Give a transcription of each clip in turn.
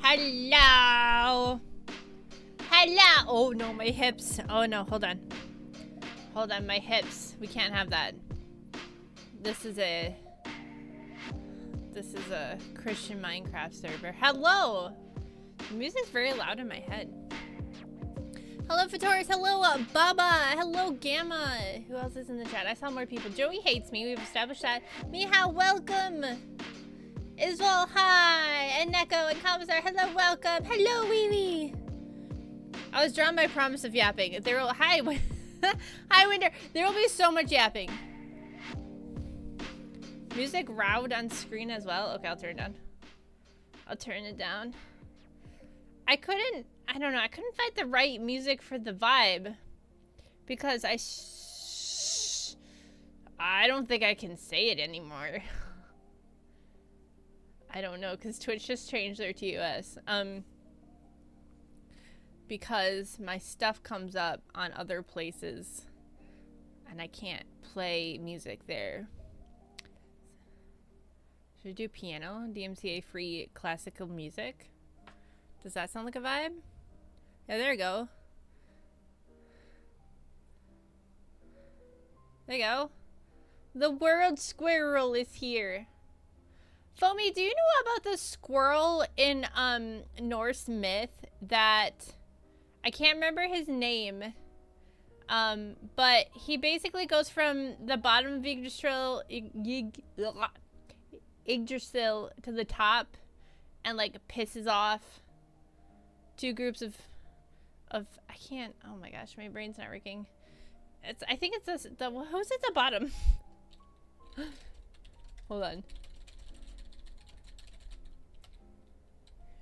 Hello. Hello. Oh no, my hips. Oh no, hold on. Hold on, my hips. We can't have that. This is a Christian Minecraft server. Hello. The music's very loud in my head. Hello, Fatoris. Hello, Baba. Hello, Gamma. Who else is in the chat? I saw more people. Joey hates me. We've established that. Miha, welcome. Iswal, hi. And Neko and Commissar, hello, welcome. Hello, Wee Wee. I was drawn by promise of yapping. There will hi, hi, Winter. There will be so much yapping. Music loud on screen as well. Okay, I'll turn it down. I'll turn it down. I don't know. I couldn't find the right music for the vibe because I don't think I can say it anymore. I don't know, because Twitch just changed their TOS. Because my stuff comes up on other places and I can't play music there. Should I do piano? DMCA free classical music? Does that sound like a vibe? Yeah, there we go. There you go. The world squirrel is here. Foamy, do you know about the squirrel in Norse myth that I can't remember his name, but he basically goes from the bottom of Yggdrasil to the top and like pisses off two groups of I can't, oh my gosh, my brain's not working. I think it's who's at the bottom? Hold on.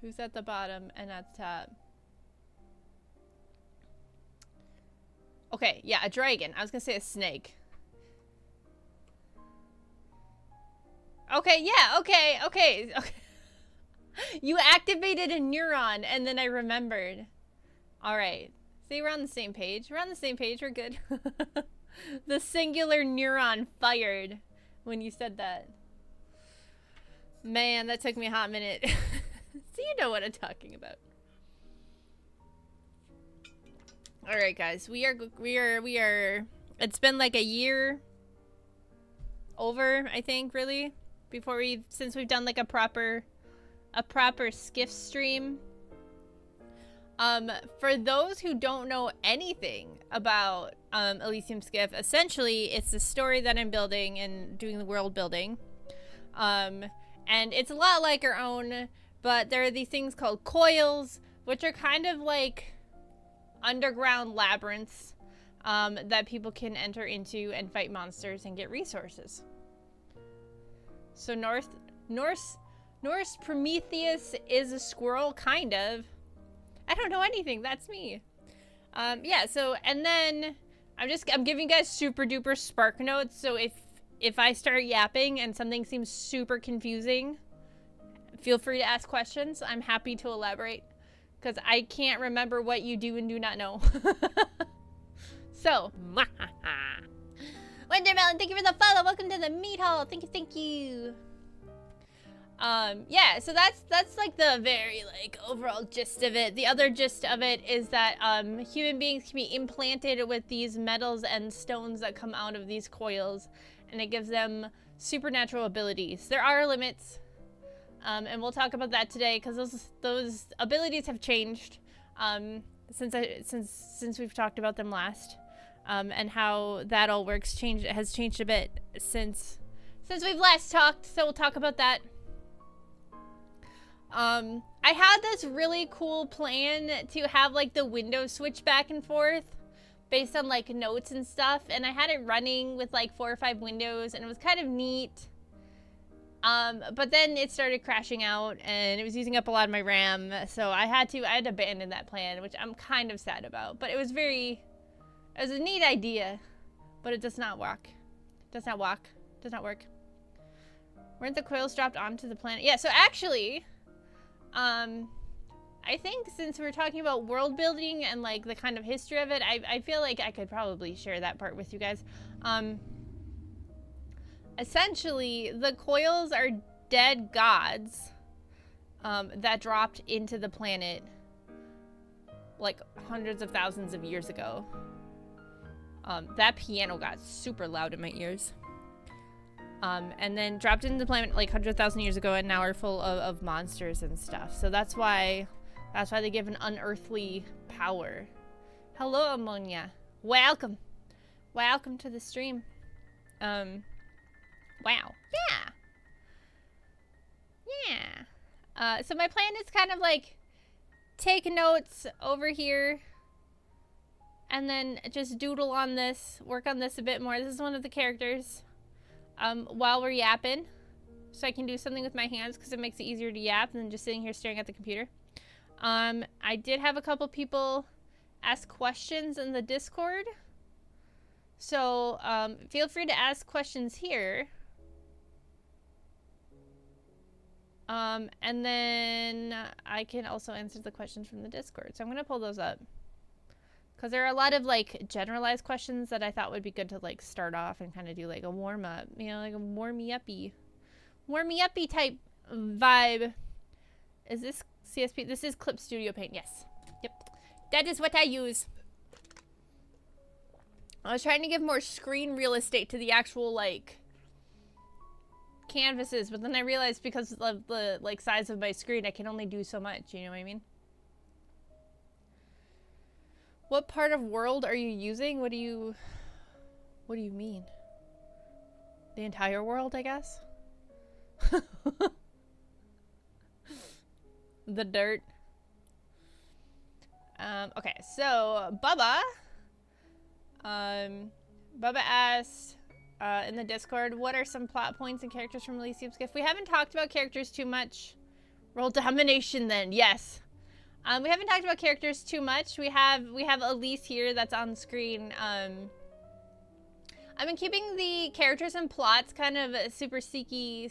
Who's at the bottom and at the top? Okay, yeah, a dragon. I was gonna say a snake. Okay, yeah, okay. You activated a neuron and then I remembered. Alright. See, we're on the same page. We're on the same page. We're good. The singular neuron fired when you said that. Man, that took me a hot minute. So you know what I'm talking about. All right, guys, we are. It's been like a year over, I think, really, since we've done like a proper Skiff stream. For those who don't know anything about Elysium Skiff, essentially it's the story that I'm building and doing the world building. And it's a lot like our own. But there are these things called coils, which are kind of like underground labyrinths. that people can enter into and fight monsters and get resources. So Norse Prometheus is a squirrel, kind of. I don't know anything. That's me. Yeah. So, and then I'm giving you guys super duper spark notes. So if I start yapping and something seems super confusing, feel free to ask questions. I'm happy to elaborate because I can't remember what you do and do not know. So, Wendermelon, thank you for the follow. Welcome to the meat hall. Thank you, thank you. Yeah, so that's like the very like overall gist of it. The other gist of it is that human beings can be implanted with these metals and stones that come out of these coils, and it gives them supernatural abilities. There are limits, and we'll talk about that today because those abilities have changed since we've talked about them last, and how that all works has changed a bit since we've last talked. So we'll talk about that. I had this really cool plan to have like the window switch back and forth based on like notes and stuff, and I had it running with like 4 or 5 windows, and it was kind of neat. But then it started crashing out and it was using up a lot of my RAM, so I had to abandon that plan, which I'm kind of sad about. But it was a neat idea, but it does not work. Does not work. Weren't the coils dropped onto the planet? Yeah, so actually, I think since we're talking about world building and like the kind of history of it, I feel like I could probably share that part with you guys. Essentially, the coils are dead gods that dropped into the planet like hundreds of thousands of years ago. That piano got super loud in my ears. And then dropped into the planet like 100,000 years ago, and now are full of monsters and stuff. So that's why they give an unearthly power. Hello, Ammonia. Welcome to the stream. Wow. Yeah. So my plan is kind of like take notes over here and then just doodle on this, work on this a bit more. This is one of the characters. While we're yapping, so I can do something with my hands because it makes it easier to yap than just sitting here staring at the computer. I did have a couple people ask questions in the Discord, so feel free to ask questions here. And then I can also answer the questions from the Discord, so I'm gonna pull those up. Because there are a lot of, like, generalized questions that I thought would be good to, like, start off and kind of do, like, a warm-up. You know, like a warmy-uppy type vibe. Is this CSP? This is Clip Studio Paint, yes. Yep. That is what I use. I was trying to give more screen real estate to the actual, like, canvases. But then I realized because of the, like, size of my screen, I can only do so much. You know what I mean? What part of world are you using? What do you mean? The entire world, I guess? The dirt. Okay, so Bubba asked in the Discord, what are some plot points and characters from Elysium Skiff? We haven't talked about characters too much. Roll domination then, yes. We haven't talked about characters too much. We have Elise here that's on screen. I've been keeping the characters and plots kind of super sneaky.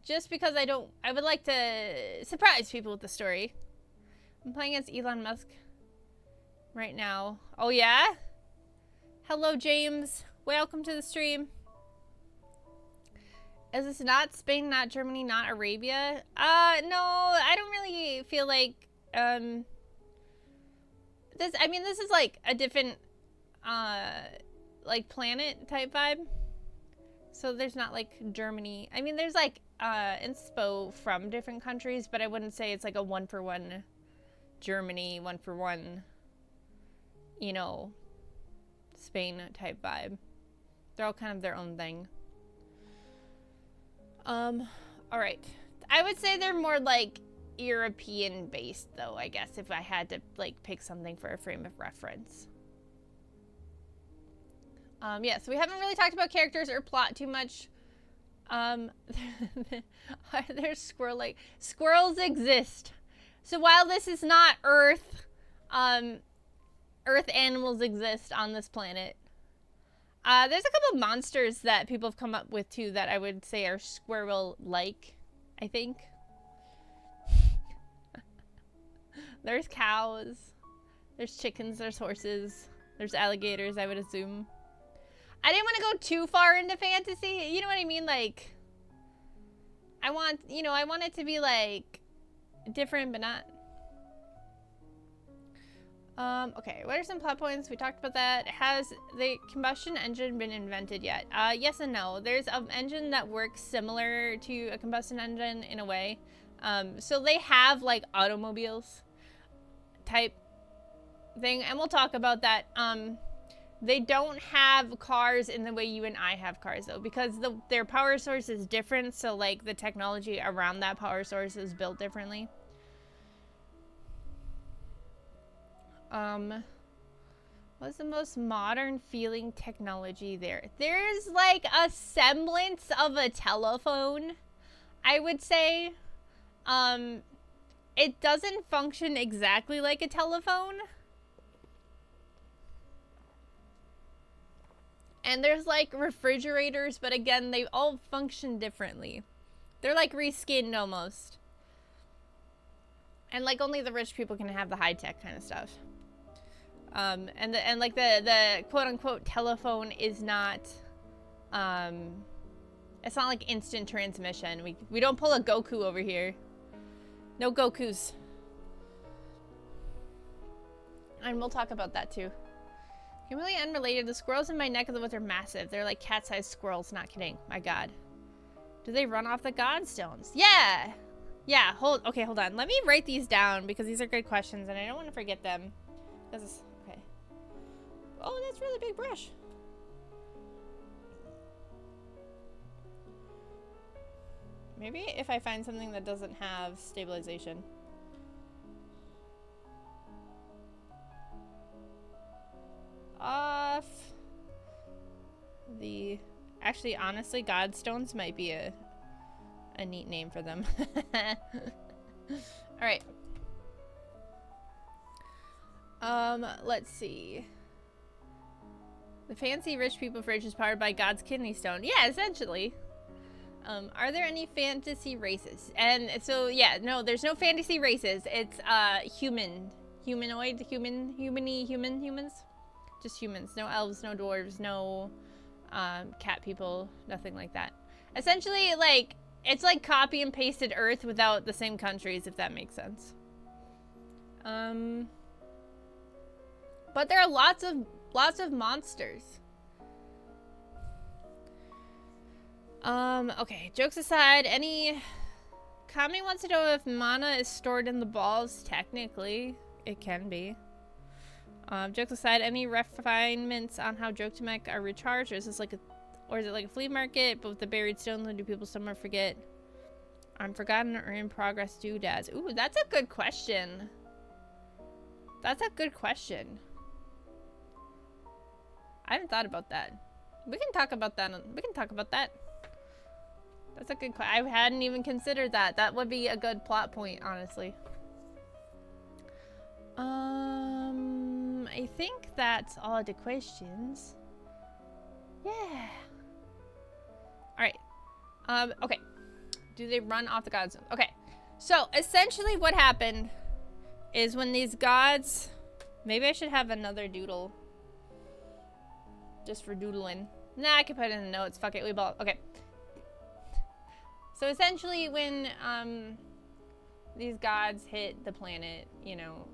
Just because I would like to surprise people with the story. I'm playing as Elon Musk right now. Oh yeah? Hello, James. Welcome to the stream. Is this not Spain, not Germany, not Arabia? No, I don't really feel like, this is like a different, like planet type vibe. So there's not like Germany. I mean, there's like, inspo from different countries, but I wouldn't say it's like a 1-for-1 Germany, 1-for-1, you know, Spain type vibe. They're all kind of their own thing. All right. I would say they're more like European based though, I guess, if I had to like pick something for a frame of reference. Yeah, so we haven't really talked about characters or plot too much. There's squirrels exist. So while this is not Earth, Earth animals exist on this planet. There's a couple of monsters that people have come up with too that I would say are squirrel-like, I think. There's cows. There's chickens. There's horses. There's alligators, I would assume. I didn't want to go too far into fantasy. You know what I mean? Like, I want it to be like different, but not. Okay, what are some plot points? We talked about that. Has the combustion engine been invented yet? Yes and no. There's an engine that works similar to a combustion engine in a way. So they have like automobiles type thing, and we'll talk about that. They don't have cars in the way you and I have cars though, because their power source is different, so like the technology around that power source is built differently. What's the most modern feeling technology there? There's like a semblance of a telephone, I would say. It doesn't function exactly like a telephone. And there's like refrigerators, but again, they all function differently. They're like reskinned almost. And like only the rich people can have the high-tech kind of stuff. And like the quote-unquote telephone is not, it's not like instant transmission. We don't pull a Goku over here. No Gokus. And we'll talk about that too. Completely unrelated, the squirrels in my neck of the woods are massive. They're like cat-sized squirrels, not kidding. My god. Do they run off the godstones? Yeah! Yeah, hold on. Let me write these down because these are good questions and I don't want to forget them. Okay. Oh, that's a really big brush. Maybe if I find something that doesn't have stabilization. Off the... Actually, honestly, godstones might be a neat name for them. Alright. Let's see. The fancy rich people fridge is powered by God's kidney stone. Yeah, essentially. Are there any fantasy races? And so, yeah, no, there's no fantasy races. It's, humanoid, humans. Just humans. No elves, no dwarves, no, cat people, nothing like that. Essentially, like, it's like copy and pasted Earth without the same countries, if that makes sense. But there are lots of monsters. Okay, jokes aside, Kami wants to know if mana is stored in the balls. Technically, it can be. Jokes aside, any refinements on how joke to make are recharged, or is it like a flea market, but with the buried stones, and do people somewhere forget unforgotten or in progress doodads? Ooh, that's a good question. That's a good question. I haven't thought about that. We can talk about that. That's a good question. I hadn't even considered that. That would be a good plot point, honestly. I think that's all the questions. Yeah. Alright. Okay. Do they run off the gods? Okay. So, essentially what happened is when these gods... Maybe I should have another doodle. Just for doodling. Nah, I can put it in the notes. Fuck it. We ball. Okay. So, essentially when, these gods hit the planet, you know...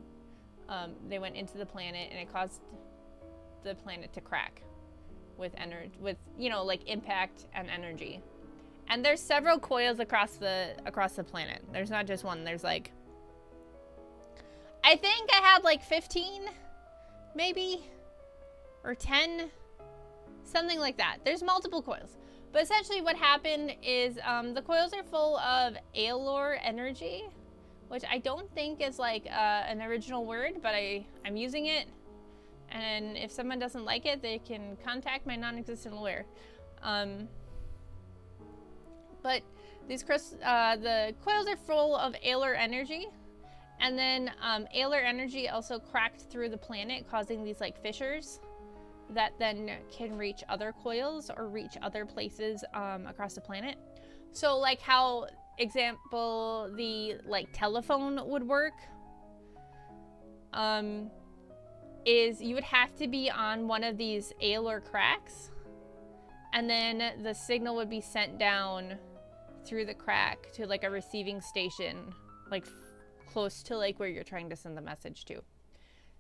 they went into the planet and it caused the planet to crack with energy, you know, like impact and energy. And there's several coils across the planet. There's not just one. There's like, I think I had like 15, maybe, or 10, something like that. There's multiple coils. But essentially what happened is the coils are full of Aelor energy, which I don't think is like an original word, but I'm using it. And if someone doesn't like it, they can contact my non-existent lawyer. But these the coils are full of Alar energy, and then Alar energy also cracked through the planet, causing these like fissures that then can reach other coils or reach other places across the planet. So like how, example, the like telephone would work, is you would have to be on one of these Alar cracks, and then the signal would be sent down through the crack to like a receiving station, like close to like where you're trying to send the message to.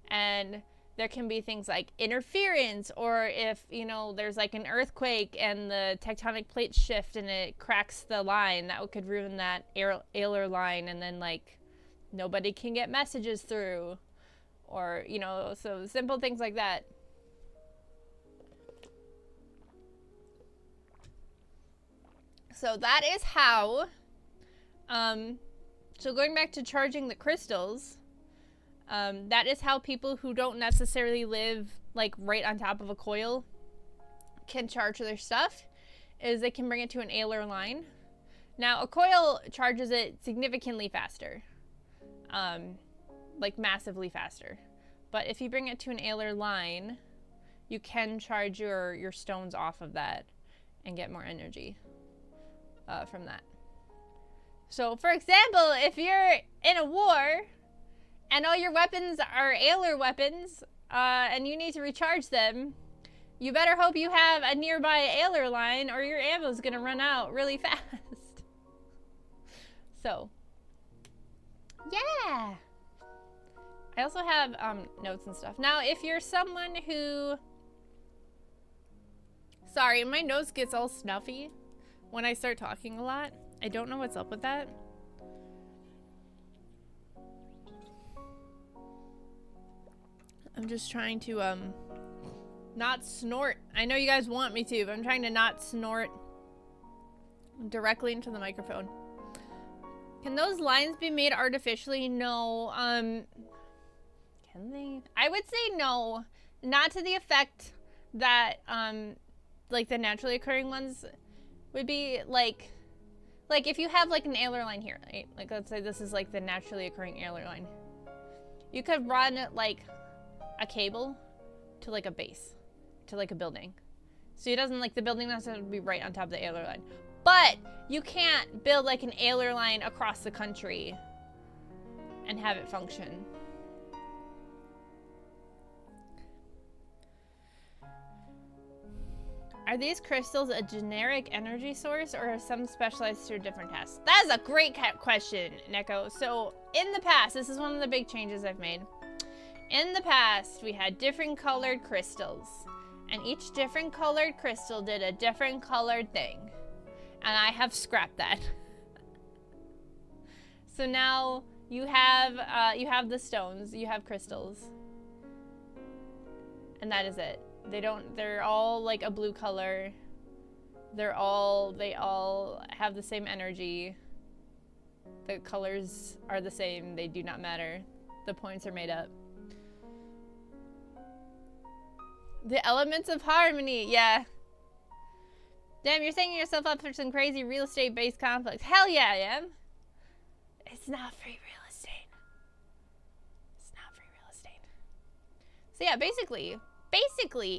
And there can be things like interference, or if, you know, there's like an earthquake and the tectonic plates shift and it cracks the line, that could ruin that Alar line, and then like nobody can get messages through, or, you know, so simple things like that. So that is how, so going back to charging the crystals, that is how people who don't necessarily live like right on top of a coil can charge their stuff, is they can bring it to an Alar line. Now a coil charges it significantly faster, like massively faster. But if you bring it to an Alar line, you can charge your stones off of that and get more energy from that. So for example, if you're in a war and all your weapons are Alar weapons, and you need to recharge them, you better hope you have a nearby Alar line, or your ammo's gonna run out really fast. So, yeah. I also have notes and stuff. Now, if you're someone who... Sorry, my nose gets all snuffy when I start talking a lot. I don't know what's up with that. I'm just trying to not snort. I know you guys want me to, but I'm trying to not snort directly into the microphone. Can those lines be made artificially? No. Can they? I would say no. Not to the effect that like the naturally occurring ones would be. Like if you have like an Alar line here, right? Like let's say this is like the naturally occurring Alar line. You could run like a cable to like a base, to like a building. So it doesn't, like, the building doesn't have to be right on top of the Alar line. But you can't build like an Alar line across the country and have it function. Are these crystals a generic energy source, or are some specialized to different tasks? That is a great question, Neko. So in the past, this is one of the big changes I've made. In the past, we had different colored crystals, and each different colored crystal did a different colored thing. And I have scrapped that. So now you have the stones, you have crystals, and that is it. They're all like a blue color. They all have the same energy. The colors are the same, they do not matter. The points are made up. The elements of harmony, yeah. Damn, you're setting yourself up for some crazy real estate-based conflicts. Hell yeah, I am. It's not free real estate. It's not free real estate. So yeah, basically,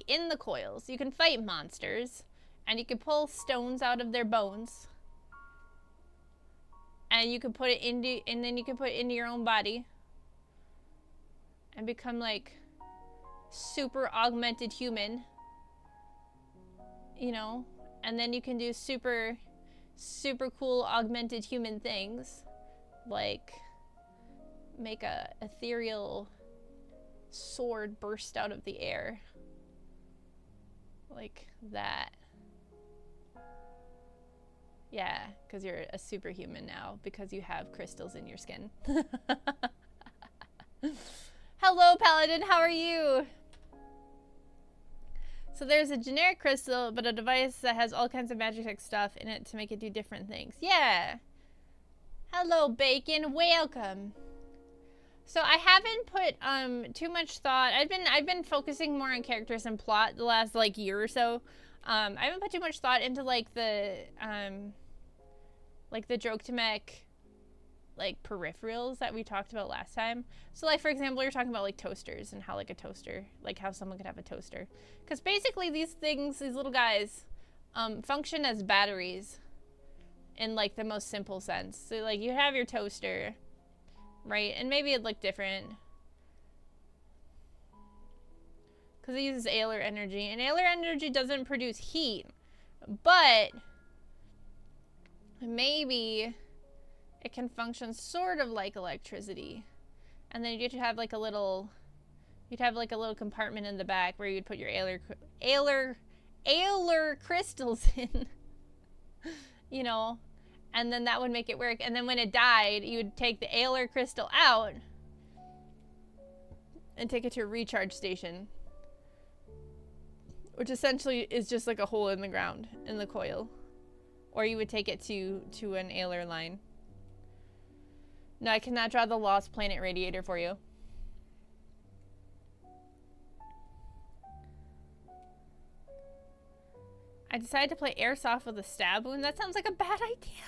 in the coils, you can fight monsters, and you can pull stones out of their bones, and you can put it into your own body, and become like super augmented human, you know, and then you can do super cool augmented human things, like make a ethereal sword burst out of the air like that. Yeah, because you're a superhuman now because you have crystals in your skin. Hello, Paladin, how are you? So there's a generic crystal, but a device that has all kinds of magic stuff in it to make it do different things. Yeah. Hello, Bacon. Welcome. So I haven't put too much thought. I've been focusing more on characters and plot the last like year or so. I haven't put too much thought into like the joke to mech like peripherals that we talked about last time. So like, for example, you're talking about like toasters and how like a toaster, like how someone could have a toaster. Because basically these things, these little guys, function as batteries in like the most simple sense. So like you have your toaster, right? And maybe it'd look different because it uses Euler energy. And Euler energy doesn't produce heat, but maybe it can function sort of like electricity. And then you'd have like a little, compartment in the back where you'd put your Euler crystals in, you know, and then that would make it work. And then when it died, you would take the Euler crystal out and take it to a recharge station, which essentially is just like a hole in the ground in the coil. Or you would take it to an Euler line. No, I cannot draw the Lost Planet radiator for you. I decided to play airsoft with a stab wound. That sounds like a bad idea.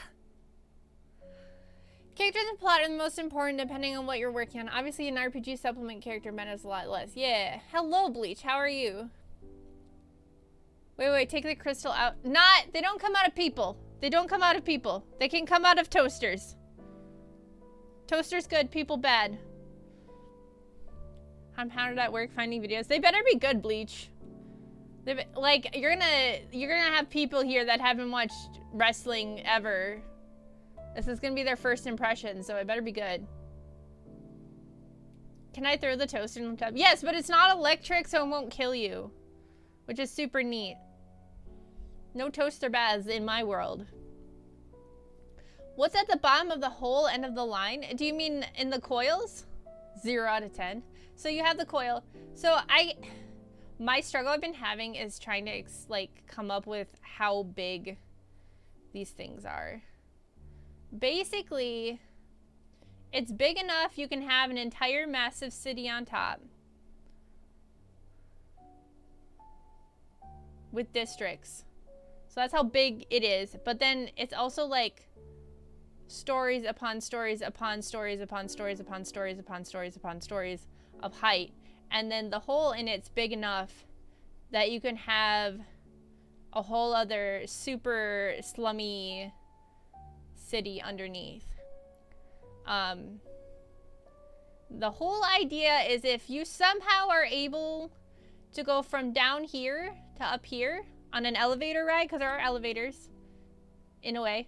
Characters and plot are the most important depending on what you're working on. Obviously, an RPG supplement character matters a lot less. Yeah. Hello, Bleach. How are you? Wait, take the crystal out. They don't come out of people. They don't come out of people. They can come out of toasters. Toasters good, people bad. How did that work? Finding videos. They better be good, Bleach. Like, you're gonna have people here that haven't watched wrestling ever. This is gonna be their first impression, so it better be good. Can I throw the toaster in the tub? Yes, but it's not electric, so it won't kill you. Which is super neat. No toaster baths in my world. What's at the bottom of the whole end of the line? Do you mean in the coils? 0 out of 10. So you have the coil. So my struggle I've been having is trying to like come up with how big these things are. Basically, it's big enough you can have an entire massive city on top with districts. So that's how big it is. But then it's also like stories upon stories upon stories upon stories upon stories upon stories upon stories of height. And then the hole in it's big enough that you can have a whole other super slummy city underneath. The whole idea is if you somehow are able to go from down here to up here on an elevator ride, because there are elevators in a way,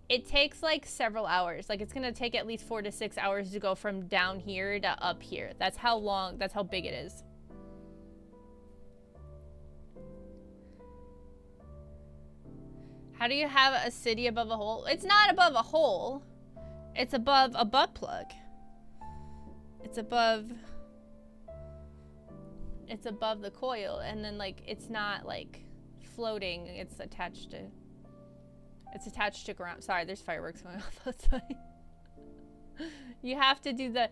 it takes like several hours. Like it's gonna take at least 4 to 6 hours to go from down here to up here. That's how big it is. How do you have a city above a hole? It's not above a hole. It's above a butt plug. It's above the coil, and then like it's not like floating. It's attached to ground. Sorry, there's fireworks going off outside. You have to do that.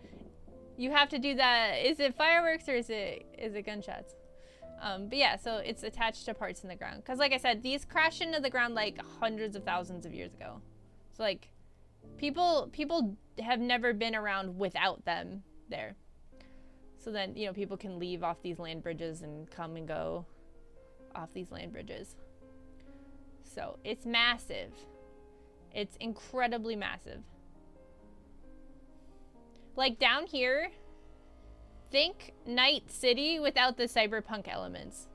Is it fireworks or is it gunshots? But yeah, so it's attached to parts in the ground. Because like I said, these crashed into the ground like hundreds of thousands of years ago. So like, people have never been around without them there. So then, you know, people can leave off these land bridges and come and go off these land bridges. So it's massive. It's incredibly massive. Like down here, think Night City without the cyberpunk elements.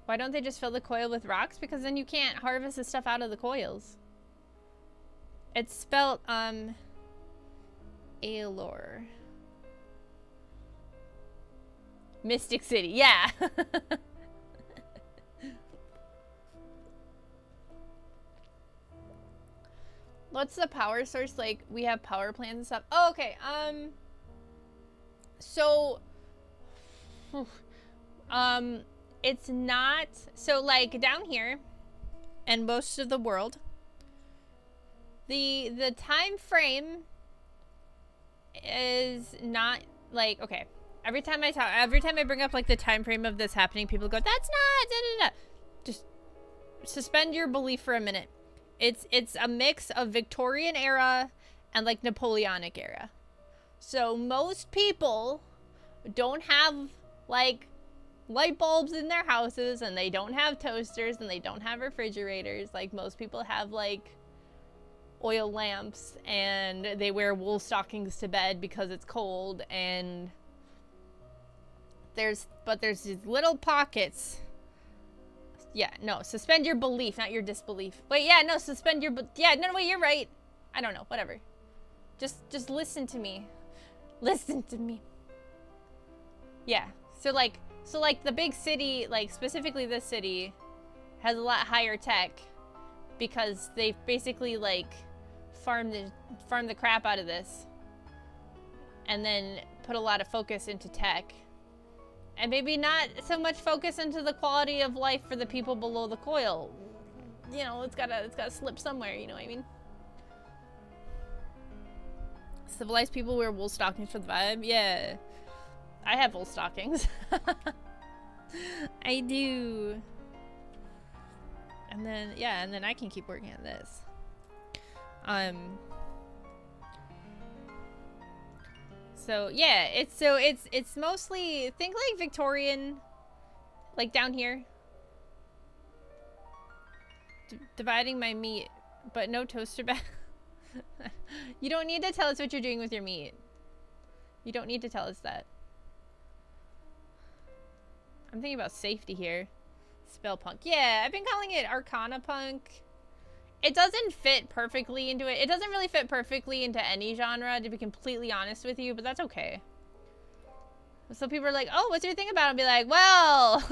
Why don't they just fill the coil with rocks? Because then you can't harvest the stuff out of the coils. It's spelled, Aelor. Mystic City, yeah. What's the power source? Like, we have power plants and stuff. Oh, okay, so It's not, so like down here and most of the world, the time frame is not like, okay, every time I bring up like the time frame of this happening, people go, that's not da, da, da. Just suspend your belief for a minute. It's a mix of Victorian era and like Napoleonic era. So most people don't have like light bulbs in their houses, and they don't have toasters, and they don't have refrigerators. Like most people have like oil lamps, and they wear wool stockings to bed because it's cold. And there's these little pockets. Yeah, no, suspend your belief, not your disbelief. Wait, yeah, no, suspend your, yeah, no, wait, you're right. I don't know, whatever. Just listen to me. Listen to me. Yeah, so like the big city, like specifically this city, has a lot higher tech because they basically like farm the crap out of this and then put a lot of focus into tech. And maybe not so much focus into the quality of life for the people below the coil. You know, it's gotta slip somewhere, you know what I mean? Civilized people wear wool stockings for the vibe. Yeah. I have wool stockings. I do. And then, yeah, and then I can keep working at this. So yeah, it's mostly, think like Victorian, like down here. Dividing my meat, but no toaster bag. You don't need to tell us what you're doing with your meat. You don't need to tell us that. I'm thinking about safety here. Spell punk. Yeah, I've been calling it Arcana punk. It doesn't fit perfectly into it. It doesn't really fit perfectly into any genre, to be completely honest with you, but that's okay. So people are like, oh, what's your thing about it? I'll be like, well,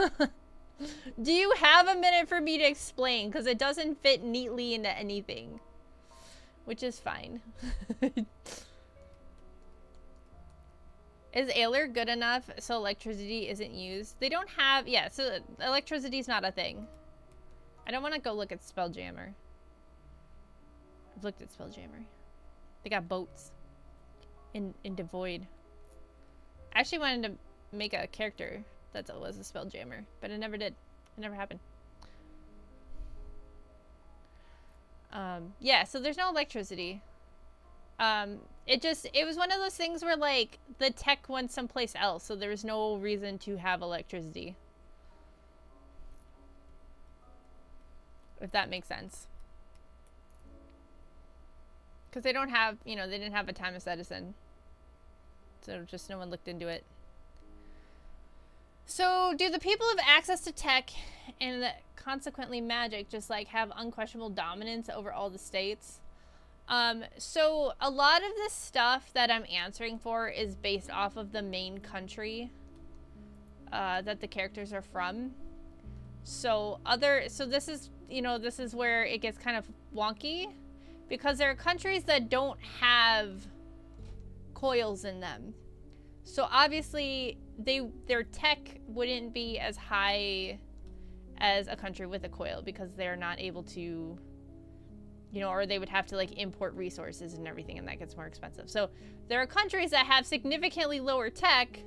do you have a minute for me to explain? Because it doesn't fit neatly into anything. Which is fine. Is Ailer good enough so electricity isn't used? They don't have, yeah, so electricity's not a thing. I don't want to go look at Spelljammer. I've looked at Spelljammer. They got boats in Devoid. I actually wanted to make a character that was a Spelljammer, but it never did. It never happened. Yeah, so there's no electricity. It was one of those things where like the tech went someplace else, so there was no reason to have electricity. If that makes sense. Because they don't have, you know, they didn't have a Thomas Edison. So just no one looked into it. So do the people have access to tech and consequently magic just like have unquestionable dominance over all the states? So a lot of this stuff that I'm answering for is based off of the main country that the characters are from. So this is, you know, this is where it gets kind of wonky because there are countries that don't have coils in them. So obviously their tech wouldn't be as high as a country with a coil because they're not able to, you know, or they would have to like import resources and everything, and that gets more expensive. So there are countries that have significantly lower tech,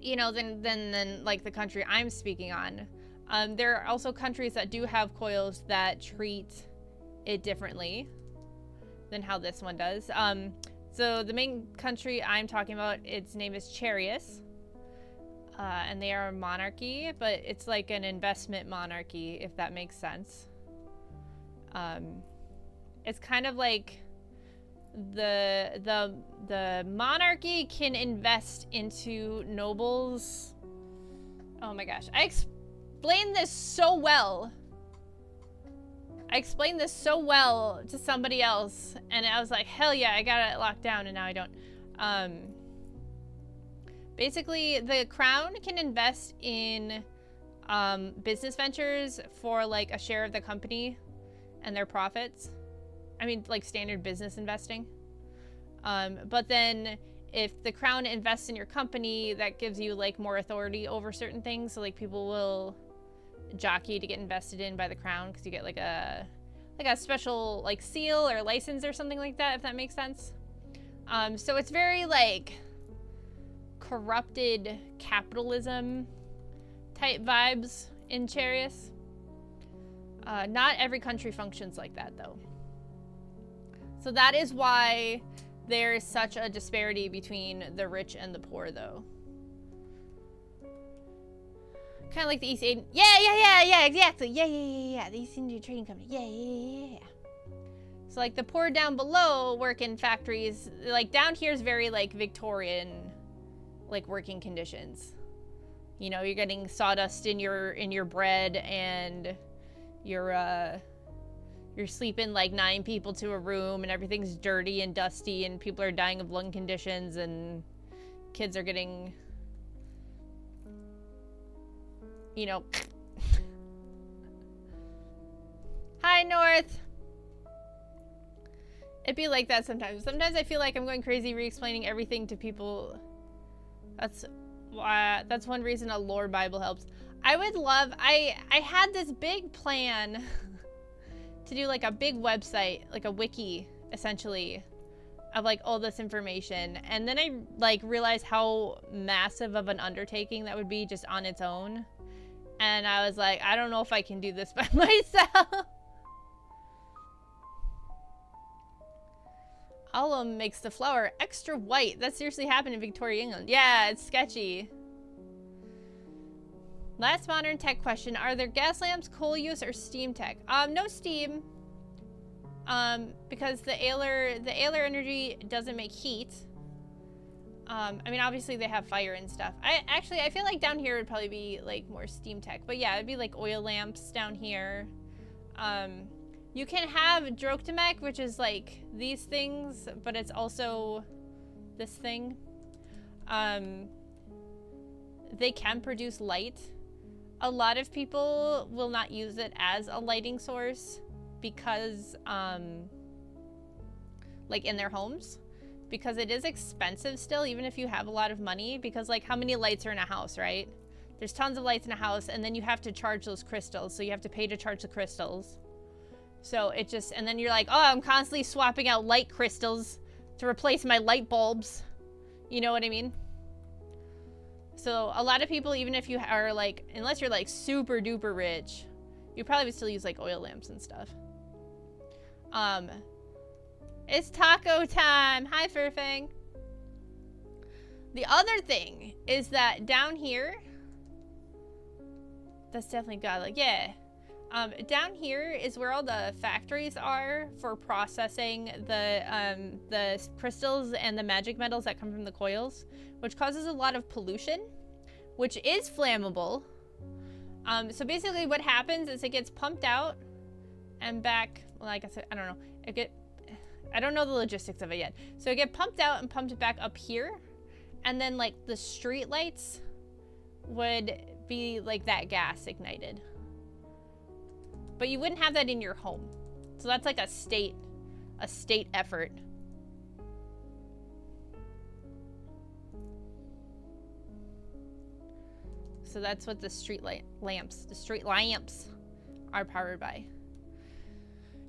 you know, than like the country I'm speaking on. There are also countries that do have coils that treat it differently than how this one does. So the main country I'm talking about, its name is Charius. And they are a monarchy, but it's like an investment monarchy, if that makes sense. It's kind of like the monarchy can invest into nobles. Oh my gosh, I explained this so well. I explained this so well to somebody else, and I was like, hell yeah, I got it locked down, and now I don't. Basically, the crown can invest in business ventures for like a share of the company and their profits. I mean, like standard business investing. But then if the crown invests in your company, that gives you like more authority over certain things. So like people will jockey to get invested in by the crown because you get like a special like seal or license or something like that, if that makes sense. So it's very like corrupted capitalism type vibes in Charius. Not every country functions like that though. So that is why there's such a disparity between the rich and the poor though. Kind of like the East Asian. Yeah, exactly. Yeah. The East India Trading Company. Yeah. So like the poor down below work in factories. Like down here is very like Victorian, like working conditions. You know, you're getting sawdust in your bread, and you're sleeping like 9 people to a room, and everything's dirty and dusty, and people are dying of lung conditions, and kids are getting, you know. Hi, North. It'd be like that sometimes. Sometimes I feel like I'm going crazy re-explaining everything to people. That's one reason a lore Bible helps. I would love, I had this big plan to do like a big website, like a wiki, essentially, of like all this information. And then I like realized how massive of an undertaking that would be just on its own. And I was like, I don't know if I can do this by myself. Alum makes the flour extra white. That seriously happened in Victoria, England. Yeah, it's sketchy. Last modern tech question. Are there gas lamps, coal use, or steam tech? No steam. Because the Ailer energy doesn't make heat. I mean, obviously they have fire and stuff. I feel like down here would probably be like more steam tech. But yeah, it'd be like oil lamps down here. You can have Droktemek, which is like these things, but it's also this thing. They can produce light. A lot of people will not use it as a lighting source because, like in their homes, because it is expensive still, even if you have a lot of money, because like how many lights are in a house, right? There's tons of lights in a house, and then you have to charge those crystals. So you have to pay to charge the crystals. So it just, and then you're like, oh, I'm constantly swapping out light crystals to replace my light bulbs. You know what I mean? So a lot of people, even if you are like, unless you're like super duper rich, you probably would still use like oil lamps and stuff. It's taco time. Hi, Furfang. The other thing is that down here, that's definitely godlike. Yeah. Down here is where all the factories are for processing the crystals and the magic metals that come from the coils, which causes a lot of pollution, which is flammable. So basically what happens is it gets pumped out and back, well, like I said, I don't know. I don't know the logistics of it yet. So it gets pumped out and pumped back up here, and then like the street lights would be like that gas ignited. But you wouldn't have that in your home. So that's like a state effort. So that's what the street lamps are powered by.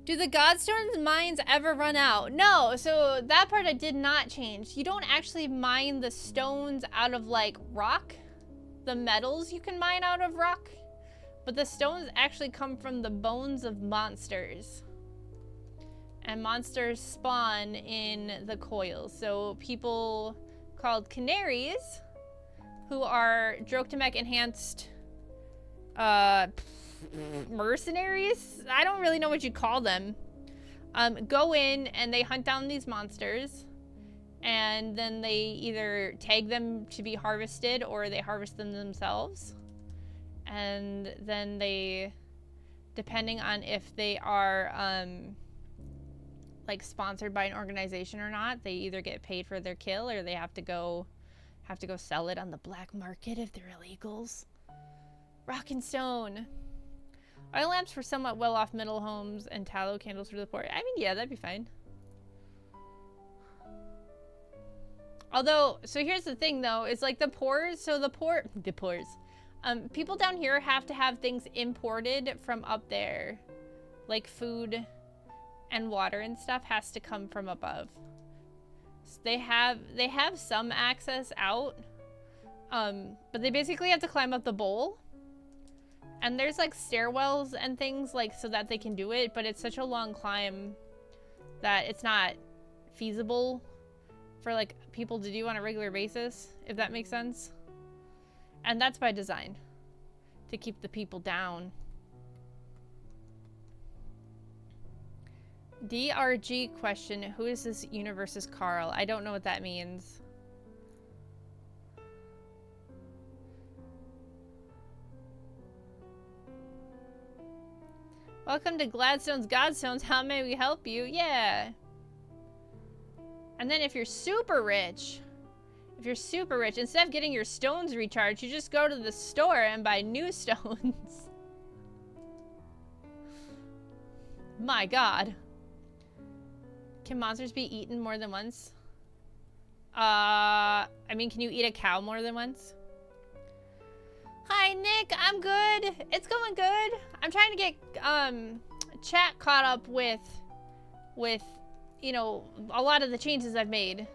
Do the Godstone's mines ever run out? No, so that part I did not change. You don't actually mine the stones out of like rock. The metals you can mine out of rock. But the stones actually come from the bones of monsters. And monsters spawn in the coils. So people called canaries, who are Droktemek enhanced mercenaries? I don't really know what you'd call them. Go in and they hunt down these monsters. And then they either tag them to be harvested or they harvest them themselves. And then they, depending on if they are like sponsored by an organization or not, they either get paid for their kill or they have to go sell it on the black market if they're illegals. Rock and stone. Oil lamps for somewhat well-off middle homes and tallow candles for the poor. I mean, yeah, that'd be fine. Although, so here's the thing though, is like the pores, people down here have to have things imported from up there. Like food and water and stuff has to come from above. So they have some access out, but they basically have to climb up the bowl. And there's like stairwells and things like so that they can do it, but it's such a long climb that it's not feasible for like people to do on a regular basis, if that makes sense. And that's by design, to keep the people down. DRG question, who is this universe's Carl? I don't know what that means. Welcome to Gladstone's Godstones. How may we help you? Yeah. And then if you're super rich, instead of getting your stones recharged, you just go to the store and buy new stones. My God. Can monsters be eaten more than once? I mean, can you eat a cow more than once? Hi, Nick. I'm good. It's going good. I'm trying to get chat caught up with you know, a lot of the changes I've made.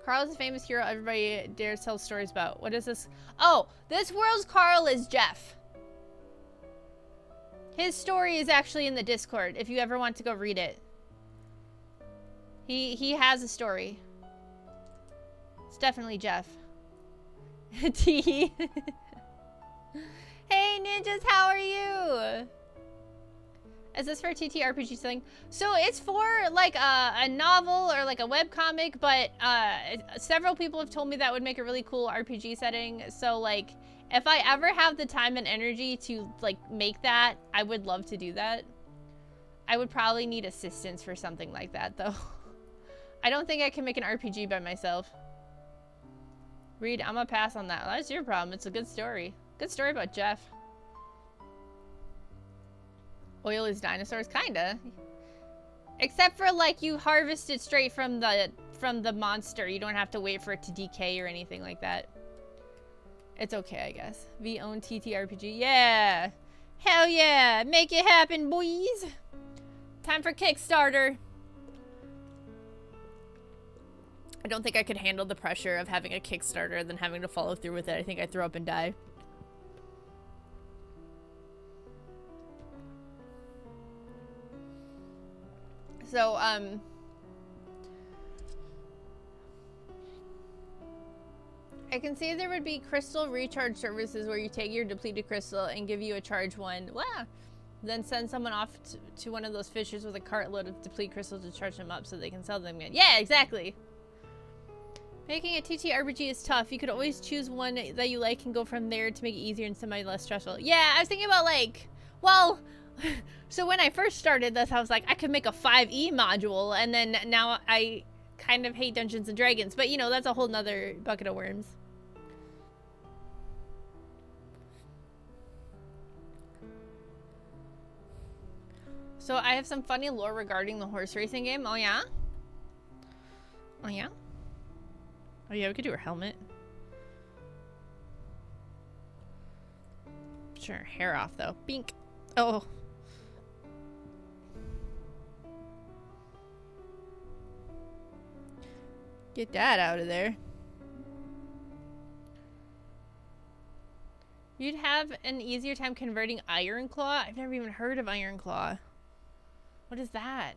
Carl is a famous hero everybody dares tell stories about. What is this? Oh, this world's Carl is Jeff. His story is actually in the Discord if you ever want to go read it. He has a story. It's definitely Jeff. T. Hey ninjas, how are you? Is this for a TTRPG thing? So it's for like a novel or like a webcomic, but several people have told me that would make a really cool RPG setting. So like if I ever have the time and energy to like make that, I would love to do that. I would probably need assistance for something like that though. I don't think I can make an RPG by myself. Reed, I'm gonna pass on that. Well, that's your problem. It's a good story. Good story about Jeff. Oil is dinosaurs, kinda. Except for like you harvest it straight from the monster. You don't have to wait for it to decay or anything like that. It's okay, I guess. We own TTRPG. Yeah. Hell yeah. Make it happen, boys. Time for Kickstarter. I don't think I could handle the pressure of having a Kickstarter and then having to follow through with it. I think I'd throw up and die. So, I can see there would be crystal recharge services where you take your depleted crystal and give you a charge one. Wow. Then send someone off to one of those fishers with a cartload of depleted crystals to charge them up so they can sell them again. Yeah, exactly. Making a TTRPG is tough. You could always choose one that you like and go from there to make it easier and semi less stressful. Yeah, I was thinking about like, well, so when I first started this, I was like, I could make a 5e module, and then now I kind of hate Dungeons and Dragons, but you know, that's a whole nother bucket of worms. So I have some funny lore regarding the horse racing game. Oh yeah? Oh yeah? Oh yeah, we could do her helmet. Sure, hair off though. Bink. Oh. Get that out of there. You'd have an easier time converting Iron Claw? I've never even heard of Iron Claw. What is that?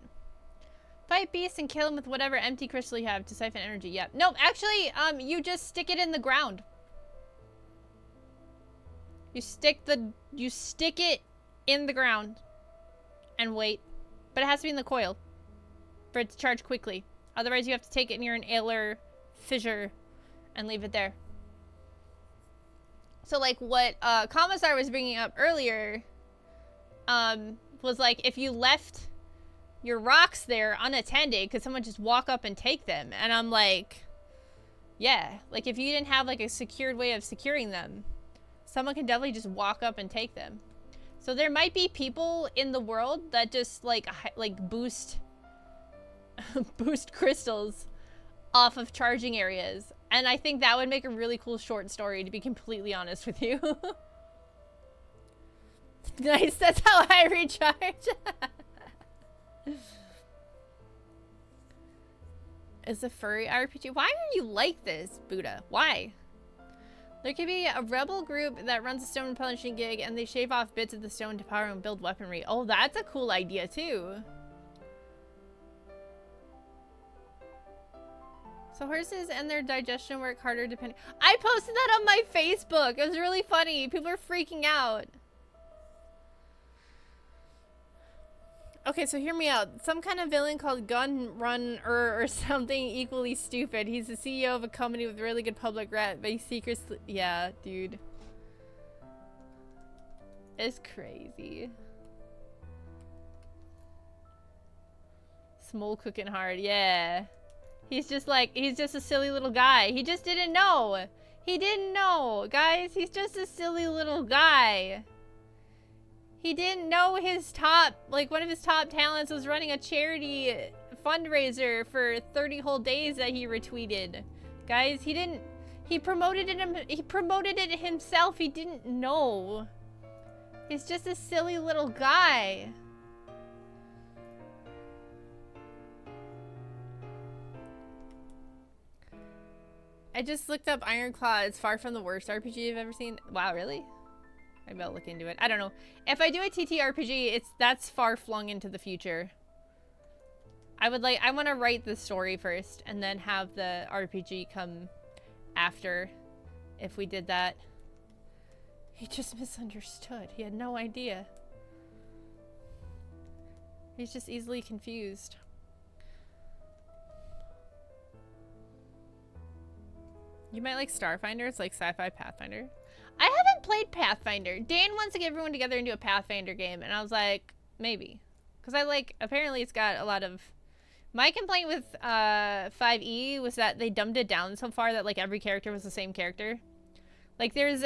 Fight beasts and kill them with whatever empty crystal you have to siphon energy. Yep. Nope, actually, you just stick it in the ground. You stick it in the ground and wait. But it has to be in the coil for it to charge quickly. Otherwise, you have to take it near an ailer fissure and leave it there. So, like, what Commissar was bringing up earlier was, like, if you left your rocks there unattended, could someone just walk up and take them? And I'm like, yeah. Like, if you didn't have, like, a secured way of securing them, someone can definitely just walk up and take them. So there might be people in the world that just, like boost boost crystals off of charging areas. And I think that would make a really cool short story, to be completely honest with you. Nice, that's how I recharge. Is a furry RPG? Why are you like this, Buddha? Why? There could be a rebel group that runs a stone polishing gig and they shave off bits of the stone to power and build weaponry. Oh, that's a cool idea too. So horses and their digestion work harder depending. I posted that on my Facebook. It was really funny. People are freaking out. Okay, so hear me out. Some kind of villain called Gun Run or something equally stupid. He's the CEO of a company with really good public rep, but he secretly... Yeah, dude. It's crazy. Small cooking hard, yeah. He's just a silly little guy. He just didn't know. He didn't know, guys. He's just a silly little guy. He didn't know his one of his top talents was running a charity fundraiser for 30 whole days that he retweeted. Guys, he promoted it himself. He didn't know. He's just a silly little guy. I just looked up Ironclaw. It's far from the worst RPG I've ever seen. Wow, really? Maybe I'll look into it. I don't know. If I do a TTRPG, that's far flung into the future. I want to write the story first and then have the RPG come after if we did that. He just misunderstood. He had no idea. He's just easily confused. You might like Starfinder. It's like sci-fi Pathfinder. I haven't played Pathfinder. Dan wants to get everyone together and do a Pathfinder game, and I was like, maybe. Because apparently it's got a lot of... My complaint with 5e was that they dumbed it down so far that like every character was the same character. Like there's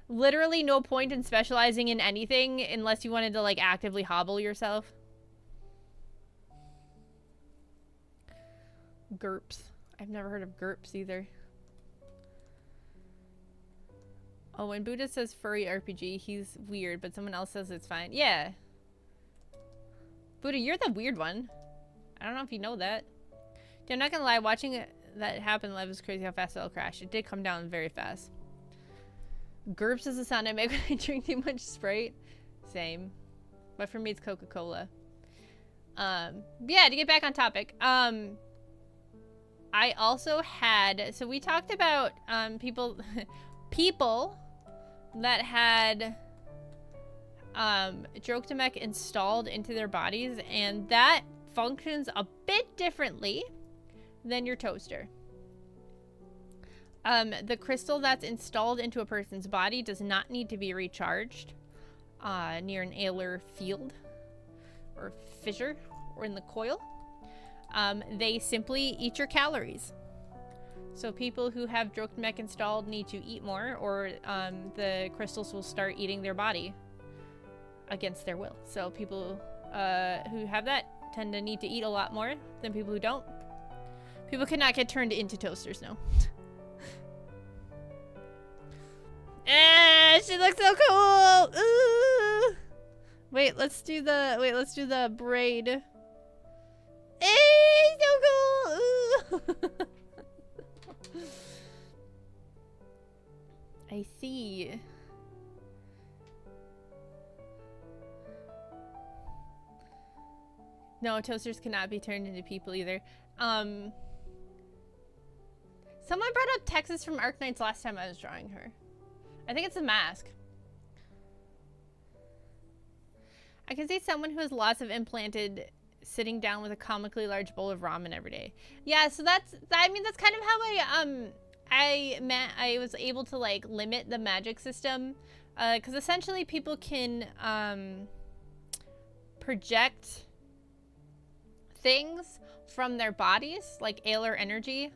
literally no point in specializing in anything unless you wanted to like actively hobble yourself. GURPS. I've never heard of GURPS either. Oh, when Buddha says furry RPG, he's weird, but someone else says it's fine. Yeah. Buddha, you're the weird one. I don't know if you know that. Dude, I'm not gonna lie, watching that happen live was crazy how fast it'll crash. It did come down very fast. GURPS is the sound I make when I drink too much Sprite. Same. But for me, it's Coca-Cola. Yeah, to get back on topic. I also had... So we talked about people... people that had Droktamech installed into their bodies, and that functions a bit differently than your toaster. The crystal that's installed into a person's body does not need to be recharged near an Alar field or fissure or in the coil. They simply eat your calories. So people who have Droktamech installed need to eat more, or the crystals will start eating their body against their will. So people who have that tend to need to eat a lot more than people who don't. People cannot get turned into toasters, no. She looks so cool! Ooh. Wait, let's do the braid. Hey, so cool! Ooh. I see. No, toasters cannot be turned into people either. Someone brought up Texas from Arknights last time I was drawing her. I think it's a mask. I can see someone who has lots of implanted sitting down with a comically large bowl of ramen every day. Yeah, so that's kind of how I was able to like limit the magic system, because essentially people can project things from their bodies, like Alar energy,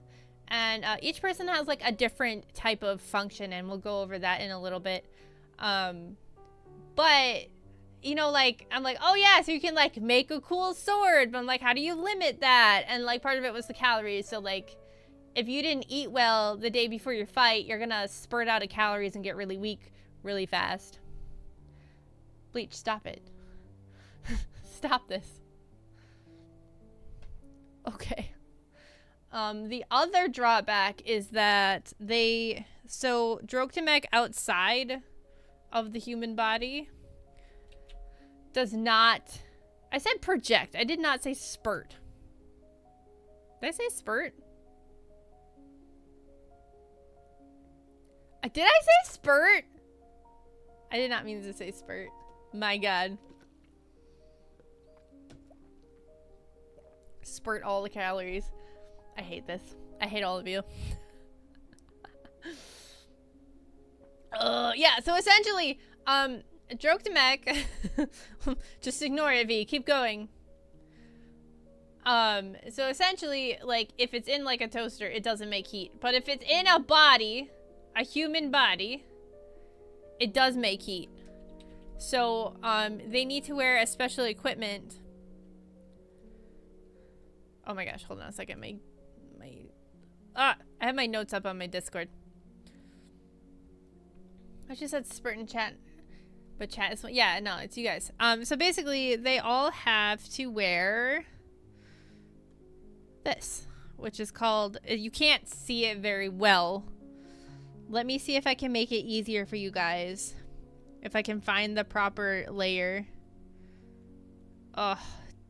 and each person has like a different type of function, and we'll go over that in a little bit. But you know, like, I'm like, oh yeah, so you can like make a cool sword, but I'm like, how do you limit that? And like part of it was the calories. So like, if you didn't eat well the day before your fight, you're gonna spurt out of calories and get really weak really fast. Bleach, stop it. Stop this. Okay. The other drawback is that so Droktimek outside of the human body does not, I said project, I did not say spurt. Did I say spurt? Did I say spurt? I did not mean to say spurt. My God. Spurt all the calories. I hate this. I hate all of you. Yeah, so essentially, Droktimek, just ignore it, V. Keep going. So essentially, like, if it's in, like, a toaster, it doesn't make heat. But if it's in a body, a human body, it does make heat. So, they need to wear a special equipment. Oh my gosh, hold on a second. I have my notes up on my Discord. I just said spurt in chat. But chat is, yeah, no, it's you guys. So basically, they all have to wear this, which is called, you can't see it very well. Let me see if I can make it easier for you guys. If I can find the proper layer. Oh,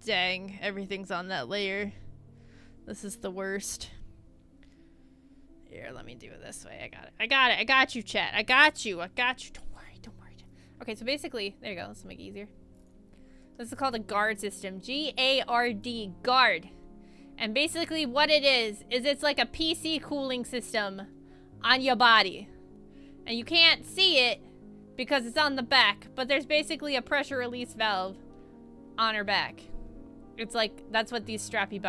dang. Everything's on that layer. This is the worst. Here, let me do it this way. I got it. I got it. I got you, chat. I got you. I got you. Don't worry. Don't worry. Okay, so basically, there you go. Let's make it easier. This is called a guard system. G-A-R-D. Guard. And basically what it is it's like a PC cooling system on your body. And you can't see it because it's on the back, but there's basically a pressure release valve on her back. It's like, that's what these strappy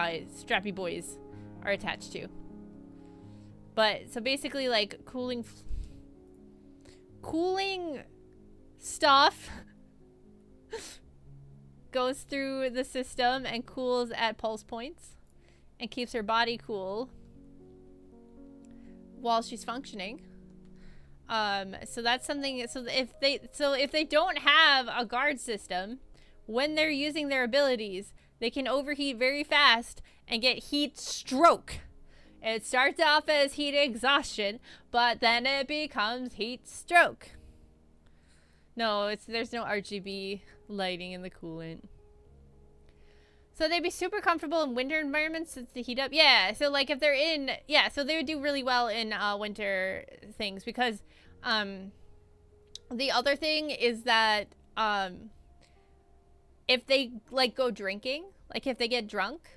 boys are attached to. But, so basically like cooling stuff goes through the system and cools at pulse points and keeps her body cool while she's functioning. So that's something, so if they don't have a guard system, when they're using their abilities, they can overheat very fast and get heat stroke. It starts off as heat exhaustion, but then it becomes heat stroke. No, there's no RGB lighting in the coolant. So they'd be super comfortable in winter environments since the heat up. Yeah, so like if they're in, yeah, so they would do really well in winter things because the other thing is that if they like go drinking, like if they get drunk,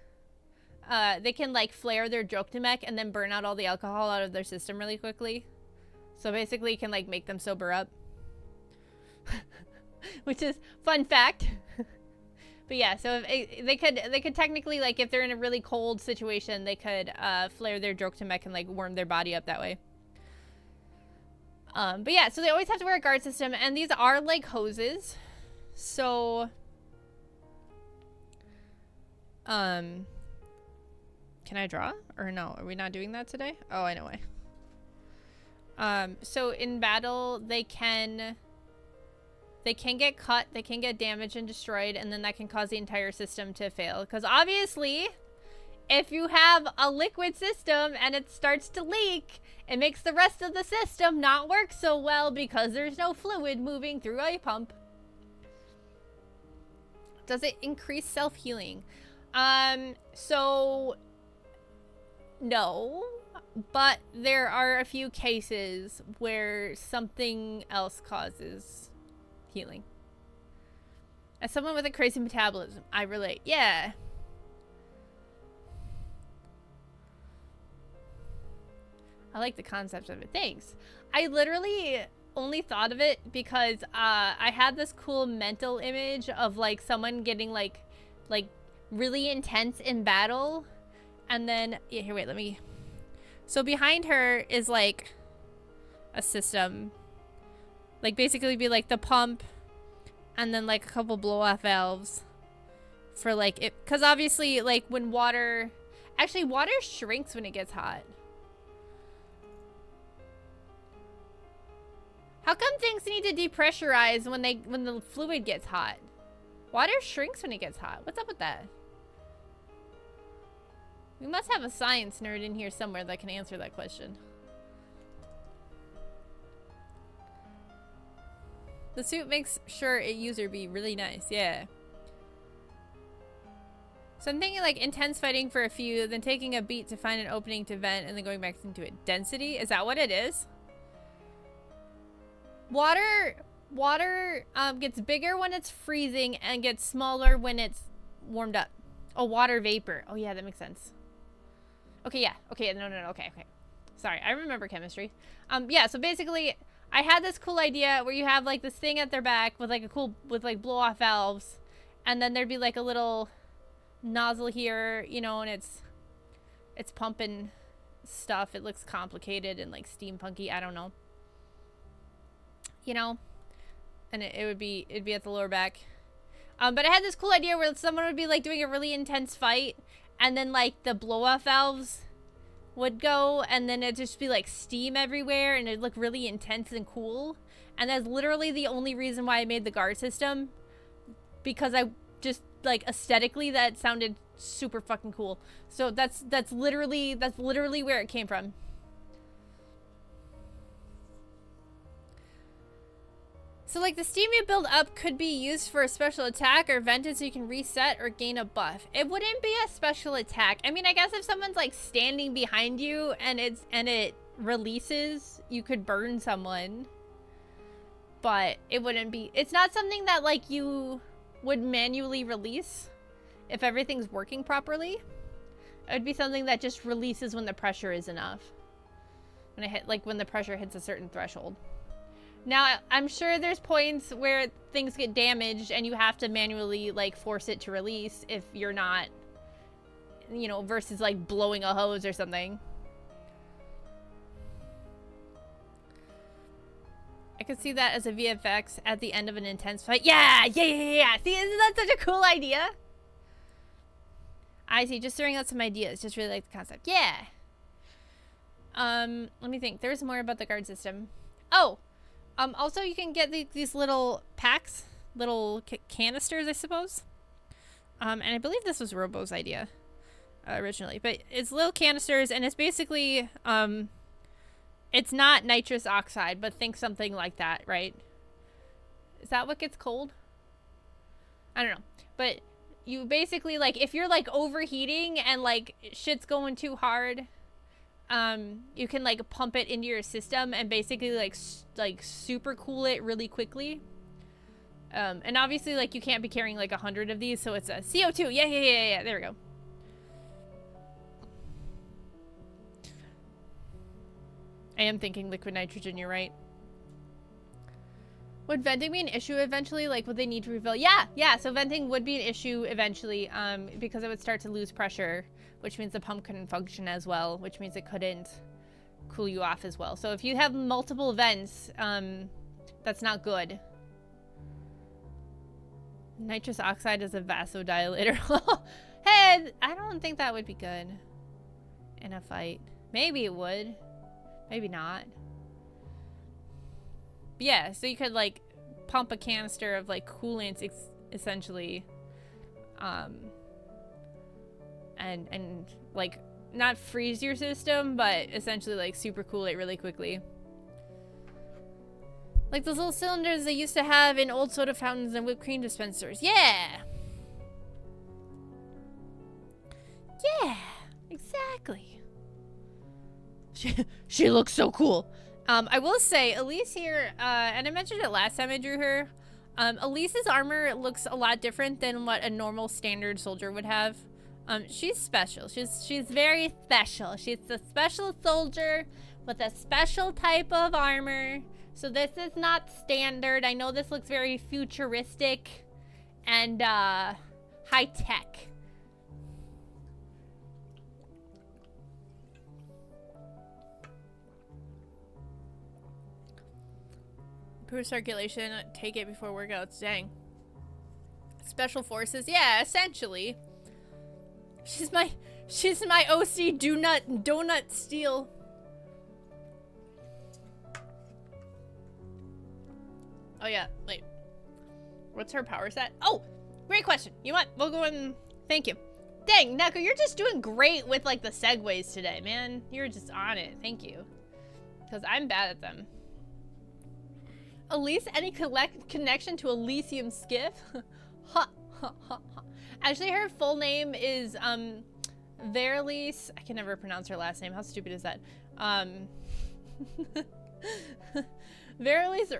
they can like flare their Droktimek and then burn out all the alcohol out of their system really quickly. So basically it can like make them sober up. Which is fun fact. But yeah, so if they could technically, like if they're in a really cold situation, they could flare their Droktimek and like warm their body up that way. But yeah, so they always have to wear a guard system, and these are like hoses. So can I draw? Or no, are we not doing that today? Oh, I know why. So in battle, they can get cut, they can get damaged and destroyed, and then that can cause the entire system to fail. Because obviously, if you have a liquid system and it starts to leak, it makes the rest of the system not work so well because there's no fluid moving through a pump. Does it increase self-healing? So no, but there are a few cases where something else causes healing. As someone with a crazy metabolism, I relate. Yeah. I like the concept of it. Thanks. I literally only thought of it because I had this cool mental image of like someone getting like really intense in battle, and then yeah, here, wait, let me. So behind her is like a system, like basically be like the pump And then like a couple blow off valves for like it, because obviously like when water, actually water shrinks when it gets hot. How come things need to depressurize when the fluid gets hot? Water shrinks when it gets hot. What's up with that? We must have a science nerd in here somewhere that can answer that question. The suit makes sure a user be really nice. Yeah. So I'm thinking like intense fighting for a few, then taking a beat to find an opening to vent, and then going back into it. Density? Is that what it is? Water gets bigger when it's freezing and gets smaller when it's warmed up. Oh, water vapor. Oh yeah, that makes sense. Okay, yeah. Okay, no, okay. Sorry, I remember chemistry. Yeah, so basically I had this cool idea where you have like this thing at their back with like with like blow off valves, and then there'd be like a little nozzle here, you know, and it's pumping stuff. It looks complicated and like steampunky, I don't know. You know, and it'd be at the lower back. But I had this cool idea where someone would be like doing a really intense fight, and then like the blow off valves would go, and then it'd just be like steam everywhere, and it'd look really intense and cool. And that's literally the only reason why I made the guard system, because I just like aesthetically that sounded super fucking cool. So that's literally where it came from. So like the steam you build up could be used for a special attack or vented so you can reset or gain a buff. It wouldn't be a special attack. I mean, I guess if someone's like standing behind you and it releases, you could burn someone. But it wouldn't be, it's not something that like you would manually release if everything's working properly. It would be something that just releases when the pressure is enough. When the pressure hits a certain threshold. Now, I'm sure there's points where things get damaged and you have to manually, like, force it to release if you're not, you know, versus, like, blowing a hose or something. I could see that as a VFX at the end of an intense fight. Yeah! See, isn't that such a cool idea? I see, just throwing out some ideas. Just really like the concept. Yeah! Let me think. There's more about the guard system. Oh! Also, you can get these little packs, little canisters, I suppose. And I believe this was Robo's idea originally, but it's little canisters, and it's basically, it's not nitrous oxide, but think something like that, right? Is that what gets cold? I don't know, but you basically, like, if you're like overheating and like shit's going too hard, you can like pump it into your system and basically like super cool it really quickly. And obviously like you can't be carrying like 100 of these, so it's a CO2. Yeah, there we go. I am thinking liquid nitrogen, you're right. Would venting be an issue eventually? Like, would they need to refill? Yeah, so venting would be an issue eventually, because it would start to lose pressure, which means the pump couldn't function as well, which means it couldn't cool you off as well. So if you have multiple vents, that's not good. Nitrous oxide is a vasodilator. Hey, I don't think that would be good in a fight. Maybe it would. Maybe not. But yeah, so you could like pump a canister of like coolant essentially, and like not freeze your system, but essentially like super cool it really quickly. Like those little cylinders they used to have in old soda fountains and whipped cream dispensers. Yeah, exactly. She looks so cool. I will say, Elise here, and I mentioned it last time I drew her, Elise's armor looks a lot different than what a normal standard soldier would have. She's special. She's very special. She's a special soldier with a special type of armor. So this is not standard. I know this looks very futuristic and high tech. Improve circulation, take it before workouts. Dang. Special forces. Yeah, essentially. She's my OC donut steal. Oh yeah, wait. What's her power set? Oh, great question. You know what? We'll go and thank you. Dang, Neko, you're just doing great with like the segues today, man. You're just on it. Thank you. Because I'm bad at them. Elise, any connection to Elysium Skiff? Ha, ha, ha, ha. Actually, her full name is Verlise. I can never pronounce her last name. How stupid is that? Verlise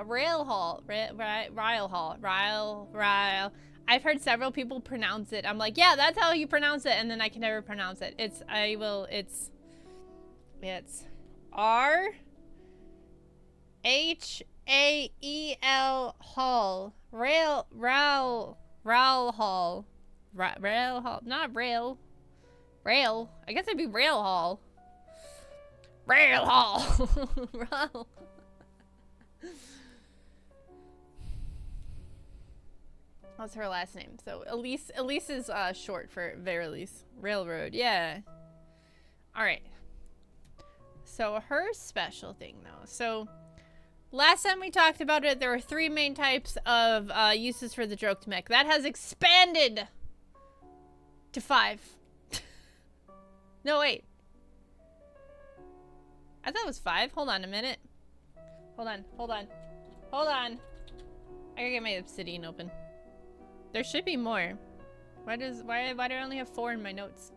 Railhall. Ryle. I've heard several people pronounce it. I'm like, yeah, that's how you pronounce it, and then I can never pronounce it. It's R-H-A-E-L Hall. Rail Hall. Rail Hall. Not rail. Rail. I guess it'd be Rail Hall. Rail Hall. Rail. What's her last name? So Elise is short for Verlise. Railroad. Yeah. All right. So her special thing though. So last time we talked about it, there were 3 main types of uses for the Droked mech. That has expanded to 5. No, wait. I thought it was 5. Hold on a minute. Hold on. I gotta get my obsidian open. There should be more. Why do I only have 4 in my notes?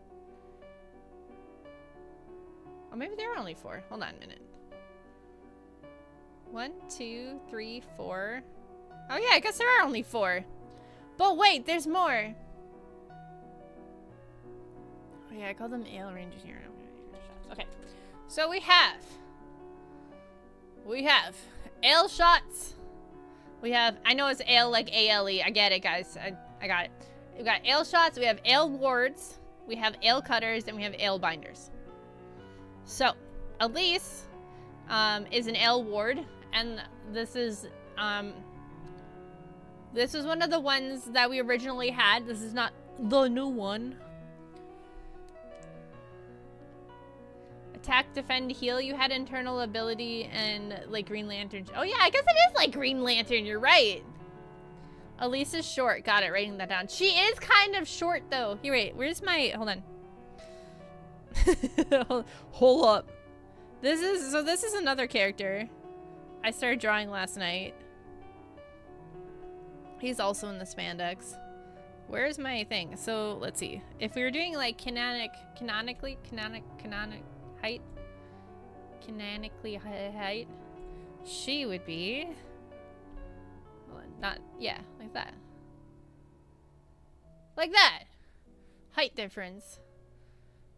Oh, maybe there are only 4. Hold on a minute. 1, 2, 3, 4. Oh yeah, I guess there are only 4. But wait, there's more. Oh yeah, I call them Ale Rangers here. Okay. So we have ale shots. We have, I know it's ale like A-L-E. I get it, guys. I got it. We've got ale shots. We have ale wards. We have ale cutters, and we have ale binders. So, Elise is an ale ward, and this is one of the ones that we originally had. This is not the new one. Attack, defend, heal. You had internal ability and like Green Lantern. Oh yeah, I guess it is like Green Lantern. You're right. Elise is short. Got it. Writing that down. She is kind of short though. Here, wait. Where's my? Hold on. Hold up. This is another character I started drawing last night. He's also in the spandex. Where's my thing? So let's see. If we were doing like canonically height, she would be, well, not, yeah, like that. Like that. Height difference.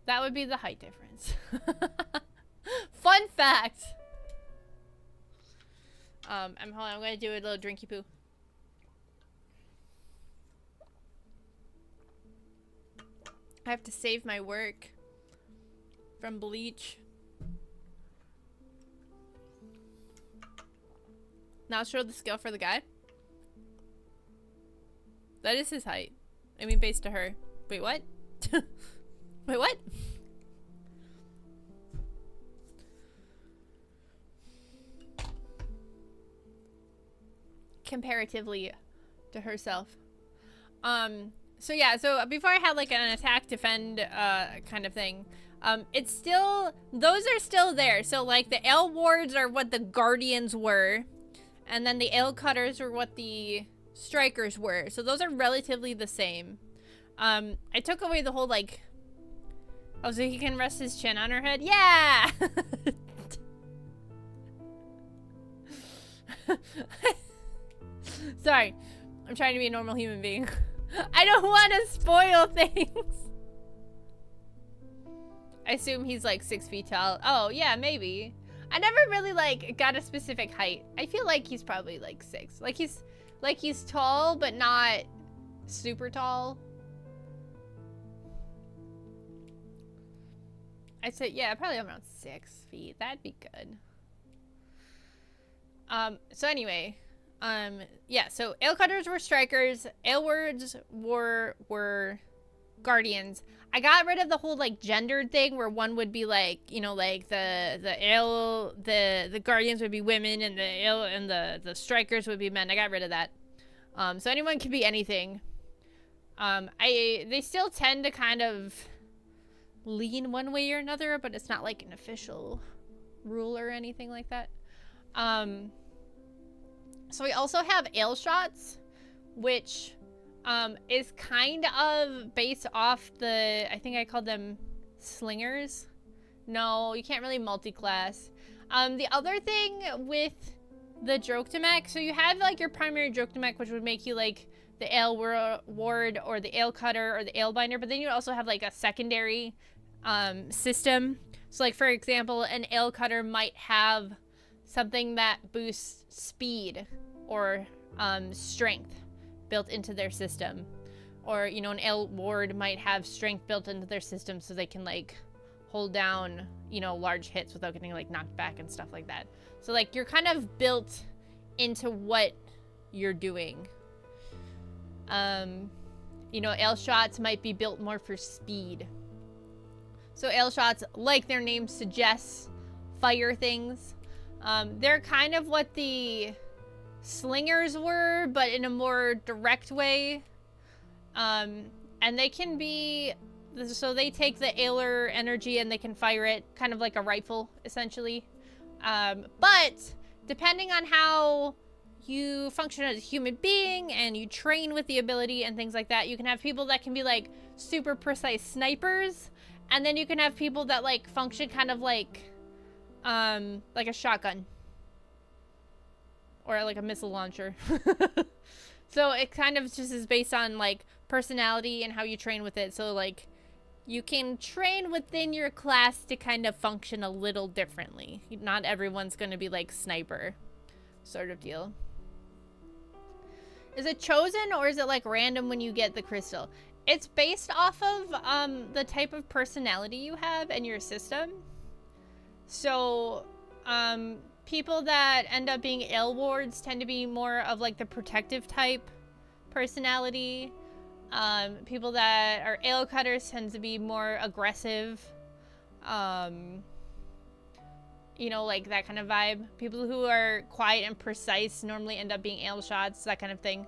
That would be the height difference. Fun fact. Hold on, I'm gonna do a little drinky poo. I have to save my work from bleach. Now show the scale for the guy. That is his height. I mean, based to her. Wait, what? Wait, what? Comparatively to herself. So yeah, so before I had like an attack, defend kind of thing. It's still, those are still there. So like the ale wards are what the guardians were. And then the ale cutters are what the strikers were. So those are relatively the same. I took away the whole like, oh, so he can rest his chin on her head? Yeah! Sorry, I'm trying to be a normal human being. I don't want to spoil things. I assume he's like 6 feet tall. Oh yeah, maybe. I never really like got a specific height. I feel like he's probably like 6. Like he's tall, but not super tall. I'd say, yeah, probably around 6 feet. That'd be good. So anyway, Yeah, so ale cutters were strikers, ale words were guardians. I got rid of the whole like gendered thing where one would be like, you know, like the guardians would be women and the ale and the strikers would be men. I got rid of that. So anyone can be anything. They still tend to kind of lean one way or another, but it's not like an official rule or anything like that. So we also have ale shots, which is kind of based off I think I called them slingers. No, you can't really multi-class. The other thing with the Droktomek, so you have like your primary Droktomek, which would make you like the ale ward or the ale cutter or the ale binder, but then you also have like a secondary system. So like for example, an ale cutter might have something that boosts speed or strength built into their system, or you know, an ale ward might have strength built into their system so they can like hold down, you know, large hits without getting like knocked back and stuff like that. So like you're kind of built into what you're doing. You know, ale shots might be built more for speed. So ale shots, like their name suggests, fire things. They're kind of what the slingers were, but in a more direct way. And they can be, so they take the aler energy and they can fire it kind of like a rifle, essentially. But depending on how you function as a human being and you train with the ability and things like that, you can have people that can be like super precise snipers, and then you can have people that like function kind of like a shotgun or like a missile launcher. So it kind of just is based on like personality and how you train with it. So like you can train within your class to kind of function a little differently. Not everyone's going to be like sniper sort of deal. Is it chosen or is it like random when you get the crystal? It's based off of the type of personality you have and your system. So people that end up being ale wards tend to be more of like the protective type personality. People that are ale cutters tend to be more aggressive. You know, like that kind of vibe. People who are quiet and precise normally end up being ale shots, that kind of thing.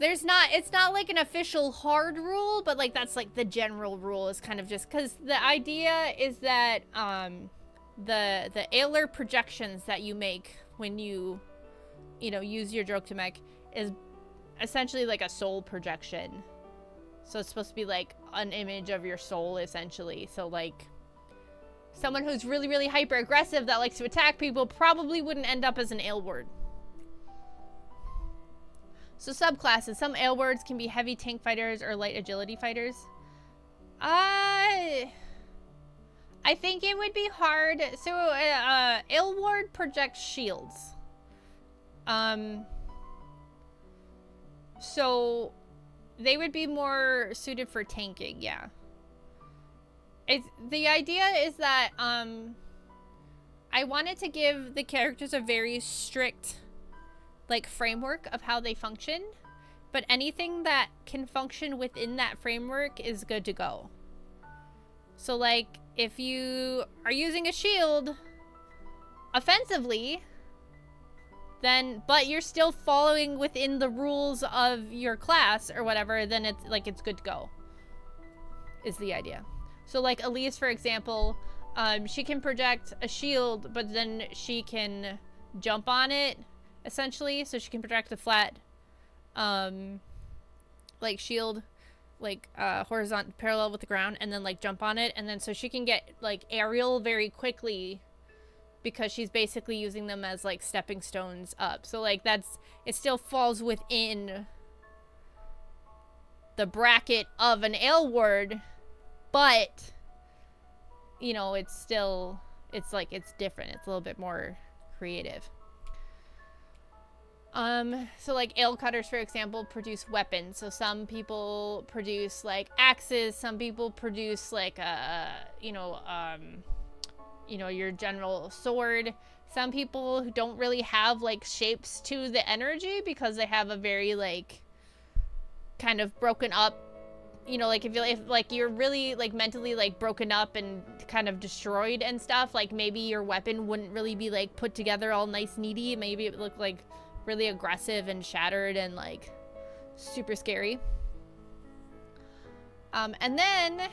It's not like an official hard rule, but like that's like the general rule is kind of just because the idea is that the aler projections that you make when you know, use your Droktomek is essentially like a soul projection. So it's supposed to be like an image of your soul, essentially. So like someone who's really, really hyper aggressive that likes to attack people probably wouldn't end up as an ale ward. So subclasses. Some ale wards can be heavy tank fighters or light agility fighters. I think it would be hard. So ale ward projects shields. So they would be more suited for tanking, yeah. The idea is that I wanted to give the characters a very strict like framework of how they function, but anything that can function within that framework is good to go. So like if you are using a shield offensively, then but you're still following within the rules of your class or whatever, then it's good to go, is the idea. So like Elise, for example, she can project a shield, but then she can jump on it, essentially. So she can project a flat like shield, like horizontal parallel with the ground, and then like jump on it, and then so she can get like aerial very quickly because she's basically using them as like stepping stones up. So like it still falls within the bracket of an ale ward, but you know, it's different. It's a little bit more creative. So like ale cutters, for example, produce weapons. So some people produce like axes, some people produce like you know, your general sword. Some people who don't really have like shapes to the energy because they have a very like kind of broken up, you know, like if like you're really like mentally like broken up and kind of destroyed and stuff, like maybe your weapon wouldn't really be like put together all nice neaty. Maybe it would look like really aggressive and shattered and like super scary. And then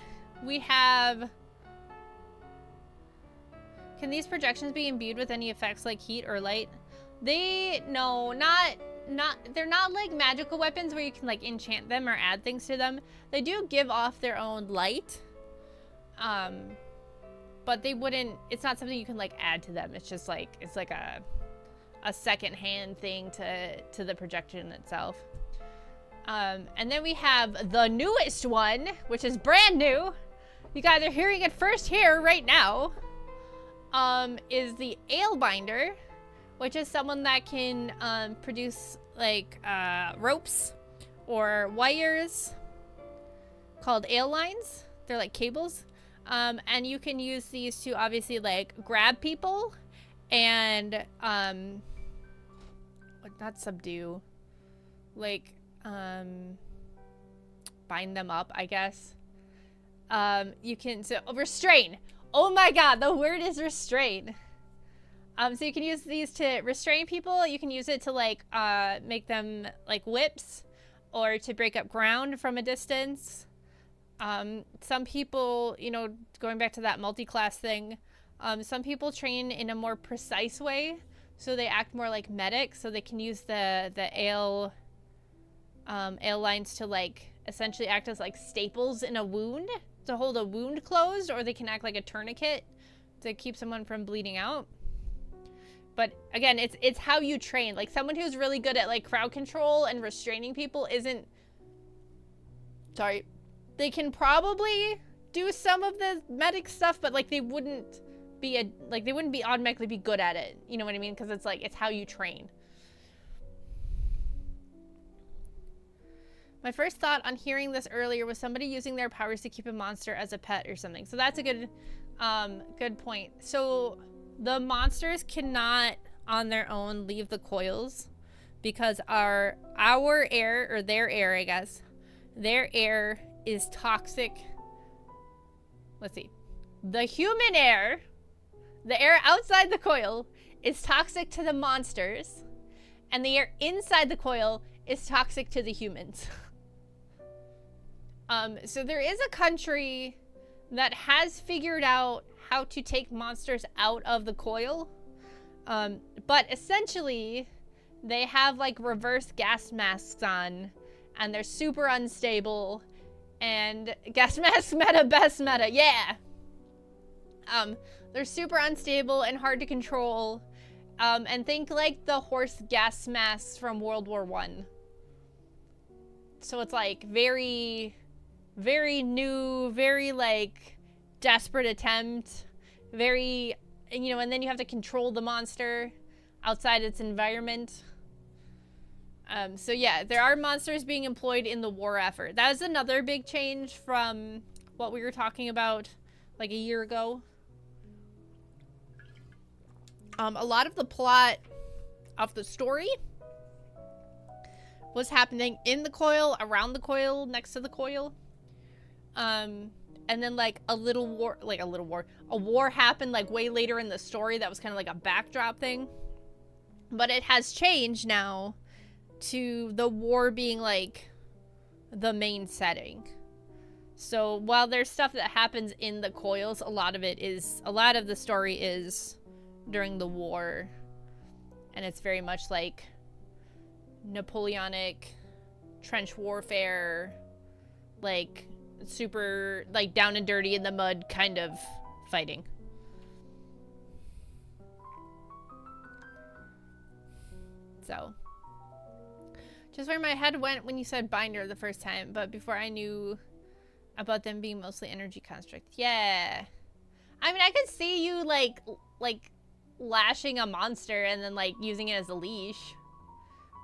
we have, can these projections be imbued with any effects like heat or light? No, they're not like magical weapons where you can like enchant them or add things to them. They do give off their own light. But they wouldn't, it's not something you can like add to them. It's just like, it's like a second-hand thing to the projection itself. And then we have the newest one, which is brand new. You guys are hearing it first here right now. Is the ale binder, which is someone that can produce like ropes or wires called ale lines. They're like cables. And you can use these to obviously like grab people and not subdue, like bind them up, I guess. You can restrain. Oh my god, the word is restrain. So you can use these to restrain people. You can use it to like make them like whips or to break up ground from a distance. Some people, you know, going back to that multi-class thing, some people train in a more precise way, so they act more like medics, so they can use the ale lines to like essentially act as like staples in a wound to hold a wound closed, or they can act like a tourniquet to keep someone from bleeding out. But again, it's how you train. Like someone who's really good at like crowd control and restraining people isn't, sorry, they can probably do some of the medic stuff, but like they wouldn't be automatically be good at it. You know what I mean? Because it's like, it's how you train. My first thought on hearing this earlier was somebody using their powers to keep a monster as a pet or something. So that's a good point. So the monsters cannot on their own leave the coils because our air, or their air, I guess, their air is toxic. Let's see. The human air, the air outside the coil, is toxic to the monsters, and the air inside the coil is toxic to the humans. So there is a country that has figured out how to take monsters out of the coil, but essentially they have like reverse gas masks on, and they're super unstable. And gas mask meta, best meta, yeah. They're super unstable and hard to control. And think like the horse gas masks from World War I. So it's like very, very new, very like desperate attempt. Very, you know, and then you have to control the monster outside its environment. So yeah, there are monsters being employed in the war effort. That was another big change from what we were talking about like a year ago. A lot of the plot of the story was happening in the coil, around the coil, next to the coil. And then like a war happened like way later in the story that was kind of like a backdrop thing. But it has changed now to the war being like the main setting. So while there's stuff that happens in the coils, a lot of the story is during the war, and it's very much like Napoleonic trench warfare, like super like down and dirty in the mud kind of fighting. So just where my head went when you said binder the first time, but before I knew about them being mostly energy construct. Yeah. I mean, I could see you like lashing a monster and then like using it as a leash.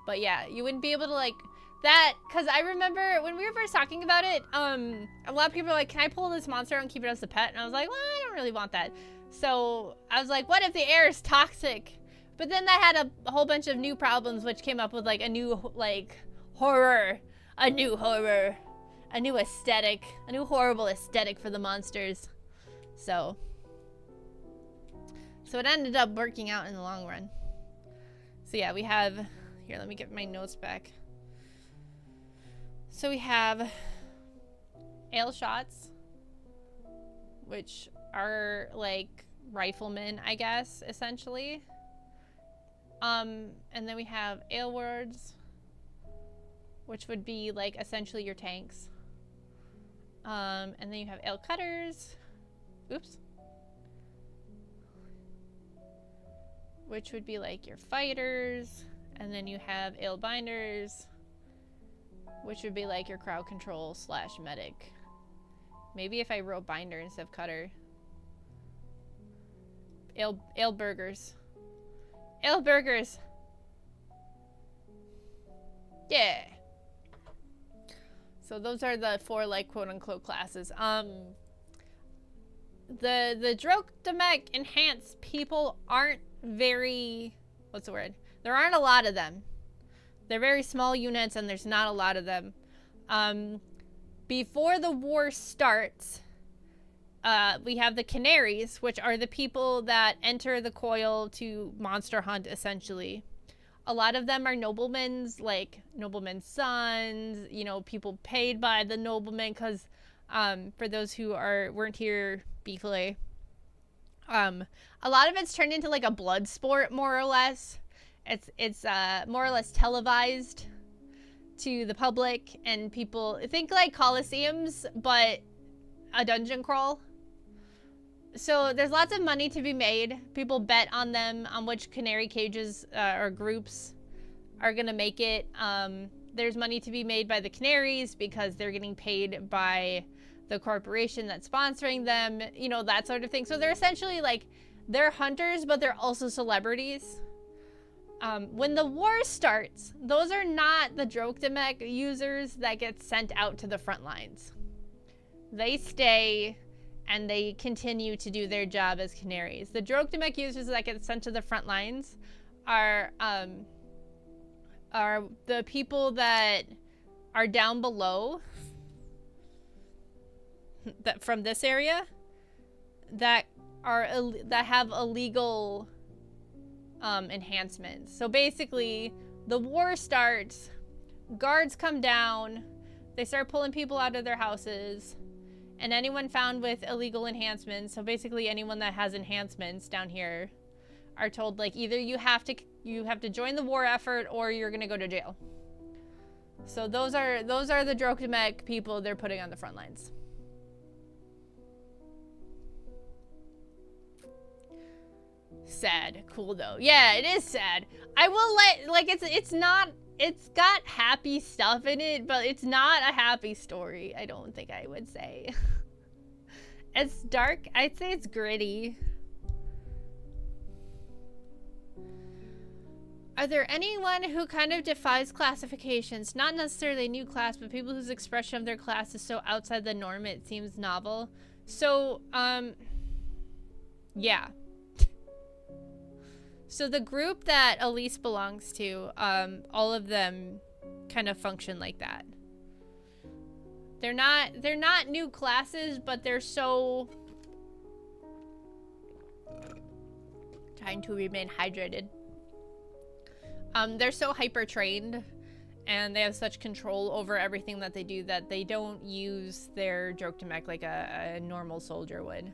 But yeah, you wouldn't be able to like that, because I remember when we were first talking about it, a lot of people were like, can I pull this monster and keep it as a pet? And I was like, well, I don't really want that. So I was like, what if the air is toxic? But then that had a whole bunch of new problems, which came up with like a new like horror, a new aesthetic, a new horrible aesthetic for the monsters. So it ended up working out in the long run. So yeah, we have, here, let me get my notes back. So we have ale shots, which are like riflemen, I guess, essentially. And then we have ale wards, which would be like essentially your tanks. And then you have ale cutters. Oops. Which would be like your fighters. And then you have ale binders, which would be like your crowd control / medic. Maybe if I wrote binder instead of cutter. Ale burgers. Ale burgers. Yeah. So those are the 4 like quote unquote classes. The Drogdemek enhanced people aren't very, what's the word? There aren't a lot of them. They're very small units and there's not a lot of them. Before the war starts, we have the Canaries, which are the people that enter the coil to monster hunt, essentially. A lot of them are noblemen's, like noblemen's sons, you know, people paid by the noblemen, because for those who weren't here briefly, a lot of it's turned into like a blood sport, more or less. It's more or less televised to the public, and people think like Colosseums, but a dungeon crawl. So there's lots of money to be made. People bet on them, on which canary cages or groups are gonna make it. There's money to be made by the canaries because they're getting paid by the corporation that's sponsoring them, you know, that sort of thing. So they're essentially like, they're hunters, but they're also celebrities. When the war starts, those are not the Drogdemek users that get sent out to the front lines. They stay and they continue to do their job as canaries. The Drogdemek users that get sent to the front lines are the people that are down below, that from this area, that have illegal enhancements. So basically, the war starts, guards come down, they start pulling people out of their houses, and anyone found with illegal enhancements, so basically anyone that has enhancements down here, are told like either you have to join the war effort or you're gonna go to jail. So those are the Drogdemek people they're putting on the front lines. Sad. Cool though. Yeah, it is sad. I will like it's got happy stuff in it, but it's not a happy story. I don't think I would say. It's dark. I'd say it's gritty. Are there anyone who kind of defies classifications? Not necessarily a new class, but people whose expression of their class is so outside the norm it seems novel. So, yeah. So the group that Elise belongs to, all of them kind of function like that. They're not new classes, but they're so... Trying to remain hydrated. They're so hyper trained and they have such control over everything that they do that they don't use their Drogdemek like a normal soldier would.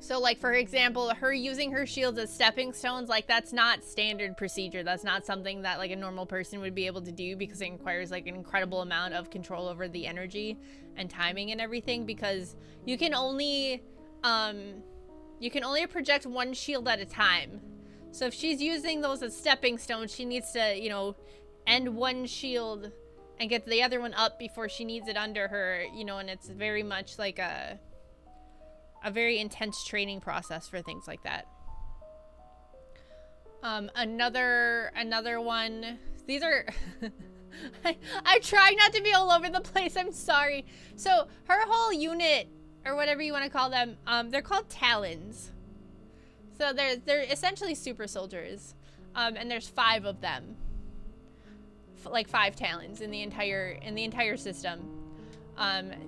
So like, for example, her using her shields as stepping stones, like that's not standard procedure. That's not something that like a normal person would be able to do because it requires like an incredible amount of control over the energy and timing and everything, because you can only project one shield at a time. So if she's using those as stepping stones, she needs to, you know, end one shield and get the other one up before she needs it under her, you know, and it's very much like a very intense training process for things like that. Another one, these are, I try not to be all over the place, I'm sorry. So her whole unit or whatever you want to call them, they're called talons. So they're essentially super soldiers, and there's 5 of them, like 5 talons in the entire system.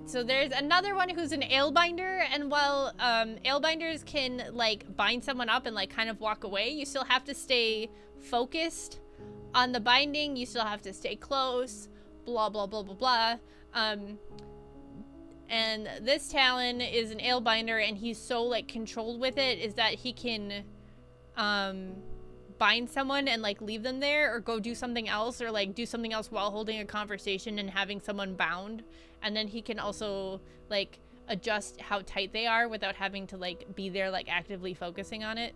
So there's another one who's an alebinder, and while alebinders can like bind someone up and like kind of walk away, you still have to stay focused on the binding. You still have to stay close. Blah blah blah blah blah. And this talon is an alebinder, and he's so like controlled with it is that he can bind someone and like leave them there, or go do something else, or like do something else while holding a conversation and having someone bound. And then he can also like adjust how tight they are without having to like be there like actively focusing on it.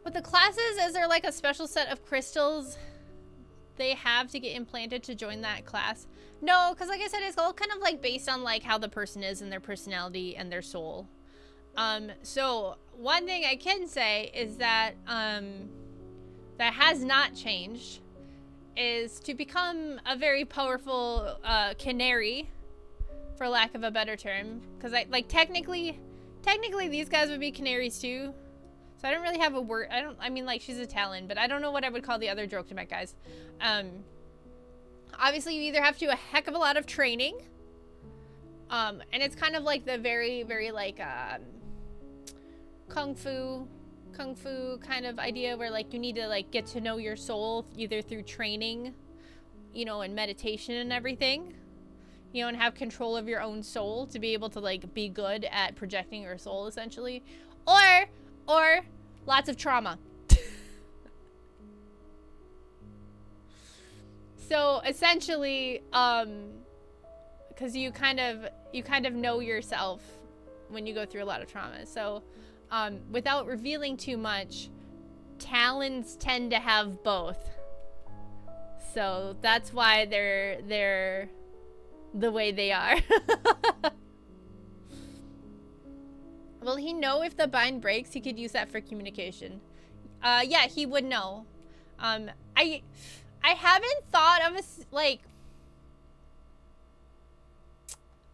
With the classes, is there like a special set of crystals they have to get implanted to join that class? No, because like I said, it's all kind of like based on like how the person is and their personality and their soul. So one thing I can say is that that has not changed is to become a very powerful canary, for lack of a better term, because technically these guys would be canaries too. So I don't really have a word. I mean, like, she's a talon, but I don't know what I would call the other Droktomek guys. Obviously, you either have to do a heck of a lot of training. And it's kind of like the very, very, like, Kung Fu kind of idea where, like, you need to, like, get to know your soul either through training, you know, and meditation and everything. You know, and have control of your own soul to be able to, like, be good at projecting your soul, essentially. Or lots of trauma. So essentially, because you kind of know yourself when you go through a lot of trauma. So without revealing too much, talons tend to have both. So that's why they're the way they are. Will he know if the bind breaks? He could use that for communication. Yeah, he would know. I haven't thought of I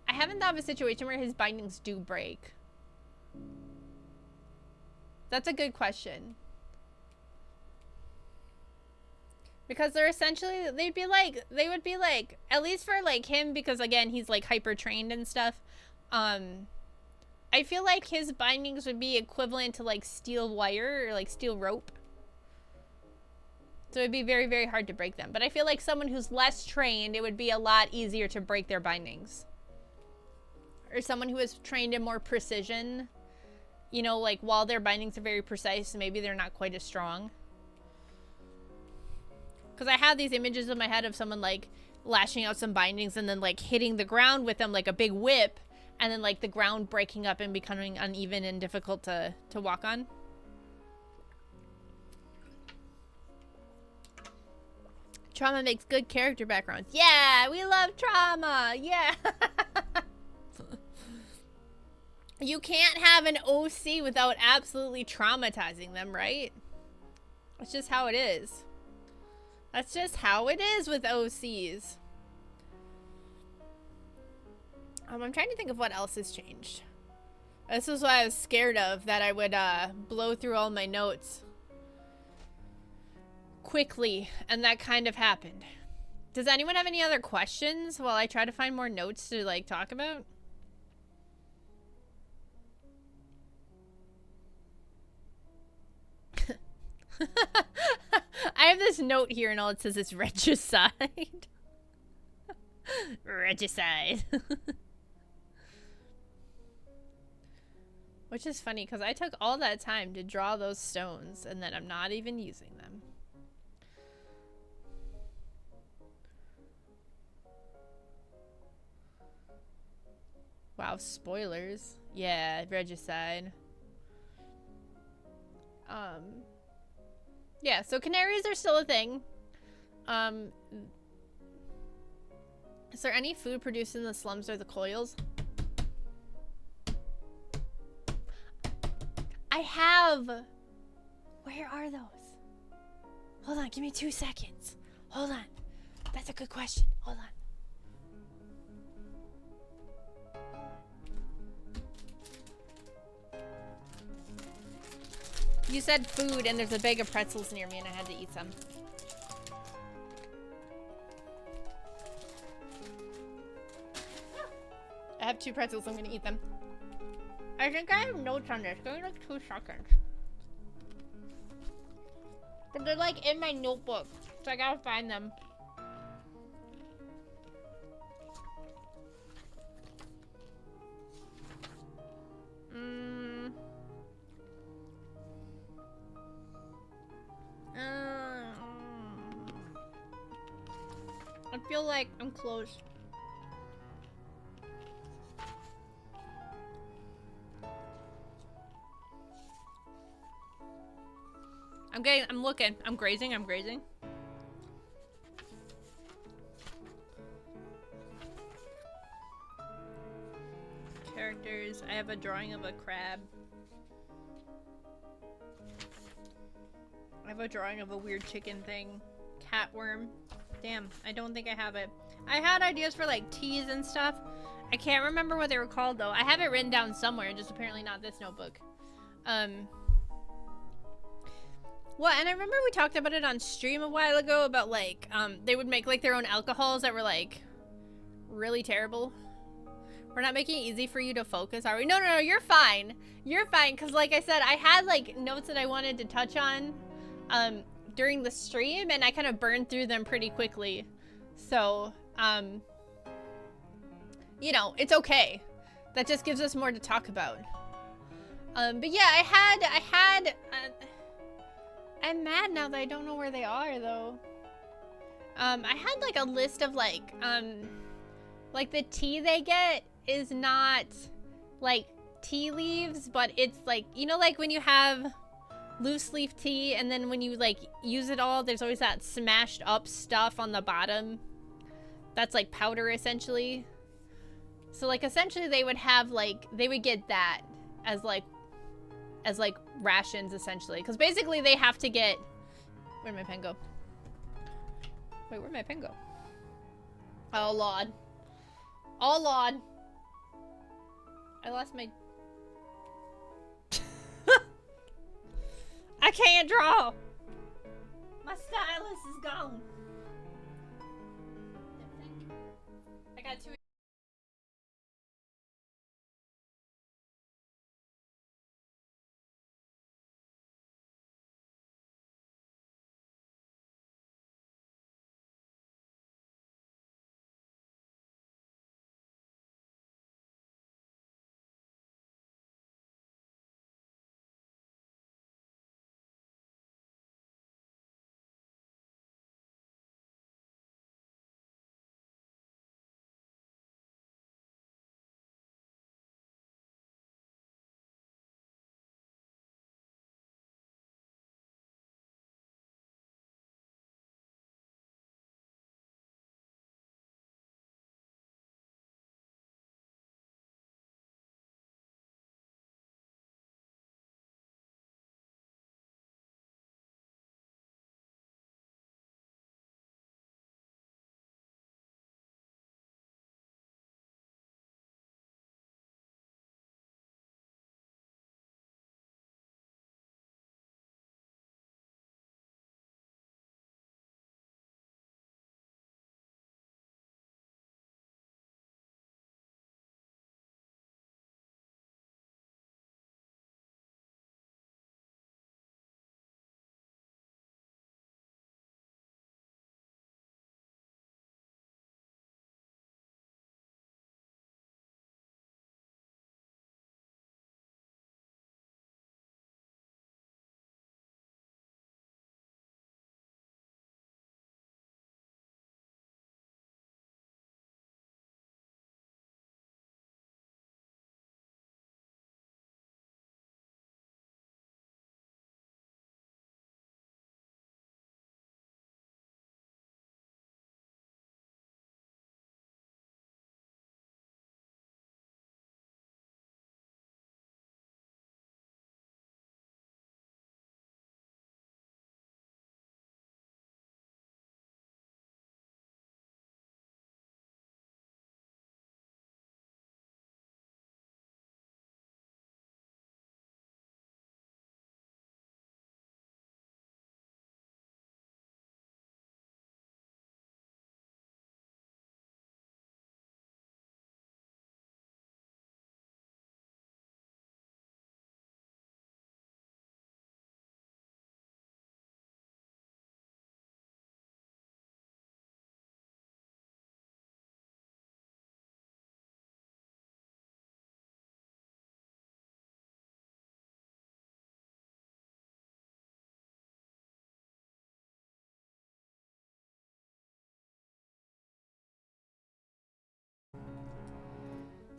haven't thought of a situation where his bindings do break. That's a good question. Because they're essentially, they would be like, at least for like him, because again, he's like hyper trained and stuff. I feel like his bindings would be equivalent to like steel wire or like steel rope. So it'd be very, very hard to break them. But I feel like someone who's less trained, it would be a lot easier to break their bindings. Or someone who is trained in more precision, you know, like while their bindings are very precise, maybe they're not quite as strong. Because I have these images in my head of someone like lashing out some bindings and then like hitting the ground with them like a big whip. And then, like, the ground breaking up and becoming uneven and difficult to walk on. Trauma makes good character backgrounds. Yeah, we love trauma. Yeah. You can't have an OC without absolutely traumatizing them, right? That's just how it is. That's just how it is with OCs. I'm trying to think of what else has changed. This is what I was scared of, that I would blow through all my notes quickly, and that kind of happened. Does anyone have any other questions while I try to find more notes to like talk about? I have this note here and all it says is regicide. Regicide. Which is funny because I took all that time to draw those stones and then I'm not even using them. Wow, spoilers. Yeah, regicide. Yeah, so canaries are still a thing. Is there any food produced in the slums or the coils? I have. Where are those? Hold on, give me 2 seconds. Hold on. That's a good question. Hold on. You said food, and there's a bag of pretzels near me, and I had to eat some. I have 2 pretzels. I'm gonna eat them. I think I have notes on this. Give me like 2 seconds. But they're like in my notebook, so I gotta find them. I feel like I'm close. I'm looking. I'm grazing. Characters. I have a drawing of a crab. I have a drawing of a weird chicken thing. Catworm. Damn, I don't think I have it. I had ideas for like teas and stuff. I can't remember what they were called though. I have it written down somewhere, just apparently not this notebook. Well, and I remember we talked about it on stream a while ago about like, they would make like their own alcohols that were like really terrible. We're not making it easy for you to focus, are we? No, you're fine. You're fine, because like I said, I had like notes that I wanted to touch on during the stream, and I kind of burned through them pretty quickly. So, you know, it's okay. That just gives us more to talk about. But yeah, I'm mad now that I don't know where they are, though. I had like a list of like the tea they get is not like tea leaves, but it's like, you know, like when you have loose leaf tea and then when you like use it all, there's always that smashed up stuff on the bottom that's like powder essentially. So like essentially they would have like, they would get that as like rations essentially, because basically they have to get, where'd my pen go? Wait, where'd my pen go? Oh lord. Oh lord. I lost my I can't draw. My stylus is gone. I got 2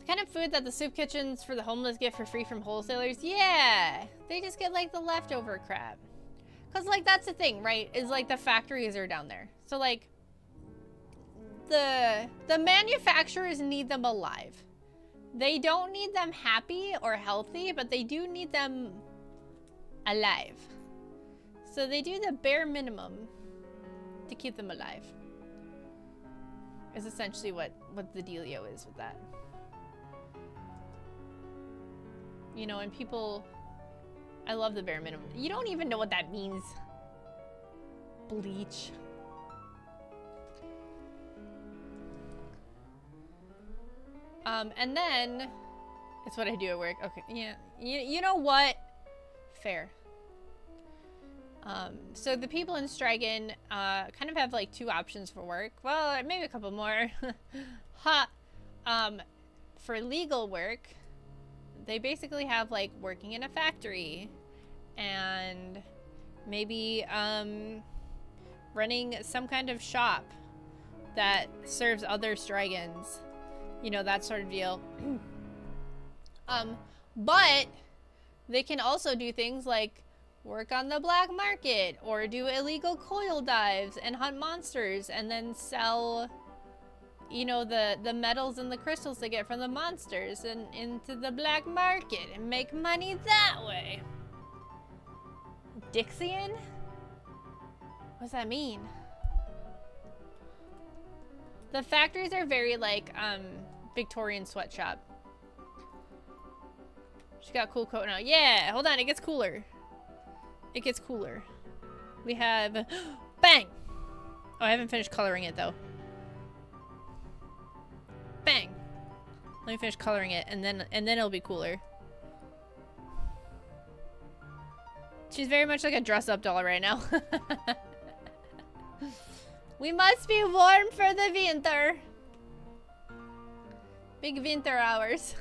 The kind of food that the soup kitchens for the homeless get for free from wholesalers. Yeah, they just get like the leftover crap. Cause like that's the thing, right? Is like the factories are down there. So like the manufacturers need them alive. They don't need them happy or healthy, but they do need them alive. So they do the bare minimum to keep them alive. Is essentially what the dealio is with that. You know, and people, I love the bare minimum. You don't even know what that means. Bleach. And then, it's what I do at work. Okay, yeah. You know what? Fair. So the people in Strigan, kind of have like two options for work. Well, maybe a couple more. Ha! For legal work, they basically have like working in a factory and maybe, running some kind of shop that serves other Strigans. You know, that sort of deal. But they can also do things like work on the black market or do illegal coil dives and hunt monsters and then sell, you know, the metals and the crystals they get from the monsters and into the black market and make money that way. Dixian? What does that mean? The factories are very like Victorian sweatshop. She got a cool coat now. Yeah, hold on, it gets cooler. It gets cooler. We have bang. Oh, I haven't finished coloring it though. Bang. Let me finish coloring it and then it'll be cooler. She's very much like a dress-up doll right now. We must be warm for the winter. Big winter hours.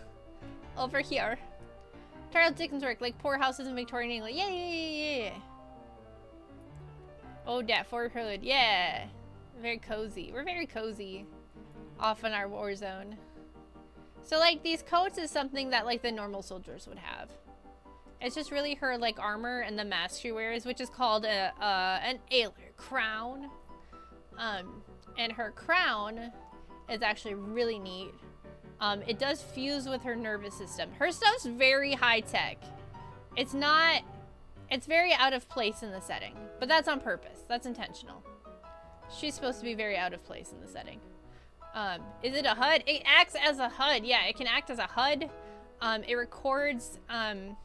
Over here. Charles Dickens work, like poor houses in Victorian England. Yeah. Oh, that Fort Hood. Yeah. Very cozy. We're very cozy. Off in our war zone. So, like, these coats is something that, like, the normal soldiers would have. It's just really her, like, armor and the mask she wears, which is called an Ailer crown. And her crown is actually really neat. It does fuse with her nervous system. Her stuff's very high tech. It's very out of place in the setting, but that's on purpose. That's intentional. She's supposed to be very out of place in the setting. Is it a HUD? It acts as a HUD. Yeah, it can act as a HUD. It records, no,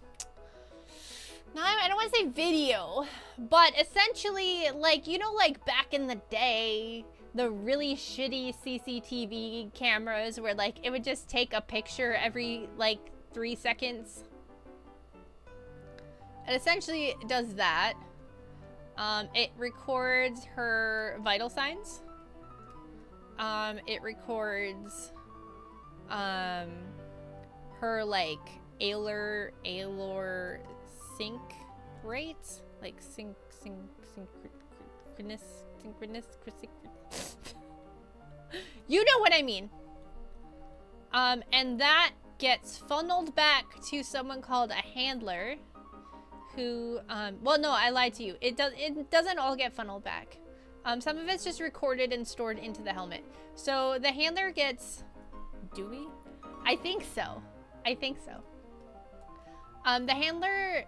I don't want to say video, but essentially, like, you know, like back in the day, the really shitty CCTV cameras where like it would just take a picture every like 3 seconds. It essentially does that. It records her vital signs. It records her like Ailer sync rate, like synchronous. You know what I mean. And that gets funneled back to someone called a handler who, well, no, I lied to you. It doesn't all get funneled back. Some of it's just recorded and stored into the helmet. So the handler gets, do we? I think so. The handler,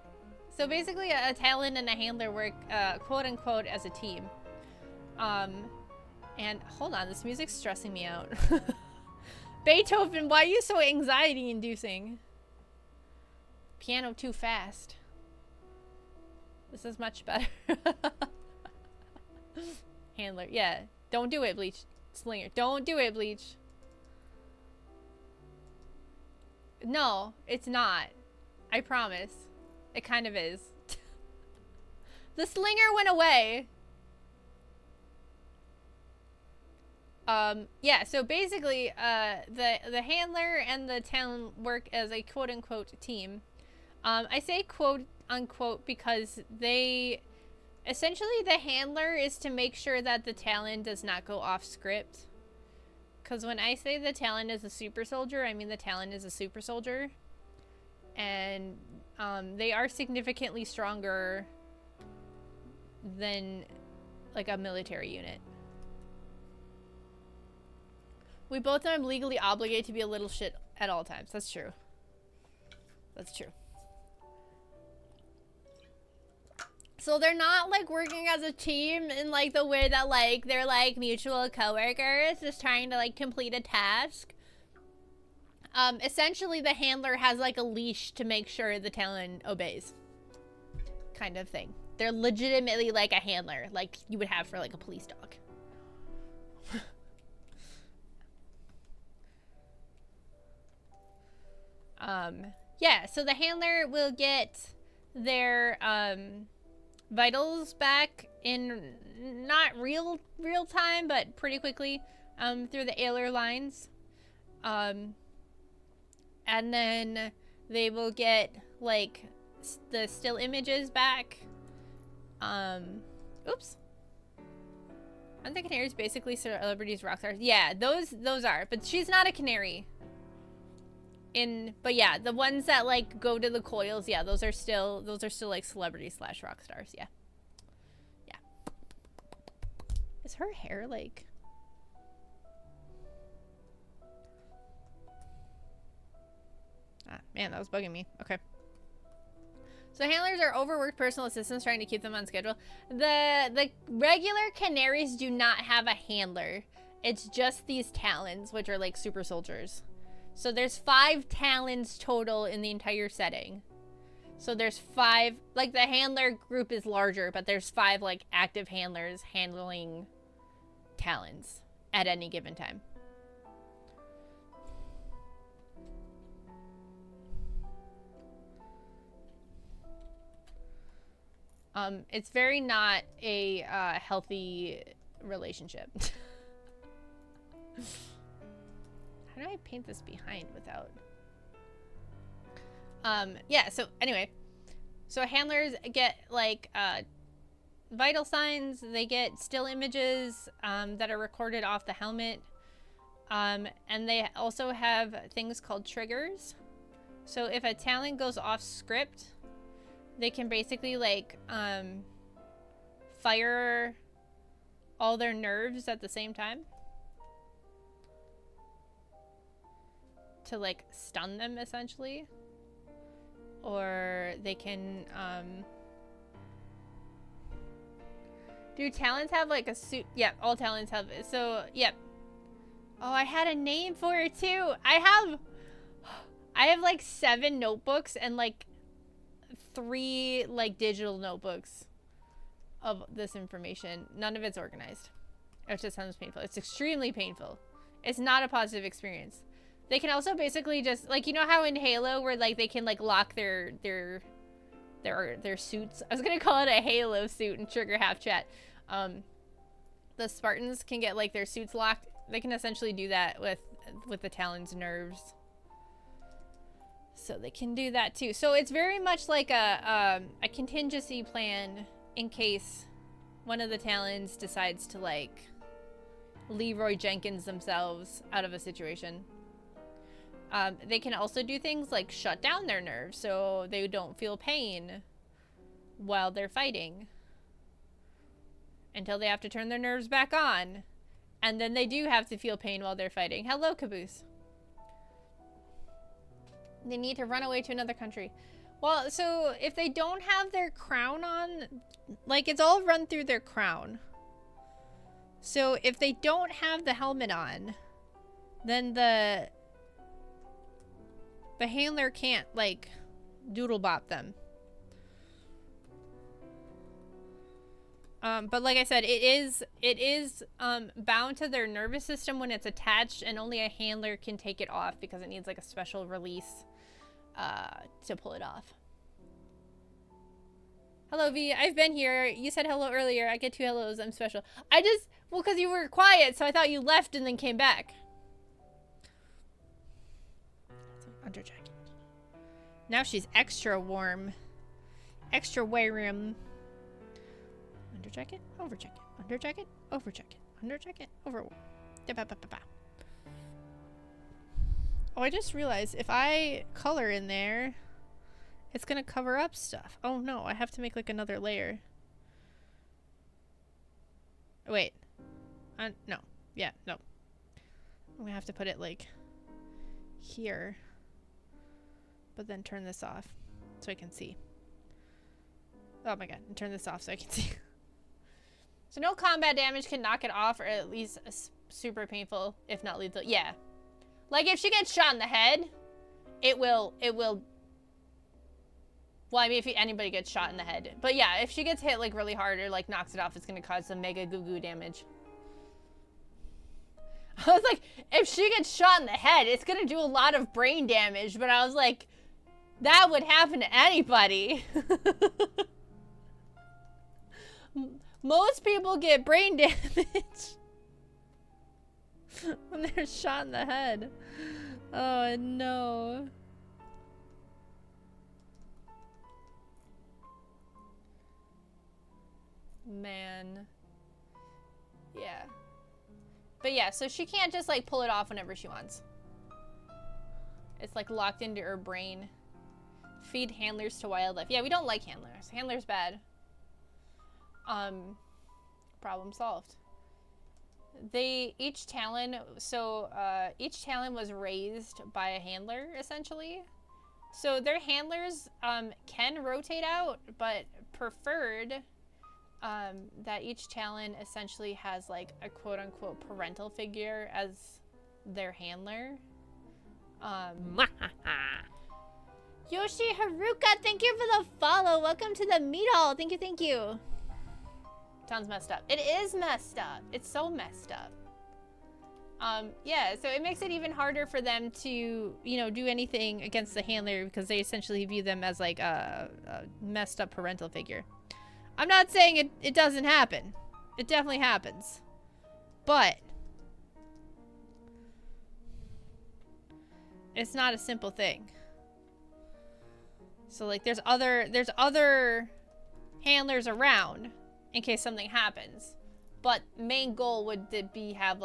so basically a Talon and a handler work, quote unquote, as a team. And hold on, this music's stressing me out. Beethoven, why are you so anxiety inducing? Piano too fast. This is much better. Handler, yeah. Don't do it, Bleach. Slinger, don't do it, Bleach. No, it's not. I promise. It kind of is. The slinger went away. Yeah, so basically, the handler and the Talon work as a quote-unquote team. I say quote-unquote because they... Essentially, the handler is to make sure that the Talon does not go off script. Because when I say the Talon is a super soldier, I mean the Talon is a super soldier. And they are significantly stronger than like a military unit. We both know I'm legally obligated to be a little shit at all times. That's true. That's true. So they're not like working as a team in like the way that like they're like mutual coworkers just trying to like complete a task. Essentially the handler has like a leash to make sure the Talon obeys. Kind of thing. They're legitimately like a handler, like you would have for like a police dog. Yeah, so the handler will get their vitals back in not real time, but pretty quickly through the ailer lines. And then they will get like the still images back. Oops. Aren't the canaries basically celebrities, rock stars? Yeah, those are, but she's not a canary. But yeah, the ones that like go to the coils, yeah, those are still like celebrities / rock stars, yeah. Yeah. Is her hair like... Ah, man, that was bugging me. Okay. So handlers are overworked personal assistants trying to keep them on schedule. The regular canaries do not have a handler. It's just these Talons, which are like super soldiers. So there's 5 Talons total in the entire setting. So there's 5, like the handler group is larger, but there's 5 like active handlers handling Talons at any given time. It's very not a healthy relationship. How do I paint this behind without... yeah, so anyway. So handlers get like vital signs, they get still images that are recorded off the helmet. And they also have things called triggers. So if a Talon goes off script, they can basically like fire all their nerves at the same time to like stun them essentially, or they can do Talons have like a suit? Yep, all Talons have it. So yep. Oh, I had a name for it too. I have like 7 notebooks and like 3 like digital notebooks of this information. None of it's organized. It just sounds painful. It's extremely painful. It's not a positive experience. They can also basically just like, you know how in Halo where like they can like lock their suits. I was gonna call it a Halo suit and trigger half chat. The Spartans can get like their suits locked. They can essentially do that with the Talon's nerves. So they can do that too. So it's very much like a contingency plan in case one of the Talons decides to like Leroy Jenkins themselves out of a situation. They can also do things like shut down their nerves so they don't feel pain while they're fighting until they have to turn their nerves back on. And then they do have to feel pain while they're fighting. Hello, Caboose. They need to run away to another country. Well, so if they don't have their crown on, like it's all run through their crown. So if they don't have the helmet on, then the handler can't like doodle bop them. But like I said, it is bound to their nervous system when it's attached, and only a handler can take it off because it needs like a special release to pull it off. Hello, V. I've been here. You said hello earlier. I get 2 hellos. I'm special. Well, because you were quiet, so I thought you left and then came back. Under jacket. Now she's extra warm. Extra warm. Under jacket, over jacket, under jacket, over jacket, under jacket, over. Oh, I just realized if I color in there, it's gonna cover up stuff. Oh no, I have to make like another layer. Wait. No. Yeah, no. I'm gonna have to put it like here. But then turn this off so I can see. Oh my god, and turn this off so I can see. So no combat damage can knock it off, or at least super painful, if not lethal. Yeah. Like if she gets shot in the head, it will, well, I mean, if anybody gets shot in the head. But yeah, if she gets hit like really hard or like knocks it off, it's gonna cause some mega goo goo damage. I was like, if she gets shot in the head, it's gonna do a lot of brain damage, but I was like, that would happen to anybody. Most people get brain damage when they're shot in the head. Oh no. Man. Yeah. But yeah, so she can't just like pull it off whenever she wants. It's like locked into her brain. Feed handlers to wildlife. Yeah, we don't like handlers. Handlers bad. Problem solved. Each talon was raised by a handler, essentially. So their handlers can rotate out, but preferred that each talon essentially has like a quote-unquote parental figure as their handler. Yoshi Haruka, thank you for the follow. Welcome to the meat hall. Thank you, thank you. Sounds messed up. It is messed up. It's so messed up. Yeah, so it makes it even harder for them to, you know, do anything against the handler because they essentially view them as like a messed up parental figure. I'm not saying it doesn't happen. It definitely happens. But it's not a simple thing. So like there's other handlers around in case something happens. But main goal would be to have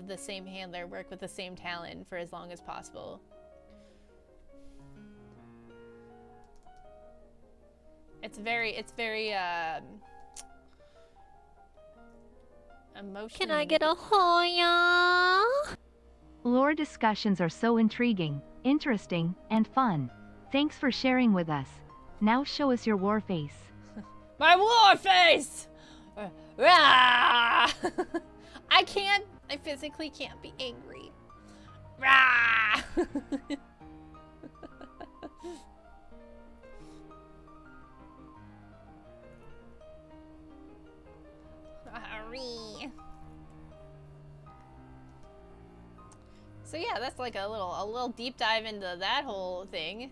the same handler work with the same talent for as long as possible. It's very emotional. Can I get a Hoya? Lore discussions are so intriguing, interesting, and fun. Thanks for sharing with us. Now show us your war face. My war face! I physically can't be angry. So yeah, that's like a little deep dive into that whole thing.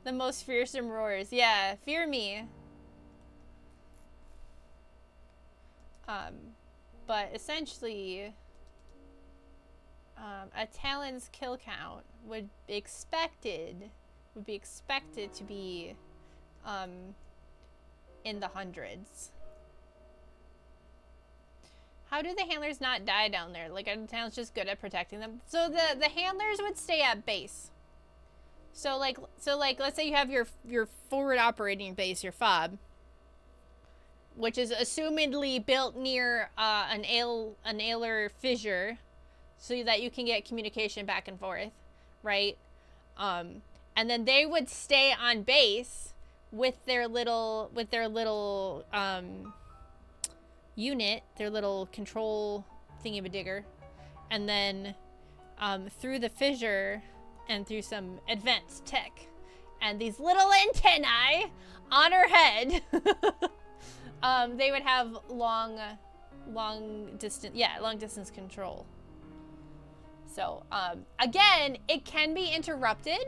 The most fearsome roars. Yeah, fear me. But essentially, a talon's kill count would be expected to be in the hundreds. How do the handlers not die down there? Like, are the talons just good at protecting them? So the handlers would stay at base. So like let's say you have your forward operating base, your FOB, which is assumedly built near an ailer fissure, so that you can get communication back and forth, right? And then they would stay on base with their little unit, their little control thingy-ma-digger, and then through the fissure and through some advanced tech and these little antennae on her head, they would have long distance control. So again, it can be interrupted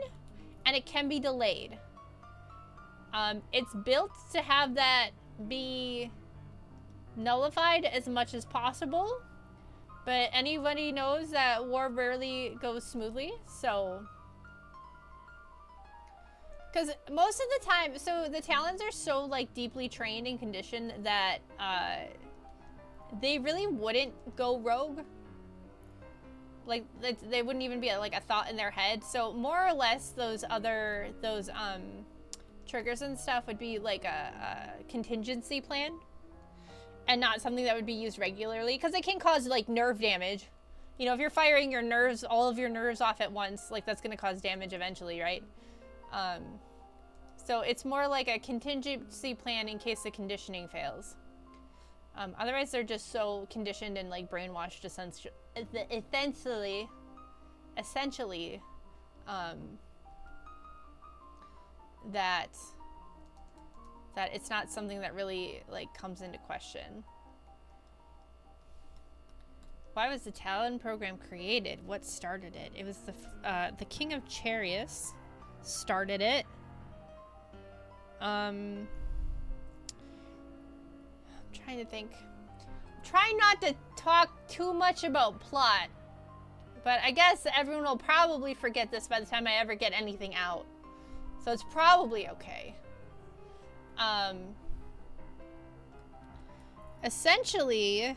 and it can be delayed. It's built to have that be nullified as much as possible, but anybody knows that war rarely goes smoothly. So because most of the time, so the talons are so like deeply trained and conditioned that they really wouldn't go rogue. Like, they wouldn't even be like a thought in their head. So more or less those triggers and stuff would be like a contingency plan and not something that would be used regularly, because it can cause like nerve damage. You know, if you're firing your nerves, all of your nerves off at once, like that's gonna cause damage eventually, right? So it's more like a contingency plan in case the conditioning fails. Otherwise they're just so conditioned and like brainwashed essentially that it's not something that really like comes into question. Why was the Talon program created? What started it? It was the King of Chariots started it. I'm trying to think. Try not to talk too much about plot, but I guess everyone will probably forget this by the time I ever get anything out. So it's probably okay. Essentially,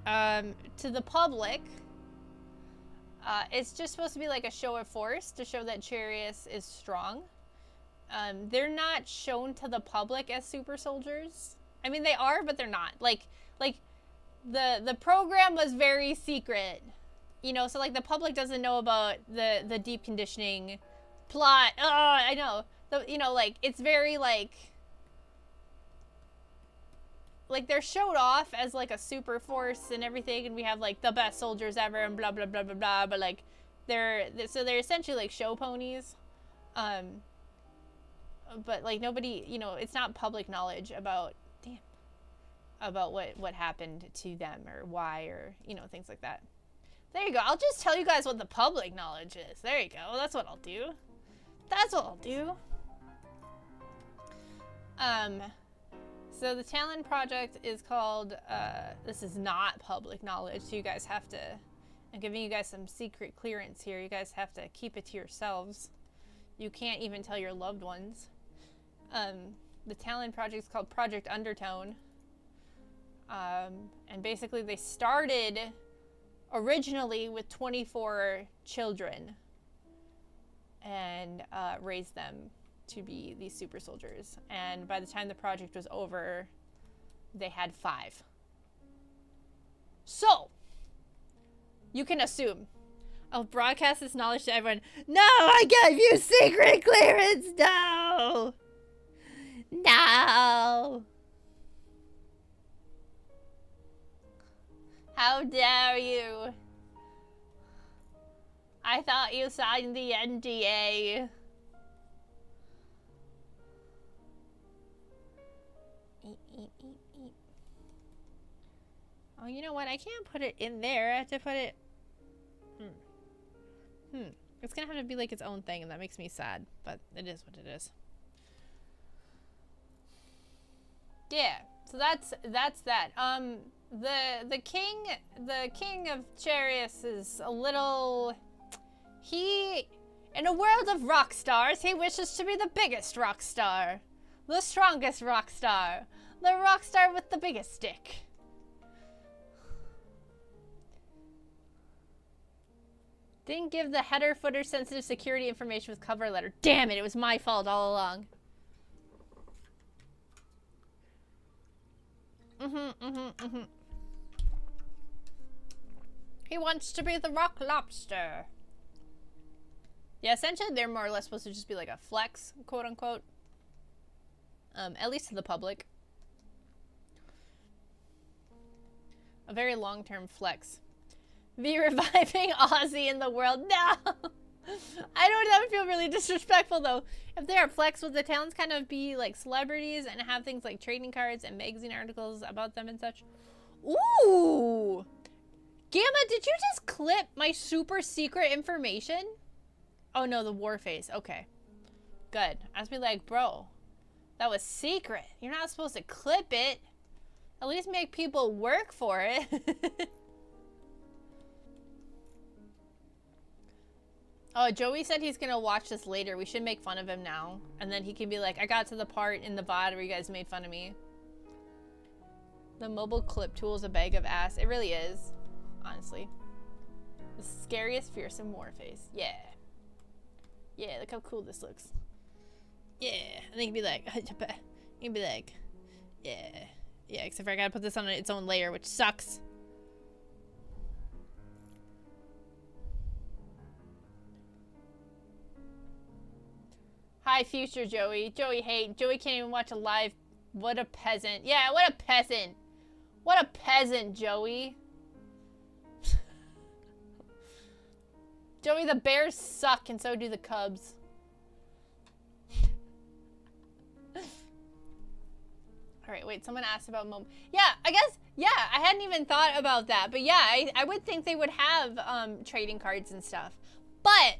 to the public, it's just supposed to be like a show of force to show that Charius is strong. They're not shown to the public as super soldiers. I mean, they are, but they're not. Like the program was very secret, you know, so like the public doesn't know about the deep conditioning plot. Oh, I know. You know, like it's very like they're showed off as like a super force and everything, and we have like the best soldiers ever and blah blah blah blah blah, but like they're essentially like show ponies. But like nobody, you know, it's not public knowledge about what happened to them or why, or you know, things like that. There you go. I'll just tell you guys what the public knowledge is. There you go. That's what I'll do. That's what I'll do. So the Talon project is called, this is not public knowledge, so you guys have to, I'm giving you guys some secret clearance here. You guys have to keep it to yourselves. You can't even tell your loved ones. The Talon project is called Project Undertone. And basically they started originally with 24 children and raised them to be these super soldiers. And by the time the project was over, they had 5. So, you can assume. I'll broadcast this knowledge to everyone. No, I gave you secret clearance! No! No! How dare you? I thought you signed the NDA. Eat. Oh, you know what? I can't put it in there. I have to put it... It's gonna have to be like its own thing, and that makes me sad. But it is what it is. Yeah. So that's that. The king of Chariots is a little... in a world of rock stars, he wishes to be the biggest rock star. The strongest rock star. The rock star with the biggest stick. Didn't give the header footer sensitive security information with cover letter. Damn it, it was my fault all along. He wants to be the rock lobster. Yeah, essentially they're more or less supposed to just be like a flex, quote unquote. At least to the public. A very long-term flex. Be reviving Ozzy in the world. No! I don't know, that would feel really disrespectful though. If they are flex, would the Talons kind of be like celebrities and have things like trading cards and magazine articles about them and such? Ooh! Gamma, did you just clip my super secret information? Oh no, the war face. Okay. Good. I was be like, bro, that was secret. You're not supposed to clip it. At least make people work for it. Oh, Joey said he's gonna watch this later. We should make fun of him now. And then he can be like, I got to the part in the VOD where you guys made fun of me. The mobile clip tool is a bag of ass. It really is, honestly. The scariest fearsome war face. Yeah. Yeah, look how cool this looks. Yeah. And then you can be like, you can be like, yeah. Yeah, except for I gotta put this on its own layer, which sucks. Hi, future Joey. Joey hate. Joey can't even watch a live. What a peasant. Yeah, what a peasant. What a peasant, Joey. Joey, the Bears suck, and so do the Cubs. Alright, wait, someone asked about Mom. Yeah, I guess, yeah, I hadn't even thought about that. But yeah, I would think they would have trading cards and stuff. But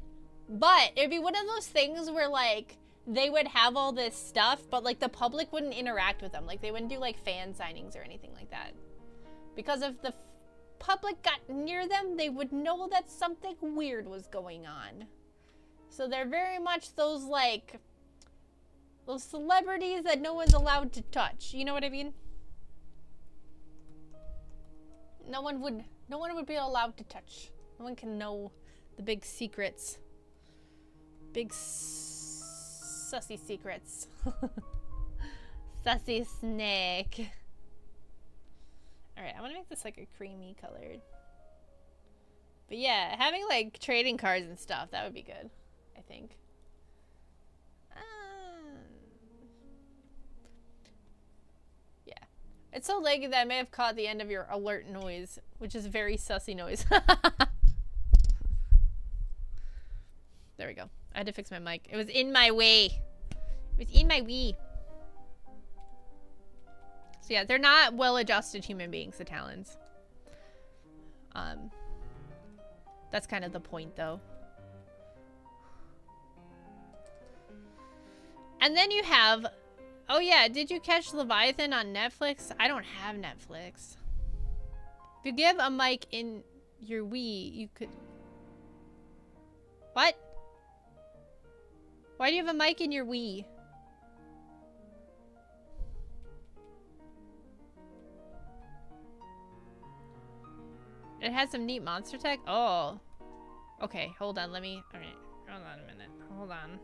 it'd be one of those things where, like, they would have all this stuff, but, like, the public wouldn't interact with them. Like, they wouldn't do, like, fan signings or anything like that. Because if the public got near them, they would know that something weird was going on. So they're very much those, like, those celebrities that no one's allowed to touch. You know what I mean? No one would be allowed to touch. No one can know the big secrets. Big sussy secrets. Sussy snake. Alright, I want to make this like a creamy colored. But yeah, having like trading cards and stuff, that would be good, I think. Yeah. It's so laggy that I may have caught the end of your alert noise, which is a very sussy noise. There we go. I had to fix my mic. It was in my way. It was in my way. So yeah, they're not well-adjusted human beings, the Talons. That's kind of the point, though. And then you have... Oh yeah, did you catch Leviathan on Netflix? I don't have Netflix. If you give a mic in your Wii, you could... What? Why do you have a mic in your Wii? It has some neat monster tech? Oh. Okay, hold on, let me... Alright, hold on a minute. Hold on.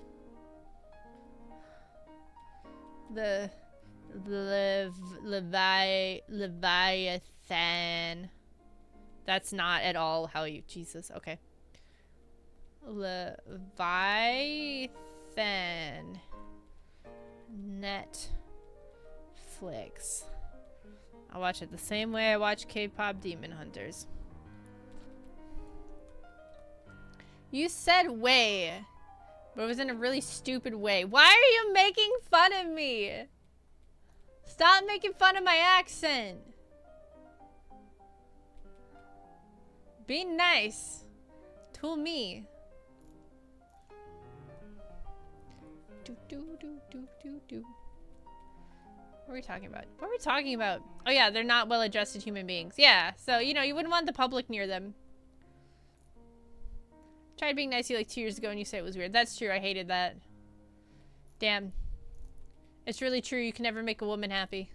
The Leviathan. That's not at all how you... Jesus, okay. Leviathan. Netflix. I'll watch it the same way I watch K-pop Demon Hunters. You said way, but it was in a really stupid way. Why are you making fun of me? Stop making fun of my accent. Be nice to me. What are we talking about? What are we talking about? Oh yeah, they're not well-adjusted human beings. Yeah, so, you know, you wouldn't want the public near them. Tried being nice to you like 2 years ago and you said it was weird. That's true, I hated that. Damn. It's really true, you can never make a woman happy.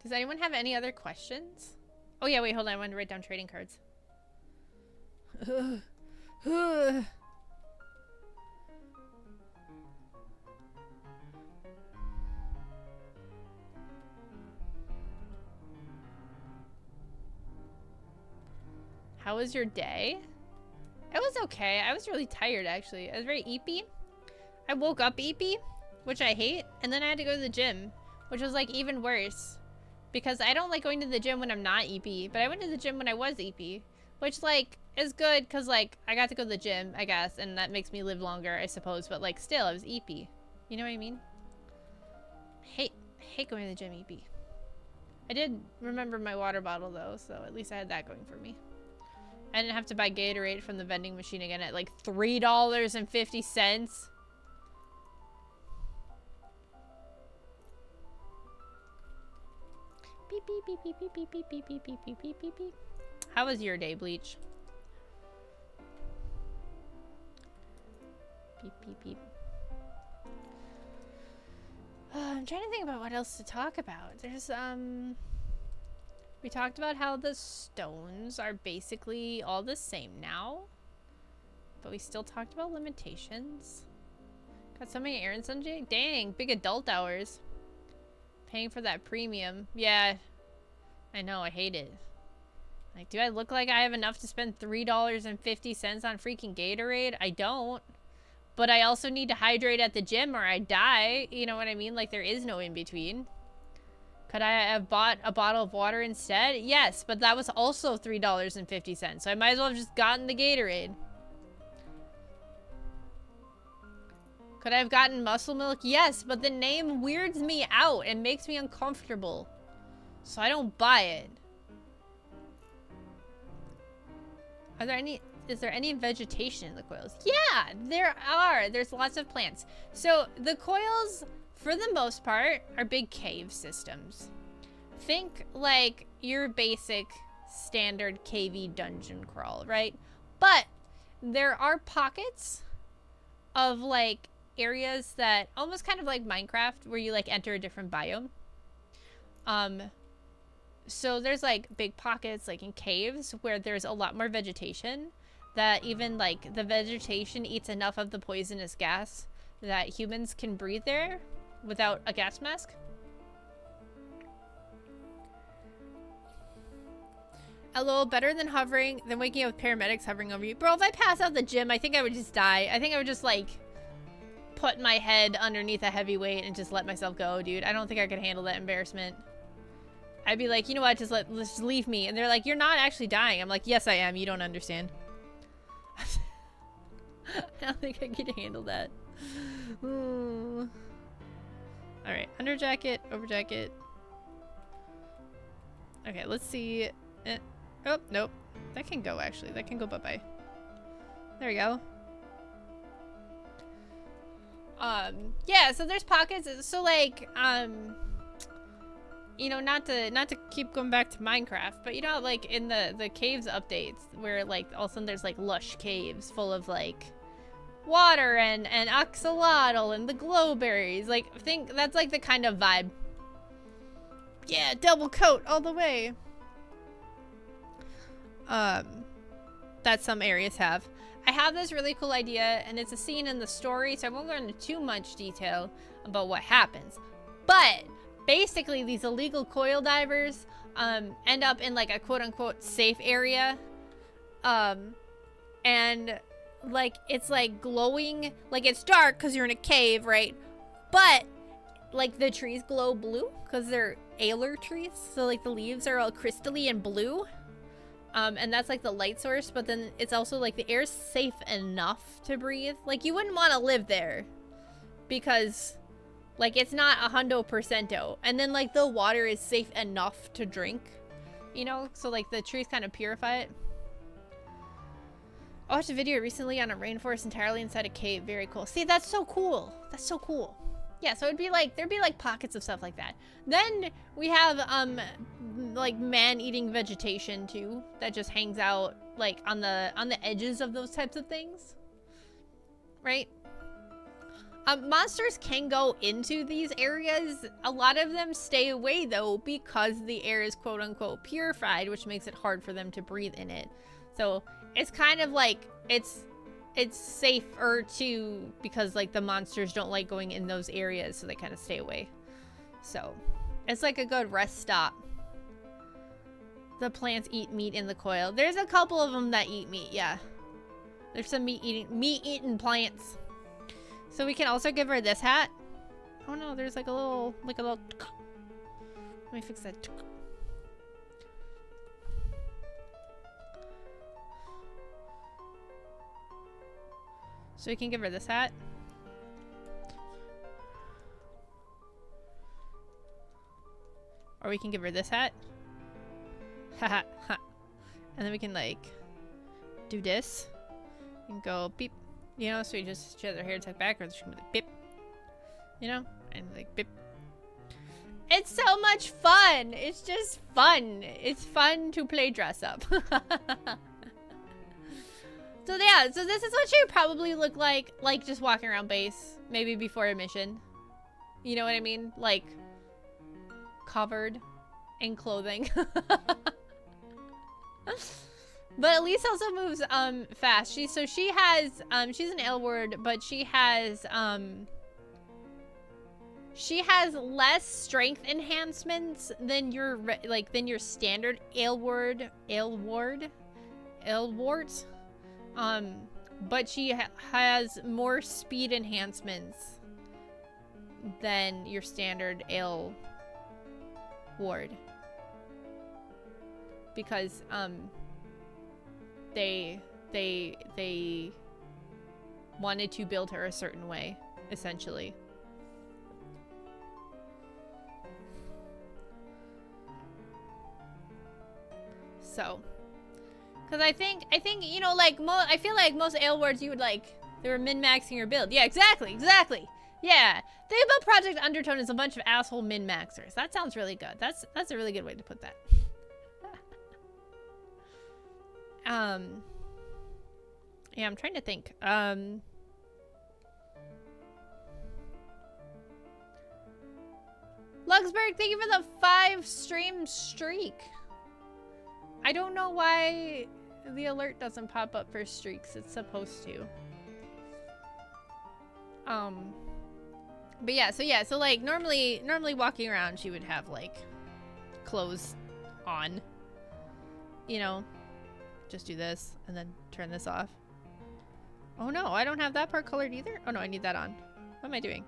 Does anyone have any other questions? Oh yeah, wait, hold on, I wanted to write down trading cards. How was your day? It was okay. I was really tired, actually. I was very eepy. I woke up eepy, which I hate, and then I had to go to the gym, which was, like, even worse. Because I don't like going to the gym when I'm not eepy, but I went to the gym when I was eepy, which, like, is good, because, like, I got to go to the gym, I guess, and that makes me live longer, I suppose, but, like, still, I was eepy. You know what I mean? I hate going to the gym eepy. I did remember my water bottle, though, so at least I had that going for me. I didn't have to buy Gatorade from the vending machine again at like $3.50. Beep beep beep beep beep beep beep beep beep beep beep beep beep beep. How was your day, Bleach? Beep beep beep. I'm trying to think about what else to talk about. There's, we talked about how the stones are basically all the same now. But we still talked about limitations. Got so many errands on Jake. Dang, big adult hours. Paying for that premium. Yeah, I know, I hate it. Like, do I look like I have enough to spend $3.50 on freaking Gatorade? I don't. But I also need to hydrate at the gym or I die. You know what I mean? Like, there is no in between. Could I have bought a bottle of water instead? Yes, but that was also $3.50. So I might as well have just gotten the Gatorade. Could I have gotten muscle milk? Yes, but the name weirds me out and makes me uncomfortable. So I don't buy it. Is there any vegetation in the coils? Yeah, there are. There's lots of plants. So the coils, for the most part, are big cave systems. Think like your basic standard cavey dungeon crawl, right? But there are pockets of like areas that almost kind of like Minecraft where you like enter a different biome. So there's like big pockets like in caves where there's a lot more vegetation that even like the vegetation eats enough of the poisonous gas that humans can breathe there without a gas mask. LOL, better than hovering, than waking up with paramedics hovering over you. Bro, if I pass out the gym, I think I would just die. I think I would just like put my head underneath a heavy weight and just let myself go, dude. I don't think I could handle that embarrassment. I'd be like, you know what, let's just leave me. And they're like, you're not actually dying. I'm like, yes, I am. You don't understand. I don't think I could handle that. All right, under jacket, over jacket. Okay, let's see. Oh, nope. That can go, actually. That can go bye-bye. There we go. Yeah, so there's pockets. So, like, you know, not to keep going back to Minecraft, but you know, like in the caves updates where like all of a sudden there's like lush caves full of like water and axolotl and the glowberries. Like, think that's like the kind of vibe. Yeah, double coat all the way. That some areas have. I have this really cool idea, and it's a scene in the story, so I won't go into too much detail about what happens. But basically, these illegal coil divers end up in like a quote-unquote safe area. And like it's like glowing, like it's dark because you're in a cave, right? But like the trees glow blue because they're alar trees. So like the leaves are all crystally and blue. And that's like the light source, but then it's also like the air's safe enough to breathe. Like you wouldn't want to live there because like it's not 100%. And then like the water is safe enough to drink, you know? So like the trees kind of purify it. I watched a video recently on a rainforest entirely inside a cave. Very cool. See, that's so cool. That's so cool. Yeah, so it'd be like, there'd be like pockets of stuff like that. Then we have like man-eating vegetation too that just hangs out like on the edges of those types of things. Right? Monsters can go into these areas. A lot of them stay away though because the air is quote-unquote purified, which makes it hard for them to breathe in it. So it's kind of like it's safer too because like the monsters don't like going in those areas, so they kind of stay away. So it's like a good rest stop. The plants eat meat in the coil. There's a couple of them that eat meat, yeah. There's some meat-eating plants. So we can also give her this hat. Oh no, there's like a little, let me fix that. So we can give her this hat. Or we can give her this hat. Haha. And then we can like do this. And go beep. You know, so she has her hair tucked backwards. She can be like beep. You know? And like beep. It's so much fun! It's just fun. It's fun to play dress up. So yeah, so this is what she would probably look like just walking around base, maybe before a mission. You know what I mean? Like, covered in clothing. But Elise also moves fast. She has she's an Aylward, but she has less strength enhancements than your standard Aylward. But she has more speed enhancements than your standard Aylward. Because they wanted to build her a certain way, essentially. So, because I think you know, like, I feel like most Aylwards you would like, they were min-maxing your build. Yeah, exactly. Yeah, they built Project Undertone as a bunch of asshole min-maxers. That sounds really good. That's a really good way to put that. Yeah, I'm trying to think. Luxburg, thank you for the 5-stream streak. I don't know why the alert doesn't pop up for streaks. It's supposed to. But yeah, so like normally walking around she would have like clothes on. You know, just do this and then turn this off. Oh no, I don't have that part colored either. Oh no, I need that on. What am I doing?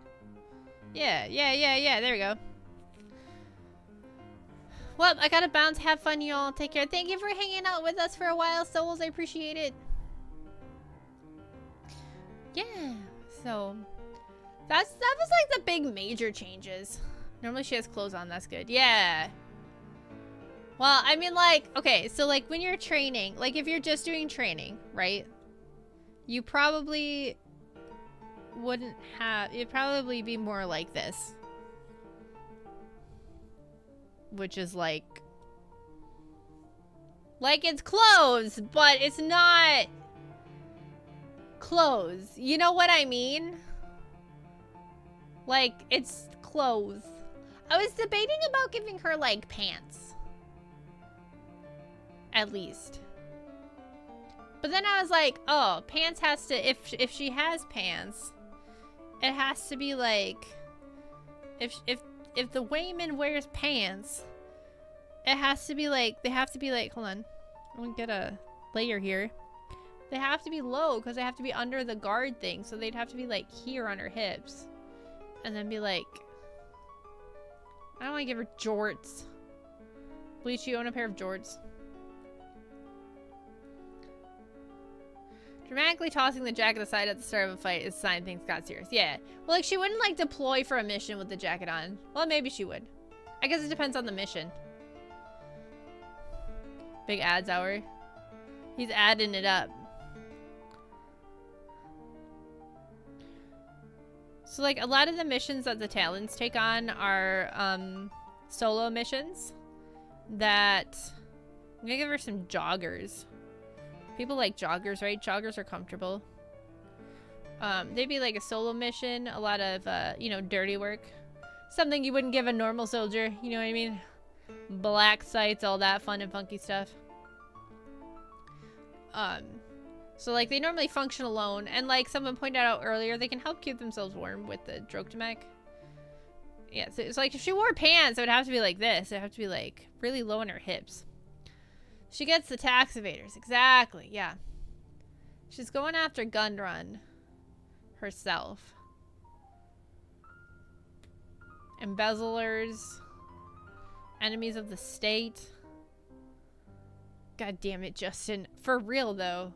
Yeah, there we go. Well, I gotta bounce. Have fun, y'all. Take care. Thank you for hanging out with us for a while, Souls. I appreciate it. Yeah, so that was like the big major changes. Normally she has clothes on. That's good. Yeah. Well, I mean, like, okay, so like when you're training, like if you're just doing training, right? You probably wouldn't have, it'd probably be more like this. Which is like it's clothes, but it's not clothes. You know what I mean? Like, it's clothes. I was debating about giving her like pants. At least. But then I was like, oh, pants has to, if she has pants, it has to be like, if the Wayman wears pants, it has to be like, they have to be like, hold on, I'm gonna get a layer here. They have to be low because they have to be under the guard thing, so they'd have to be like here on her hips. And then be like, I don't want to give her jorts. Bleach, you own a pair of jorts? Dramatically tossing the jacket aside at the start of a fight is a sign things got serious. Yeah. Well, like, she wouldn't, like, deploy for a mission with the jacket on. Well, maybe she would. I guess it depends on the mission. Big ads hour. He's adding it up. So, like, a lot of the missions that the Talons take on are, solo missions that... I'm gonna give her some joggers. People like joggers, right? Joggers are comfortable. They'd be like a solo mission, a lot of, you know, dirty work. Something you wouldn't give a normal soldier, you know what I mean? Black sights, all that fun and funky stuff. So, like, they normally function alone. And, like, someone pointed out earlier, they can help keep themselves warm with the Drogtamek. Yeah, so it's like, if she wore pants, it would have to be like this. It would have to be, like, really low on her hips. She gets the tax evaders. Exactly, yeah. She's going after Gundrun herself. Embezzlers. Enemies of the state. God damn it, Justin. For real, though.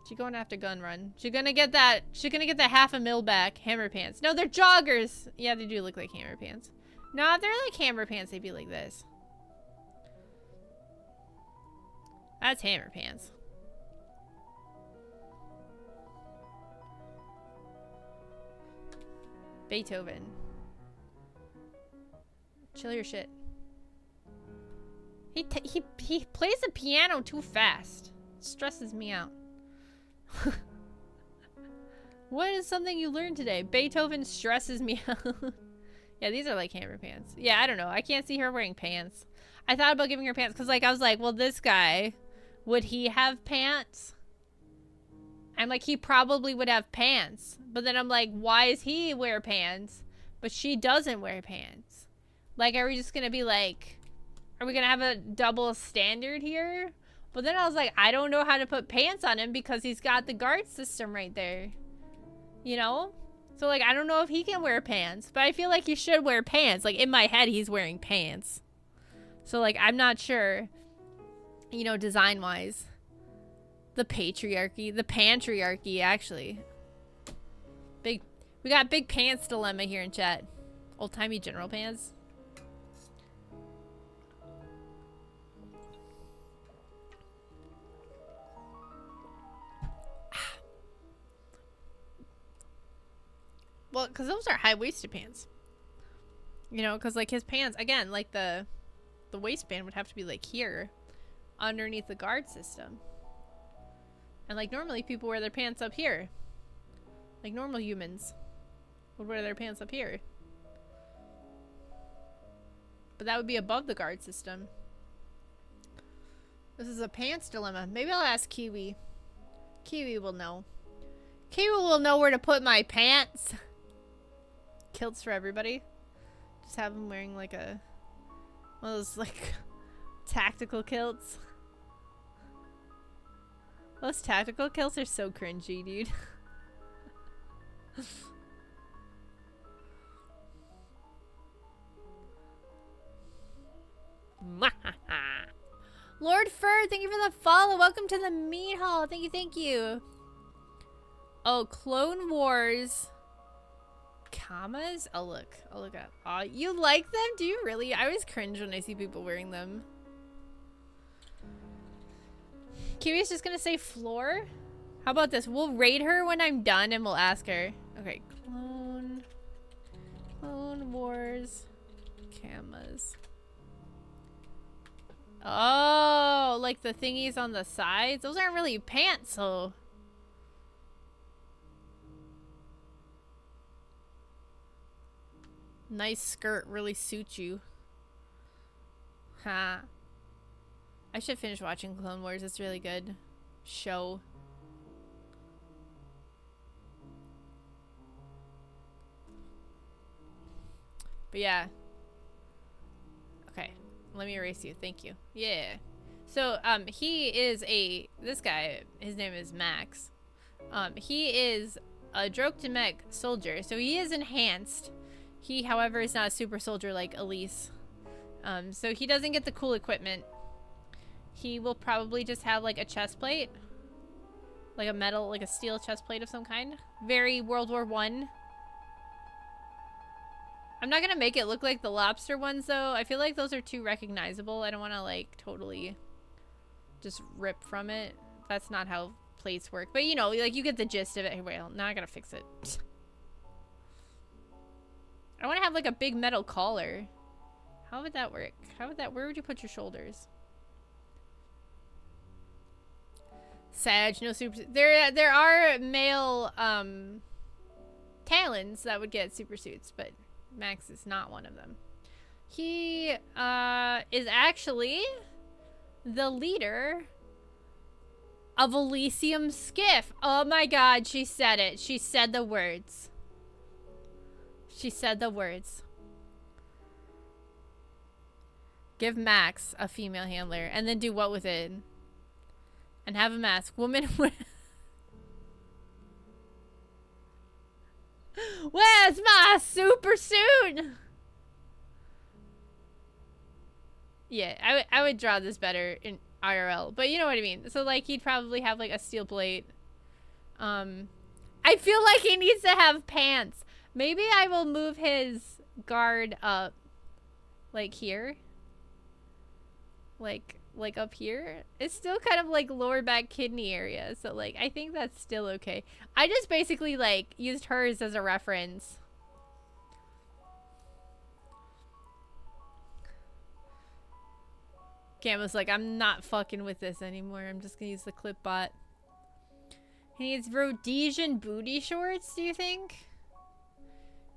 She's going after Gunrun. She's gonna get that 500,000 mil back. Hammer pants. No, they're joggers. Yeah, they do look like hammer pants. No, if they're like hammer pants, they'd be like this. That's hammer pants. Beethoven. Chill your shit. He plays the piano too fast. It stresses me out. What is something you learned today? Beethoven stresses me out. Yeah, these are like hammer pants. Yeah, I don't know. I can't see her wearing pants. I thought about giving her pants because, like, I was like, well, this guy, would he have pants? I'm like, he probably would have pants. But then I'm like, why does he wear pants, but she doesn't wear pants? Like, are we just going to be like, are we going to have a double standard here? But then I was like, I don't know how to put pants on him because he's got the guard system right there. You know? So, like, I don't know if he can wear pants, but I feel like he should wear pants. Like, in my head, he's wearing pants. So, like, I'm not sure, you know, design-wise. The patriarchy. The pantriarchy, actually. We got big pants dilemma here in chat. Old-timey general pants. Well, because those are high-waisted pants. You know, because, like, his pants, again, like, the waistband would have to be, like, here. Underneath the guard system. And, like, normally people wear their pants up here. Like, normal humans would wear their pants up here. But that would be above the guard system. This is a pants dilemma. Maybe I'll ask Kiwi. Kiwi will know. Kiwi will know where to put my pants. Kilts for everybody. Just have them wearing like one of those like tactical kilts. Those tactical kilts are so cringy, dude. Lord Fur, thank you for the follow. Welcome to the meat hall. Thank you, thank you. Oh, Clone Wars. Commas? I'll look up. Aw, you like them? Do you really? I always cringe when I see people wearing them. Kiwi's just gonna say floor? How about this? We'll raid her when I'm done and we'll ask her. Okay, Clone Wars Camas. Oh, like the thingies on the sides? Those aren't really pants, though. Nice skirt, really suits you. Ha. I should finish watching Clone Wars. It's a really good show. But yeah. Okay. Let me erase you. Thank you. Yeah. So, he is this guy, his name is Max. He is a Drog-to-Mech soldier. So he is enhanced. He, however, is not a super soldier like Elise. So he doesn't get the cool equipment. He will probably just have like a chest plate. Like a metal, like a steel chest plate of some kind. Very World War I. I'm not gonna make it look like the lobster ones though. I feel like those are too recognizable. I don't wanna like totally just rip from it. That's not how plates work. But you know, like you get the gist of it. Hey, wait, now I gotta fix it. I wanna have like a big metal collar. How would that work? Where would you put your shoulders? Sag, no super. There are male talons that would get super suits, but Max is not one of them. He is actually the leader of Elysium Skiff. Oh my god, she said it. She said the words. She said the words. Give Max a female handler and then do what with it? And have him ask, woman, where's my super suit? Yeah, I would draw this better in IRL, but you know what I mean. So like he'd probably have like a steel plate. I feel like he needs to have pants. Maybe I will move his guard up like here. Like up here. It's still kind of like lower back kidney area, so like I think that's still okay. I just basically like used hers as a reference. Cam was like, I'm not fucking with this anymore. I'm just gonna use the clip bot. He needs Rhodesian booty shorts, do you think?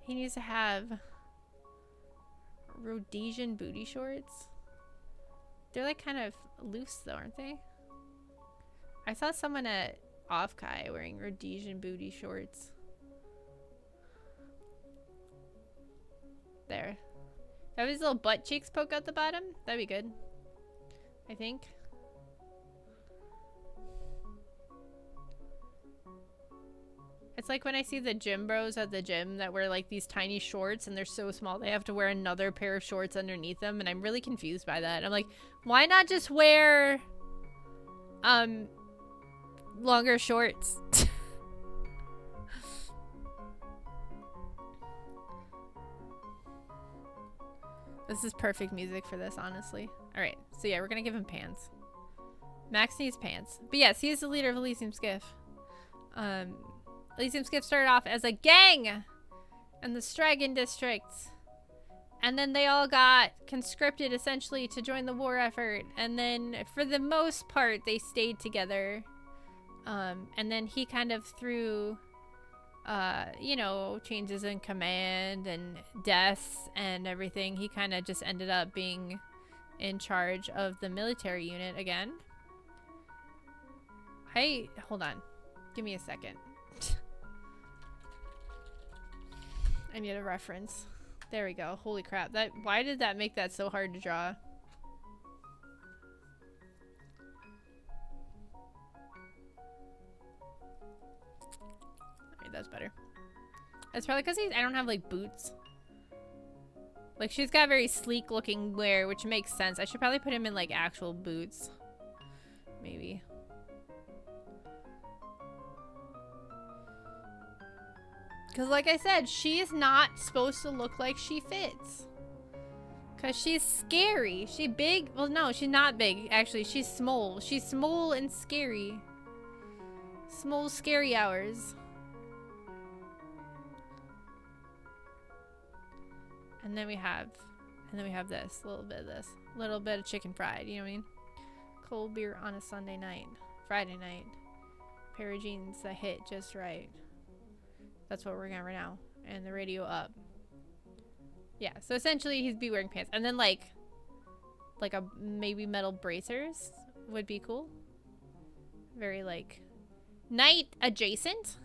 He needs to have Rhodesian booty shorts. They're like kind of loose though, aren't they? I saw someone at Offkai wearing Rhodesian booty shorts. There. Have his little butt cheeks poke out the bottom? That'd be good. I think. It's like when I see the gym bros at the gym that wear like these tiny shorts and they're so small they have to wear another pair of shorts underneath them, and I'm really confused by that. I'm like, why not just wear longer shorts? This is perfect music for this, honestly. Alright, so yeah, we're gonna give him pants. Max needs pants. But yes, he is the leader of Elysium Skiff. Elysium Skiff started off as a gang in the Stragan district. And then they all got conscripted, essentially, to join the war effort. And then, for the most part, they stayed together. And then he kind of threw, you know, changes in command and deaths and everything. He kind of just ended up being in charge of the military unit again. Hold on. Give me a second. I need a reference. There we go. Holy crap. Why did that make that so hard to draw? Alright, that's better. It's probably because I don't have like boots. Like, she's got very sleek looking wear, which makes sense. I should probably put him in like actual boots. Maybe. Because like I said, she is not supposed to look like she fits. Because she's scary. She big. Well, no, she's not big. Actually, she's small. She's small and scary. Small, scary hours. And then we have this. A little bit of this. A little bit of chicken fried. You know what I mean? Cold beer on a Sunday night. Friday night. Pair of jeans that hit just right. That's what we're gonna right now. And the radio up. Yeah, so essentially he'd be wearing pants. And then like a maybe metal bracers would be cool. Very like night adjacent.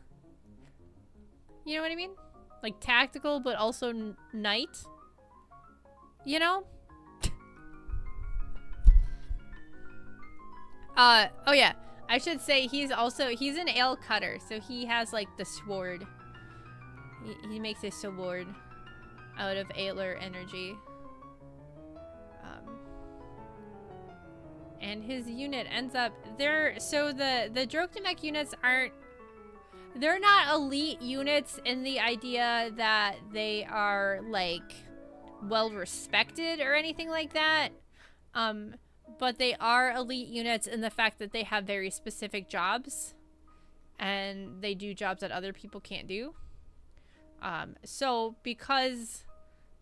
You know what I mean? Like tactical but also night. You know? Oh yeah. I should say he's an ale cutter, so he has like the sword. He makes a sword out of Ailer energy. And his unit ends up so the Drogdemek units they're not elite units in the idea that they are like well respected or anything like that. But they are elite units in the fact that they have very specific jobs and they do jobs that other people can't do. So because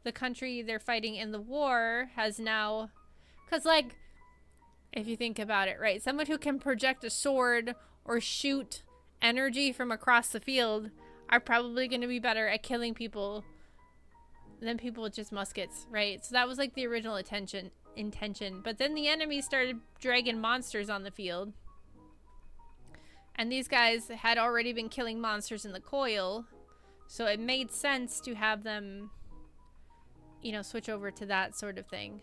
the country they're fighting in the war has now, because like, if you think about it, right, someone who can project a sword or shoot energy from across the field are probably going to be better at killing people than people with just muskets, right? So that was like the original intention. But then the enemy started dragging monsters on the field. And these guys had already been killing monsters in the coil. So it made sense to have them, you know, switch over to that sort of thing.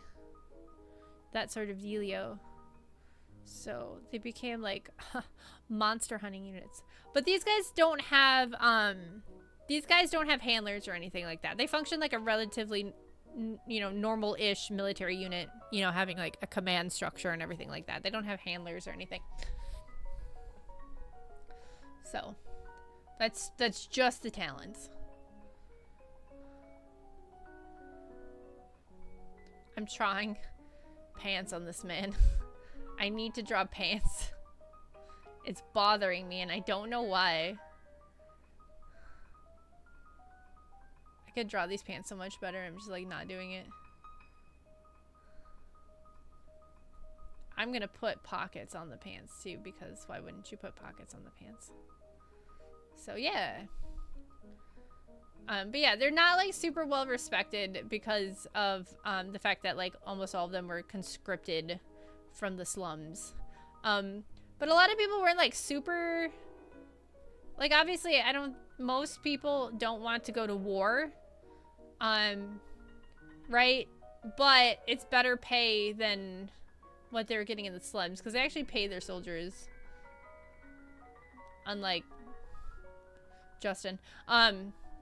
That sort of dealio. So they became like monster hunting units. But these guys don't have handlers or anything like that. They function like a relatively, you know, normal-ish military unit, you know, having like a command structure and everything like that. They don't have handlers or anything. So that's just the talents. I'm drawing pants on this man. I need to draw pants. It's bothering me and I don't know why. I could draw these pants so much better. I'm just like not doing it. I'm gonna put pockets on the pants too, because why wouldn't you put pockets on the pants? So yeah. But yeah, they're not like super well respected because of the fact that like almost all of them were conscripted from the slums. But a lot of people weren't like super, like obviously most people don't want to go to war, right? But it's better pay than what they were getting in the slums because they actually pay their soldiers, unlike Justin.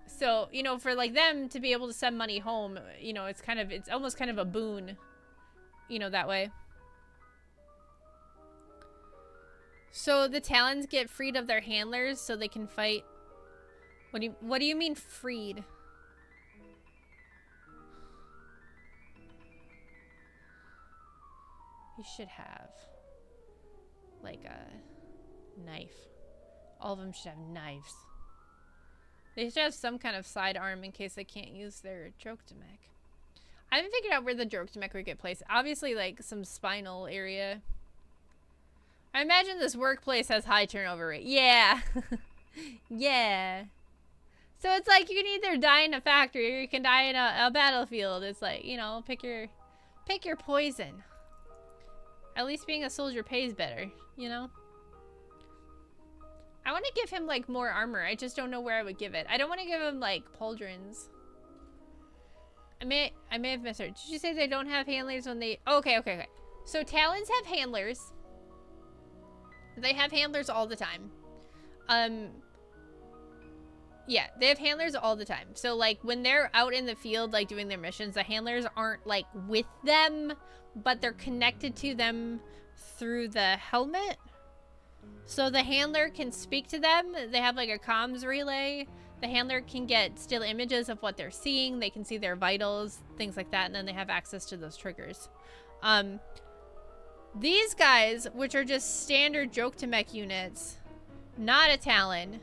So, you know, for like them to be able to send money home, you know, it's almost kind of a boon, you know, that way. So the Talons get freed of their handlers so they can fight. What do you mean freed? You should have like a knife. All of them should have knives. They should have some kind of sidearm in case they can't use their Droktomek. I haven't figured out where the Droktomek would get placed. Obviously, like, some spinal area. I imagine this workplace has high turnover rate. Yeah. Yeah. So it's like you can either die in a factory or you can die in a battlefield. It's like, you know, pick your poison. At least being a soldier pays better, you know? I want to give him, like, more armor. I just don't know where I would give it. I don't want to give him, like, pauldrons. I may have misheard. Did you say they don't have handlers when they... Oh, okay. So, Talons have handlers. They have handlers all the time. Yeah, they have handlers all the time. So, like, when they're out in the field, like, doing their missions, the handlers aren't, like, with them, but they're connected to them through the helmet. So the handler can speak to them. They have like a comms relay. The handler can get still images of what they're seeing. They can see their vitals, things like that, and then they have access to those triggers. These guys, which are just standard Droktomek units, not a Talon,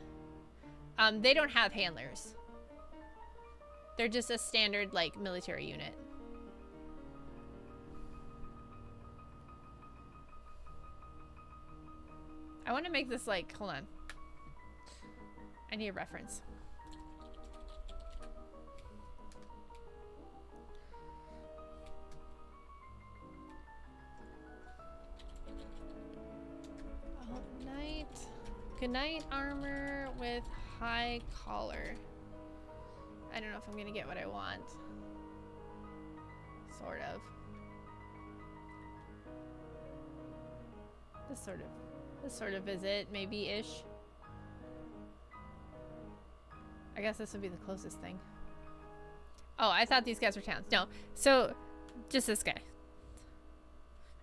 they don't have handlers. They're just a standard like military unit. I want to make this like, hold on. I need a reference. Oh, night. Good night armor with high collar. I don't know if I'm gonna get what I want. Sort of. This sort of is it, maybe-ish. I guess this would be the closest thing. Oh, I thought these guys were Talons. No, so just this guy.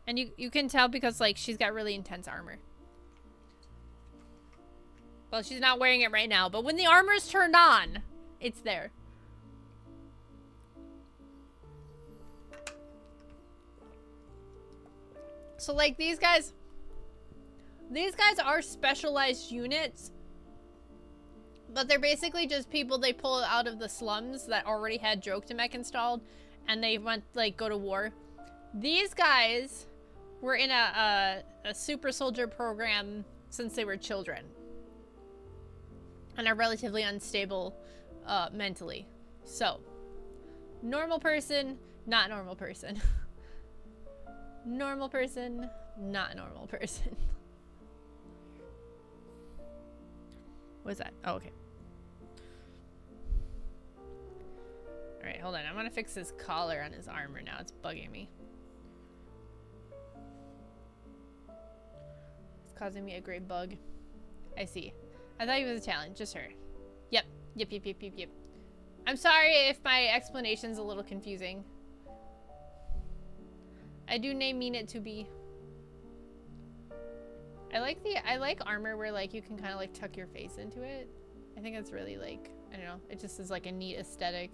And you can tell because like she's got really intense armor. Well, she's not wearing it right now, but when the armor's turned on, it's there. So like these guys are specialized units, but they're basically just people they pull out of the slums that already had Droktomek installed, and they went like go to war. These guys were in a super soldier program since they were children, and are relatively unstable mentally. So, normal person, not normal person. Normal person, not normal person. What's that? Oh, okay. Alright, hold on. I'm gonna fix his collar on his armor now. It's bugging me. It's causing me a great bug. I see. I thought he was a Talon. Just her. Yep. Yep. I'm sorry if my explanation's a little confusing. I do mean it to be. I like armor where like you can kind of like tuck your face into it. I think it's really like, I don't know, it just is like a neat aesthetic.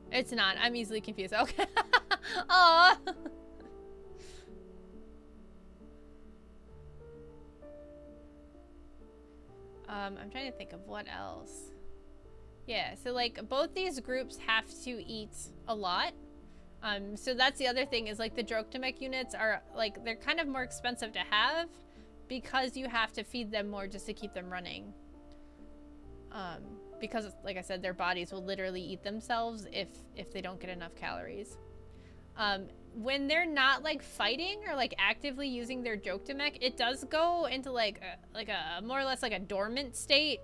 It's not. I'm easily confused. Okay. Aww. I'm trying to think of what else. Yeah, so like both these groups have to eat a lot. So that's the other thing is like the Droctomech units are like, they're kind of more expensive to have because you have to feed them more just to keep them running. Because like I said, their bodies will literally eat themselves if they don't get enough calories. When they're not like fighting or like actively using their Droctomech, it does go into like a more or less like a dormant state.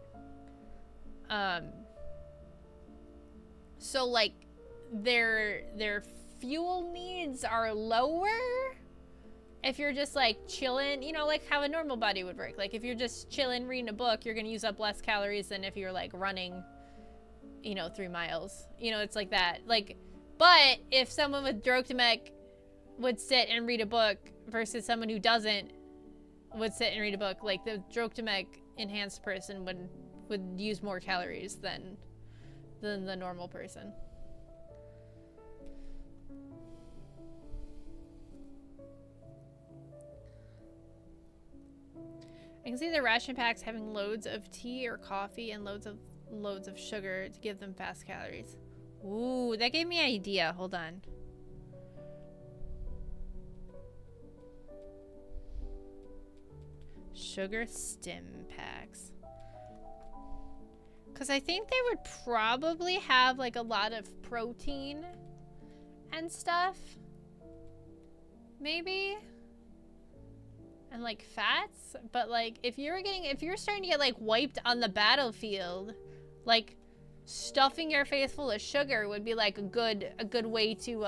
So like their fuel needs are lower if you're just like chilling, you know, like how a normal body would work. Like if you're just chilling reading a book, you're gonna use up less calories than if you're like running, you know, 3 miles. You know, it's like that. Like, but if someone with Droctomech would sit and read a book versus someone who doesn't would sit and read a book, like the Droctomech enhanced person would use more calories than the normal person. I can see the ration packs having loads of tea or coffee and loads of sugar to give them fast calories. Ooh, that gave me an idea. Hold on. Sugar stim packs. Because I think they would probably have like a lot of protein and stuff. Maybe. And like fats, but like if you're starting to get like wiped on the battlefield, like stuffing your face full of sugar would be like a good way to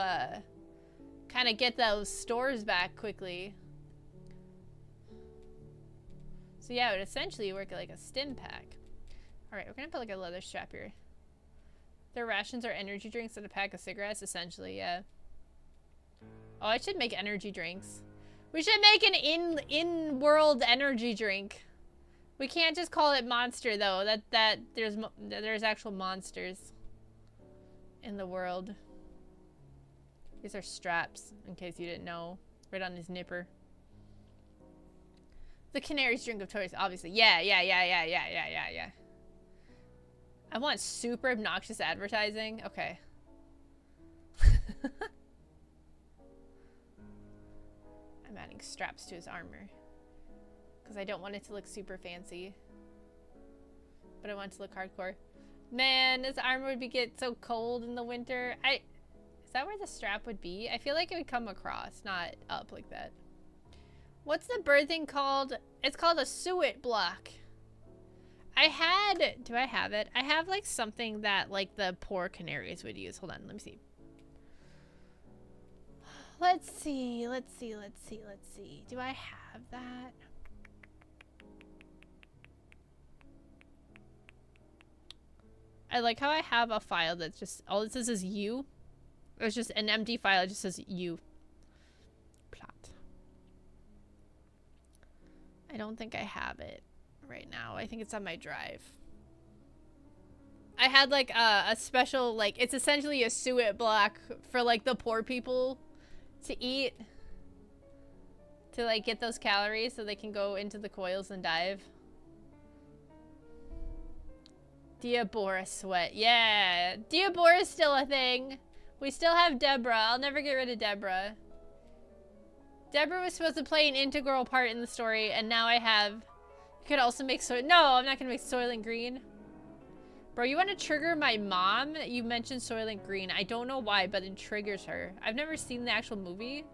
kind of get those stores back quickly. So yeah, it would essentially work like a stim pack. All right, we're gonna put like a leather strap here. Their rations are energy drinks and a pack of cigarettes, essentially. Yeah. Oh, I should make energy drinks. We should make an in-world energy drink. We can't just call it Monster though. That there's actual monsters in the world. These are straps, in case you didn't know. Right on his nipper. The Canary's drink of choice, obviously. Yeah. I want super obnoxious advertising. Okay. I'm adding straps to his armor because I don't want it to look super fancy, but I want it to look hardcore. Man, this armor would get so cold in the winter. Is that where the strap would be? I feel like it would come across, not up like that. What's the bird thing called? It's called a suet block. Do I have it? I have like something that like the poor canaries would use. Hold on, let me see. Let's see. Do I have that? I like how I have a file that's just, all it says is U. It's just an empty file, it just says U. Plot. I don't think I have it right now. I think it's on my drive. I had like a special, like, it's essentially a suet block for like the poor people to eat, to like get those calories so they can go into the coils and dive. Diabora sweat. Yeah, Diabora is still a thing. We still have Deborah. I'll never get rid of Deborah. Deborah was supposed to play an integral part in the story, and now I have... You could also make soil... No, I'm not gonna make Soylent Green. Bro, you want to trigger my mom? You mentioned Soylent Green. I don't know why, but it triggers her. I've never seen the actual movie,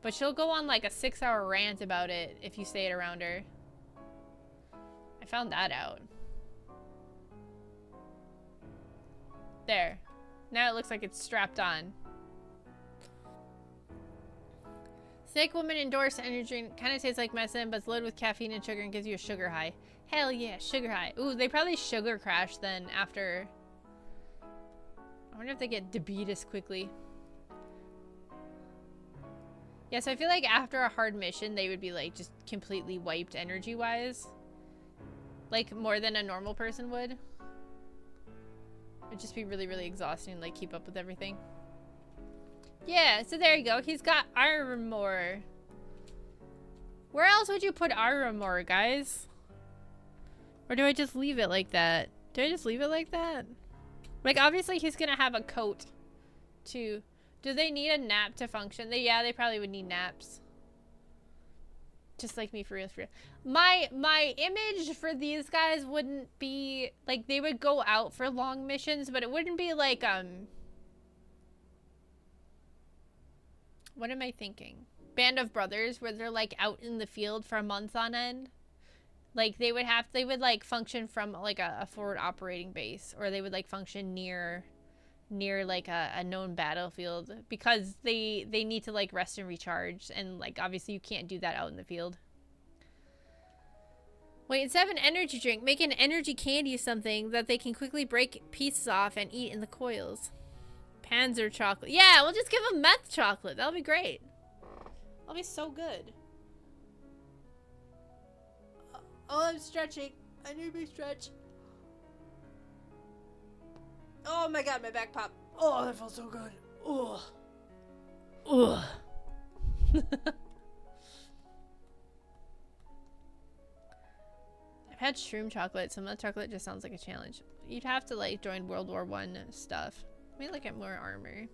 but she'll go on like a 6-hour rant about it if you say it around her. I found that out. There. Now it looks like it's strapped on. Snake Woman endorsed energy drink. Kind of tastes like medicine, but it's loaded with caffeine and sugar and gives you a sugar high. Hell yeah, sugar high. Ooh, they probably sugar crash then after. I wonder if they get diabetes quickly. Yeah, so I feel like after a hard mission, they would be like just completely wiped energy-wise. Like more than a normal person would. It'd just be really, really exhausting to like keep up with everything. Yeah, so there you go. He's got armor. Where else would you put armor, guys? Or do I just leave it like that? Do I just leave it like that? Like, obviously he's gonna have a coat to Do they need a nap to function? Yeah, they probably would need naps. Just like me, for real, for real. My image for these guys wouldn't be like, they would go out for long missions, but it wouldn't be like what am I thinking? Band of Brothers, where they're like out in the field for months on end. Like they would like function from like a forward operating base, or they would like function near like a known battlefield, because they need to like rest and recharge, and like obviously you can't do that out in the field. Wait, instead of an energy drink, make an energy candy something that they can quickly break pieces off and eat in the coils. Panzer chocolate. Yeah, we'll just give them meth chocolate. That'll be great. That'll be so good. Oh, I'm stretching. I need to be stretched. Oh my god, my back popped. Oh, that felt so good. Ugh. Ugh. I've had shroom chocolate, so meth chocolate just sounds like a challenge. You'd have to like join World War I stuff. Let me look at more armor.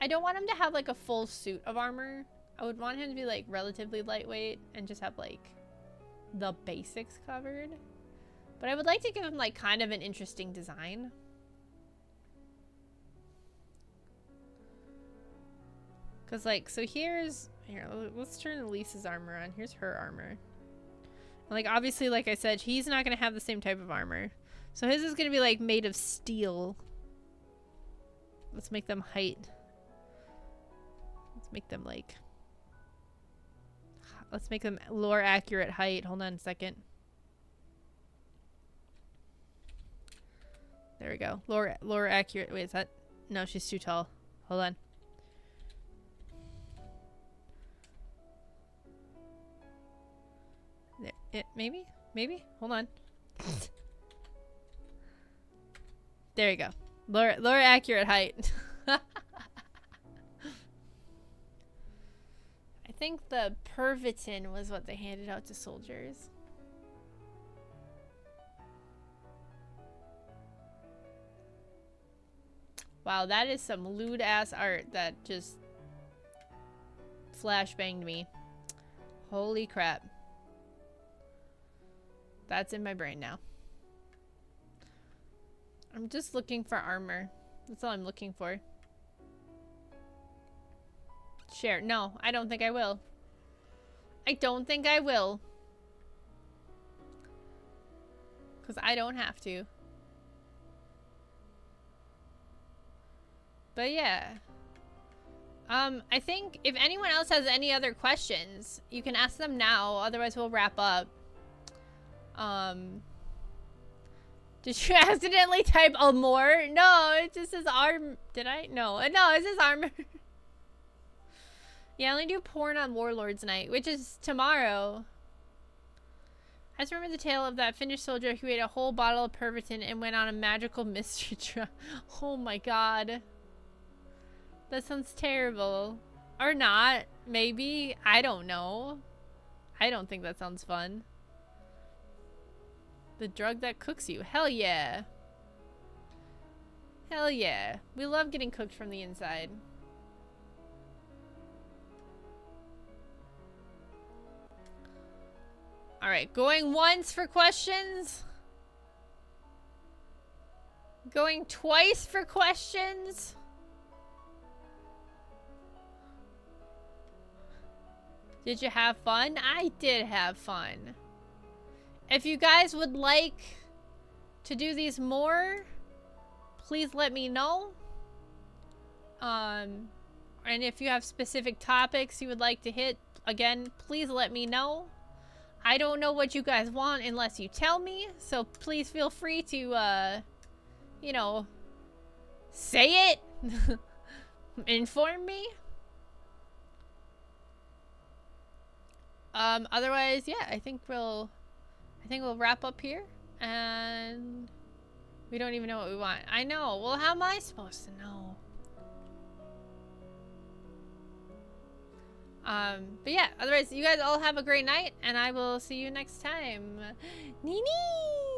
I don't want him to have like a full suit of armor. I would want him to be like relatively lightweight and just have like the basics covered. But I would like to give him like kind of an interesting design. Cause like, so here, let's turn Elise's armor on. Here's her armor. Like obviously, like I said, he's not gonna have the same type of armor. So his is gonna be like made of steel. Let's make them height. Let's make them like, let's make them lore accurate height. Hold on a second. There we go. Lore accurate. Wait, is that? No, she's too tall. Hold on. There, maybe? Hold on. There you go. Lore accurate height. I think the Pervitin was what they handed out to soldiers. Wow, that is some lewd ass art that just flashbanged me. Holy crap. That's in my brain now. I'm just looking for armor. That's all I'm looking for. Share. No, I don't think I will. I don't think I will. Because I don't have to. But yeah. I think if anyone else has any other questions, you can ask them now. Otherwise, we'll wrap up. Did you accidentally type a more? No, it just says arm. Did I? No, it says armor. Yeah, I only do porn on Warlord's Night, which is tomorrow. I just remember the tale of that Finnish soldier who ate a whole bottle of Pervitin and went on a magical mystery trip. Oh my god. That sounds terrible. Or not. Maybe. I don't know. I don't think that sounds fun. The drug that cooks you. Hell yeah. Hell yeah. We love getting cooked from the inside. Alright, going once for questions. Going twice for questions. Did you have fun? I did have fun. If you guys would like to do these more, please let me know. And if you have specific topics you would like to hit, again, please let me know. I don't know what you guys want unless you tell me, so please feel free to, you know, say it. Inform me. Otherwise, yeah, I think we'll wrap up here, and we don't even know what we want. I know. Well, how am I supposed to know? But yeah, otherwise, you guys all have a great night, and I will see you next time. Nee-nee!